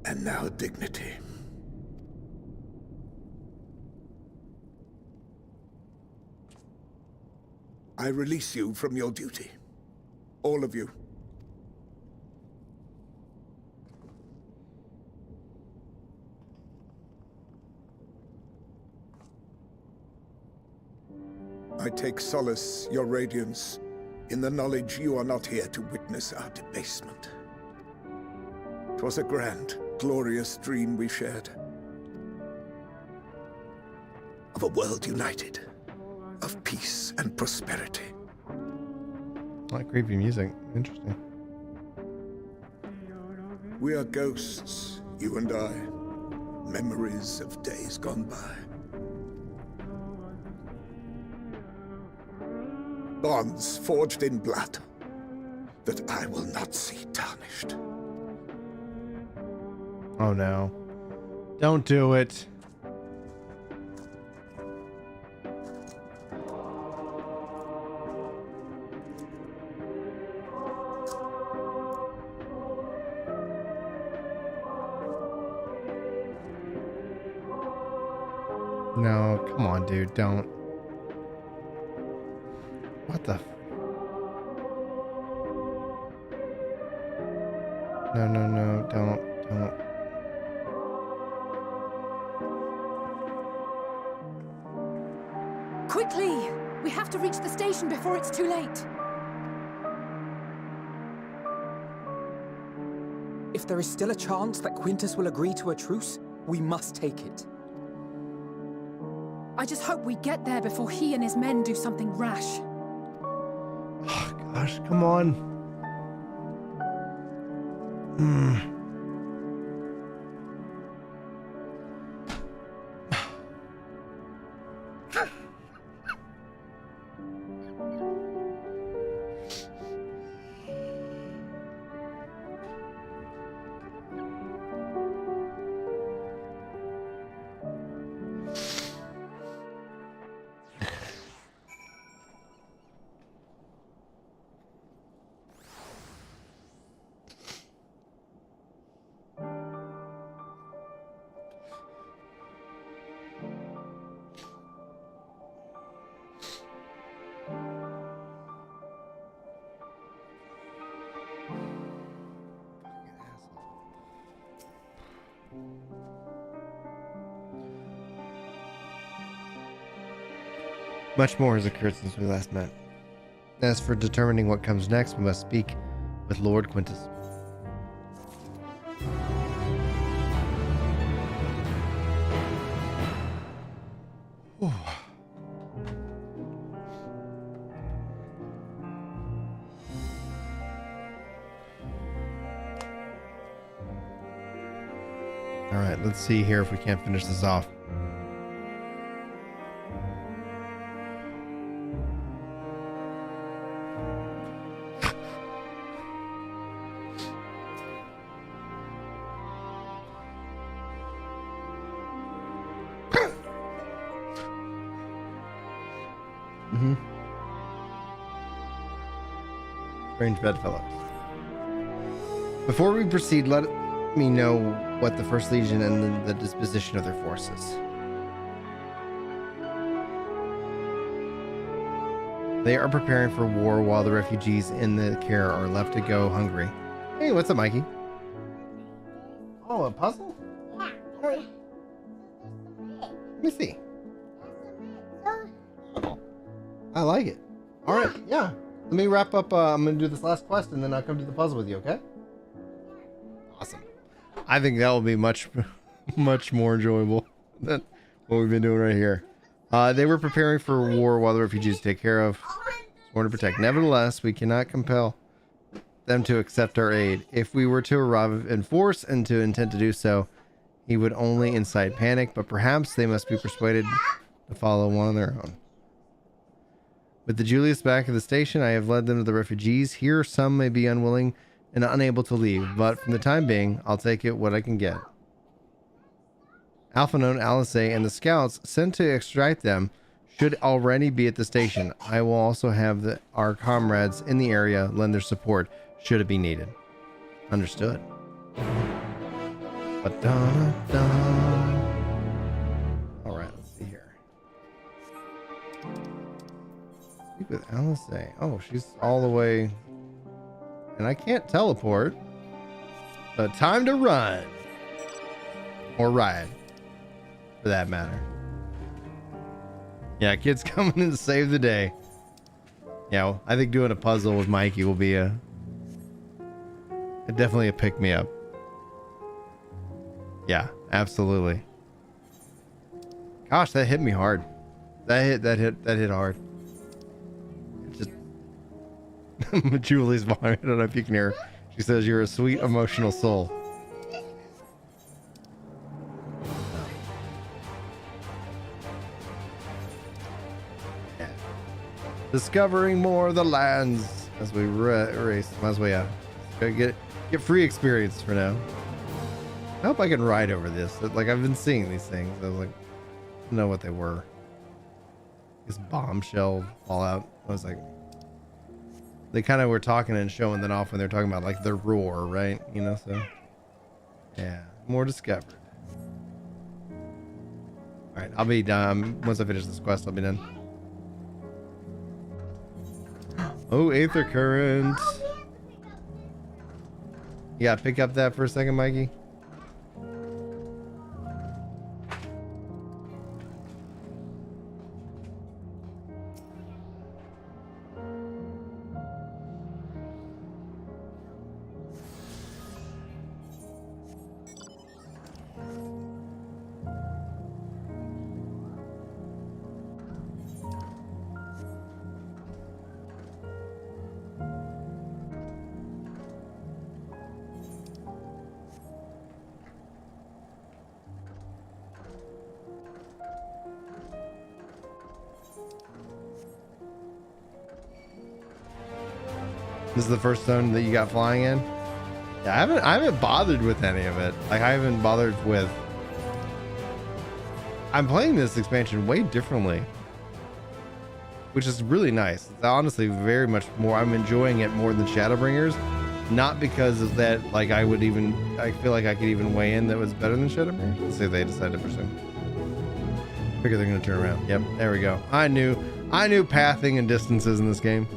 and now dignity. I release you from your duty. All of you. I take solace, your radiance, in the knowledge you are not here to witness our debasement. 'Twas a grand, glorious dream we shared. Of a world united, of peace and prosperity. I like creepy music. Interesting. We are ghosts, you and I, memories of days gone by. Bonds forged in blood that I will not see tarnished. Oh no. Don't do it. No, come on, dude, don't. What the? No, don't. Quickly! We have to reach the station before it's too late. If there is still a chance that Quintus will agree to a truce, we must take it. I just hope we get there before he and his men do something rash. Oh, gosh, come on. Much more has occurred since we last met. As for determining what comes next, we must speak with Lord Quintus. Whew. All right, let's see here if we can't finish this off. Strange Bedfellows. Before we proceed, let me know what the First Legion and the disposition of their forces. They are preparing for war while the refugees in the care are left to go hungry. Hey, what's up, Mikey? Oh, a puzzle? Yeah. All right. Let me see. I like it. All right, yeah. Let me wrap up. I'm going to do this last quest, and then I'll come do the puzzle with you, okay? Awesome. I think that will be much more enjoyable than what we've been doing right here. They were preparing for war while the refugees take care of. Sworn to protect. Nevertheless, we cannot compel them to accept our aid. If we were to arrive in force and to intend to do so, he would only incite panic, but perhaps they must be persuaded to follow one on their own. With the Julius back at the station, I have led them to the refugees. Here, some may be unwilling and unable to leave, but for the time being, I'll take it what I can get. Alpha known Alice and the scouts sent to extract them should already be at the station. I will also have our comrades in the area lend their support should it be needed. Understood. Alright, let's see here. Speak with Alice. Oh, she's all the way. And I can't teleport. But time to run. Or ride. For that matter. Yeah, kids coming in to save the day. Yeah, well, I think doing a puzzle with Mikey will be definitely a pick-me-up. Yeah, absolutely. Gosh, that hit me hard. That hit hard. It just Julie's mom, I don't know if you can hear her. She says you're a sweet emotional soul. Yeah. Discovering more of the lands as we race. Might as well get free experience for now. I hope I can ride over this. Like, I've been seeing these things. I was like, I don't know what they were. This bombshell fallout. I was like, they kind of were talking and showing that off when they're talking about like the roar, right? You know, so yeah, more discovered. All right, I'll be done once I finish this quest. I'll be done. Oh, Aether Current. You gotta pick up that for a second, Mikey. This is the first zone that you got flying in? Yeah, I haven't bothered with any of it. Like, I haven't bothered with... I'm playing this expansion way differently, which is really nice. It's honestly very much more... I'm enjoying it more than Shadowbringers. Not because of that, like, I feel like I could even weigh in that was better than Shadowbringers. Let's see if they decide to pursue. Figure they're going to turn around. Yep, there we go. I knew pathing and distances in this game.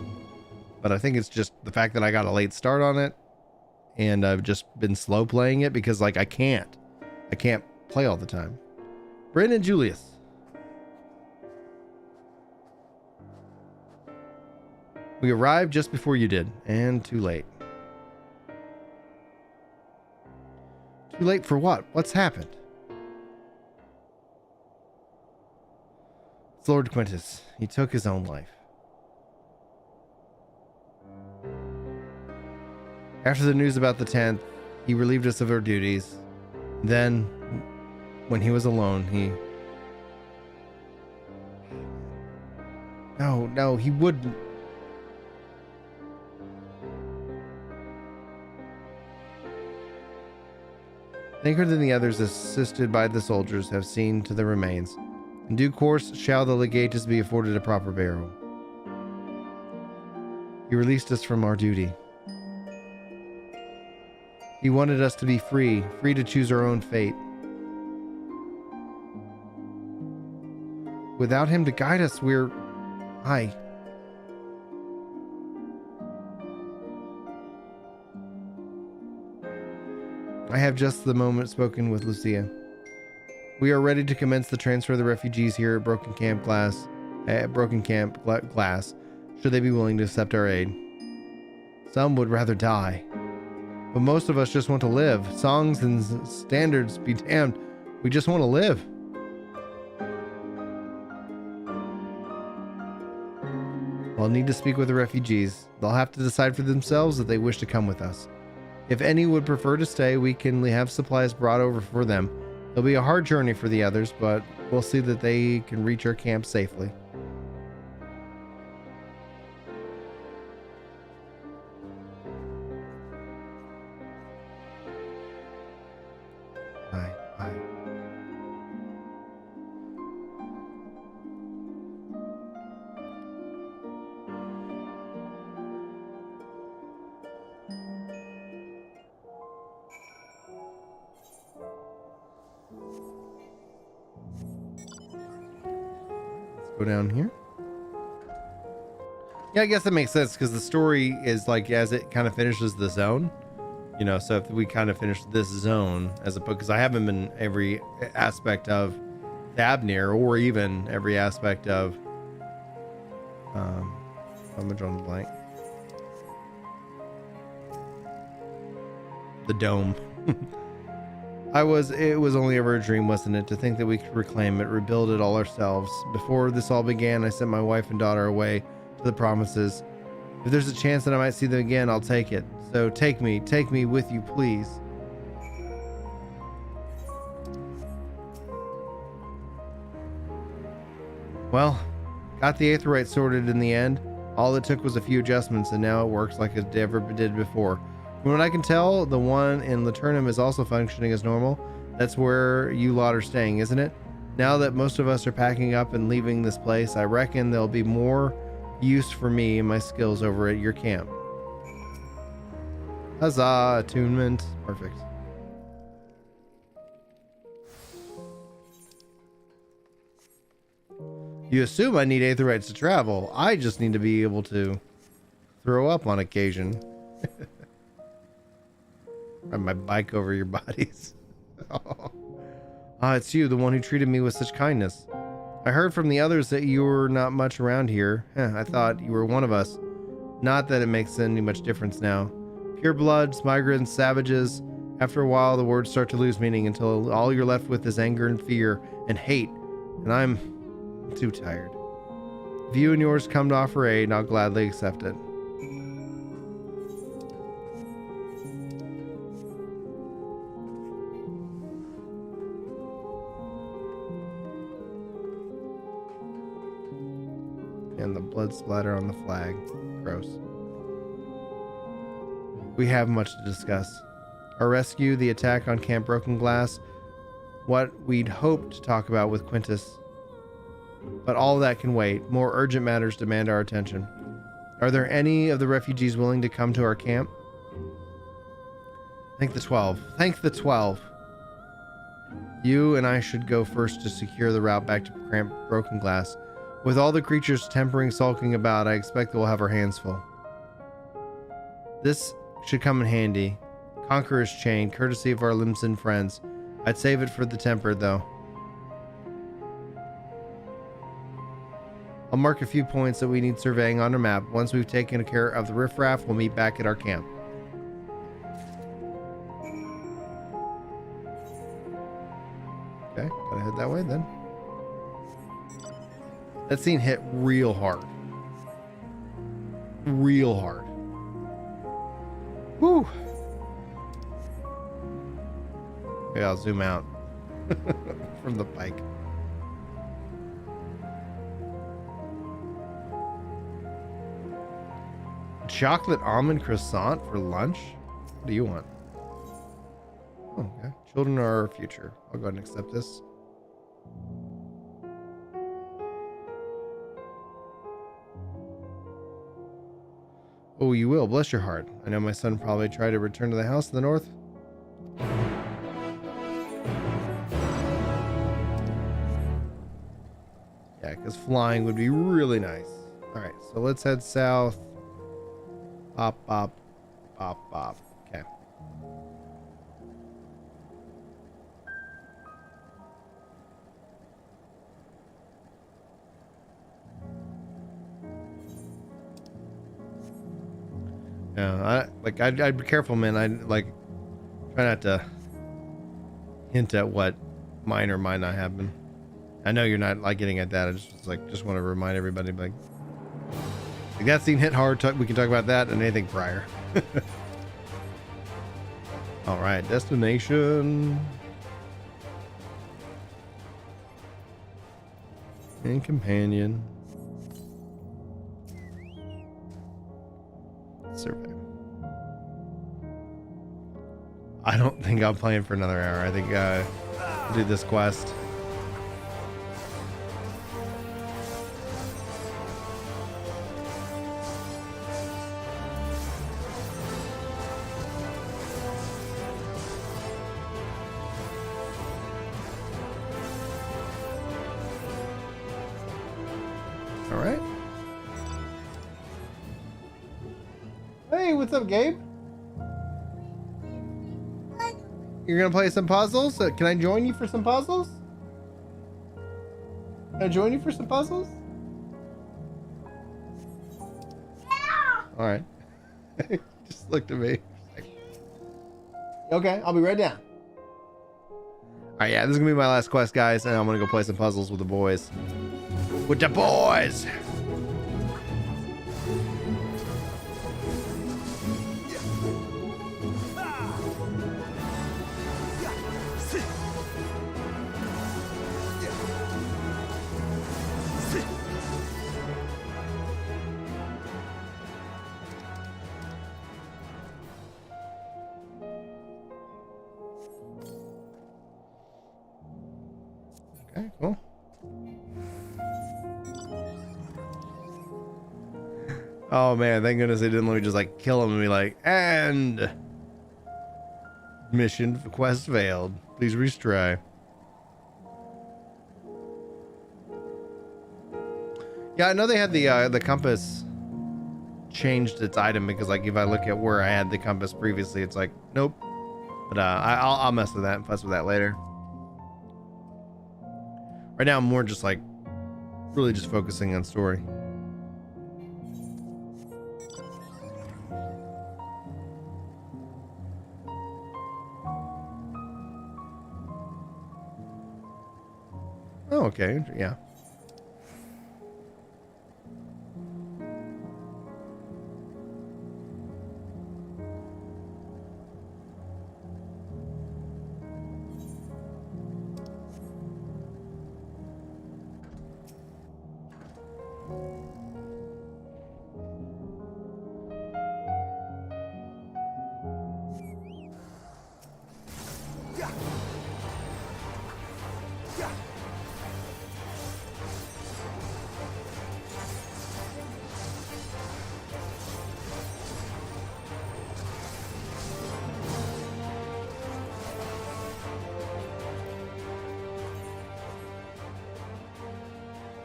But I think it's just the fact that I got a late start on it, and I've just been slow playing it because, like, I can't play all the time. Brandon Julius. We arrived just before you did, and too late. Too late for what? What's happened? It's Lord Quintus. He took his own life. After the news about the 10th, he relieved us of our duties. Then, when he was alone, No, he wouldn't. Thanker than the others, assisted by the soldiers, have seen to the remains. In due course shall the legatus be afforded a proper burial. He released us from our duty. He wanted us to be free to choose our own fate. Without him to guide us, I have just the moment spoken with Lucia. We are ready to commence the transfer of the refugees here at Broken Camp Glass, should they be willing to accept our aid. Some would rather die. But most of us just want to live. Songs and standards be damned. We just want to live. I'll need to speak with the refugees. They'll have to decide for themselves if they wish to come with us. If any would prefer to stay, we can have supplies brought over for them. It'll be a hard journey for the others, but we'll see that they can reach our camp safely. Aye, aye. Go down here. Yeah, I guess that makes sense because the story is like as it kind of finishes the zone, you know. So if we kind of finish this zone as a book, because I haven't been every aspect of Thabnir or even every aspect of I'm drawing the blank. The dome. It was only ever a dream, wasn't it? To think that we could reclaim it, rebuild it all ourselves. Before this all began, I sent my wife and daughter away to the promises. If there's a chance that I might see them again, I'll take it. So take me with you, please. Well, got the Aetheryte sorted in the end. All it took was a few adjustments, and now it works like it ever did before. From what I can tell, the one in Laternum is also functioning as normal. That's where you lot are staying, isn't it? Now that most of us are packing up and leaving this place, I reckon there'll be more use for me and my skills over at your camp. Huzzah, attunement. Perfect. You assume I need Aetherites to travel. I just need to be able to throw up on occasion. Ride my bike over your bodies. It's you, the one who treated me with such kindness. I heard from the others that you were not much around here. I thought you were one of us. Not that it makes any much difference now. Pure bloods, migrants, savages. After a while, the words start to lose meaning until all you're left with is anger and fear and hate. And I'm too tired. If you and yours come to offer aid, I'll gladly accept it. And the blood splatter on the flag. Gross. We have much to discuss. Our rescue, the attack on Camp Broken Glass, what we'd hoped to talk about with Quintus. But all that can wait. More urgent matters demand our attention. Are there any of the refugees willing to come to our camp? Thank the 12. Thank the 12. You and I should go first to secure the route back to Camp Broken Glass. With all the creatures tempering sulking about, I expect that we'll have our hands full. This should come in handy. Conqueror's Chain, courtesy of our Limson friends. I'd save it for the tempered, though. I'll mark a few points that we need surveying on our map. Once we've taken care of the riffraff, we'll meet back at our camp. Okay, gotta head that way then. That scene hit real hard. Real hard. Whew. Okay, I'll zoom out from the bike. Chocolate almond croissant for lunch? What do you want? Oh, okay. Children are our future. I'll go ahead and accept this. Oh, you will. Bless your heart. I know my son probably tried to return to the house in the north. Yeah, because flying would be really nice. All right, so let's head south. Bop, bop, bop, bop. Okay. Yeah, I'd be careful, man. I'd try not to hint at what might or might not happen. I know you're not getting at that. I just want to remind everybody, Like, that scene hit hard. We can talk about that and anything prior. All right, destination and companion. Survey. I don't think I'm playing for another hour. I think I'll do this quest. All right. Hey, what's up, Gabe? You're gonna play some puzzles? Can I join you for some puzzles? Can I join you for some puzzles? Yeah. All right. Just looked at me. Okay, I'll be right down. All right, yeah, this is gonna be my last quest, guys, and I'm gonna go play some puzzles with the boys. With the boys. Okay, cool. Oh man, thank goodness they didn't let me just like kill him and be like, and mission quest failed. Please retry. Yeah, I know they had the compass changed its item because like if I look at where I had the compass previously, it's like nope. But I'll mess with that and fuss with that later. Right now I'm more just like really just focusing on story. Oh, okay, yeah.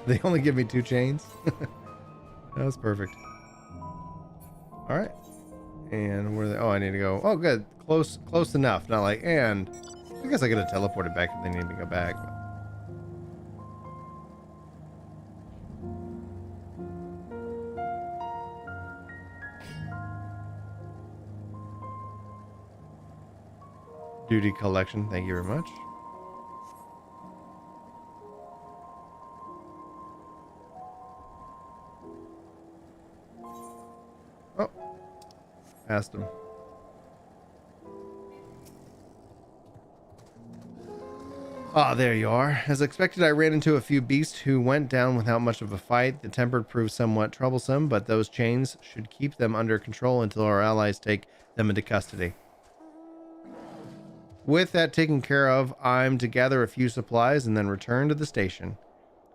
They only give me 2 chains. That was perfect. All right. And where are they? Oh, I need to go. Oh, good. Close enough. Not like, and I guess I could have teleported back if they need to go back. Duty collection. Thank you very much. Oh, asked him. Ah, there you are. As expected, I ran into a few beasts who went down without much of a fight. The tempered proved somewhat troublesome, but those chains should keep them under control until our allies take them into custody. With that taken care of, I'm to gather a few supplies and then return to the station.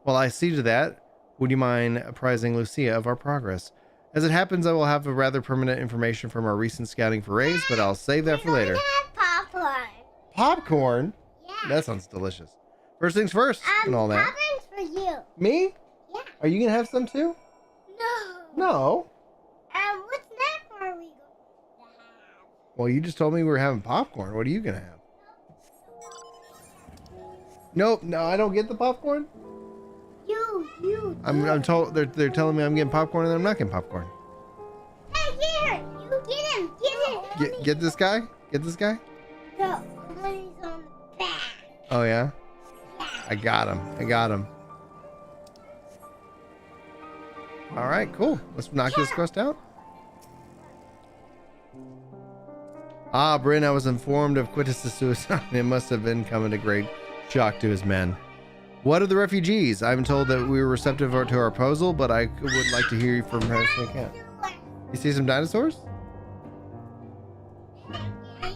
While I see to that, would you mind apprising Lucia of our progress? As it happens, I will have a rather permanent information from our recent scouting forays, but I'll save that for later. Popcorn. Popcorn? Yeah. That sounds delicious. First things first and all that. Popcorn's for you. Me? Yeah. Are you going to have some too? No. No. What snack are we going to have? Well, you just told me we were having popcorn. What are you going to have? Nope. No, I don't get the popcorn. You. I'm told they're telling me I'm getting popcorn and I'm not getting popcorn. Hey, here. You get him. Get him. Get this guy? Get this guy? No. The one who's on the back. Oh, yeah? Yeah. I got him. All right, cool. Let's knock this quest out. Ah, Bryn, I was informed of Quintus' suicide. It must have been coming to great shock to his men. What of the refugees? I'm told that we were receptive to our proposal, but I would like to hear from Personae Camp. You see some dinosaurs?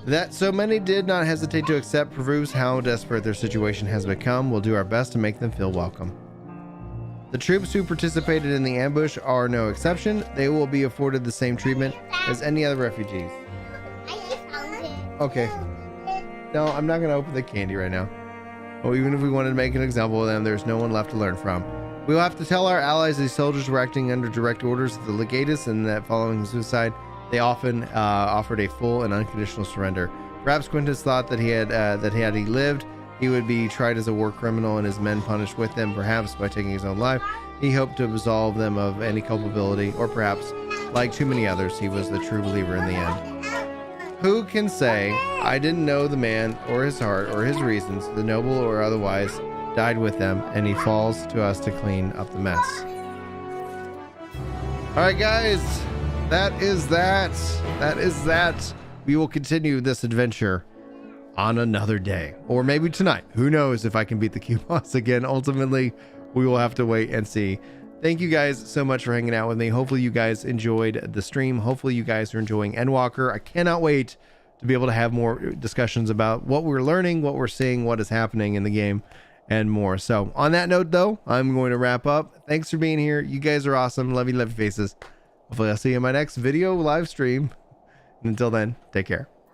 That so many did not hesitate to accept proves how desperate their situation has become. We'll do our best to make them feel welcome. The troops who participated in the ambush are no exception. They will be afforded the same treatment as any other refugees. Okay. No, I'm not going to open the candy right now. Oh, even if we wanted to make an example of them, there's no one left to learn from. We will have to tell our allies these soldiers were acting under direct orders of the legatus, and that following his suicide, they often offered a full and unconditional surrender. Perhaps Quintus thought that had he lived, he would be tried as a war criminal and his men punished with him, perhaps by taking his own life. He hoped to absolve them of any culpability, or perhaps, like too many others, he was the true believer in the end. Who can say, I didn't know the man or his heart or his reasons, the noble or otherwise, died with them, and he falls to us to clean up the mess. All right, guys, that is that. We will continue this adventure on another day, or maybe tonight. Who knows if I can beat the Q boss again. Ultimately, we will have to wait and see. Thank you guys so much for hanging out with me. Hopefully you guys enjoyed the stream. Hopefully you guys are enjoying Endwalker. I cannot wait to be able to have more discussions about what we're learning, what we're seeing, what is happening in the game, and more. So on that note, though, I'm going to wrap up. Thanks for being here. You guys are awesome. Love you faces. Hopefully I'll see you in my next video live stream. And until then, take care.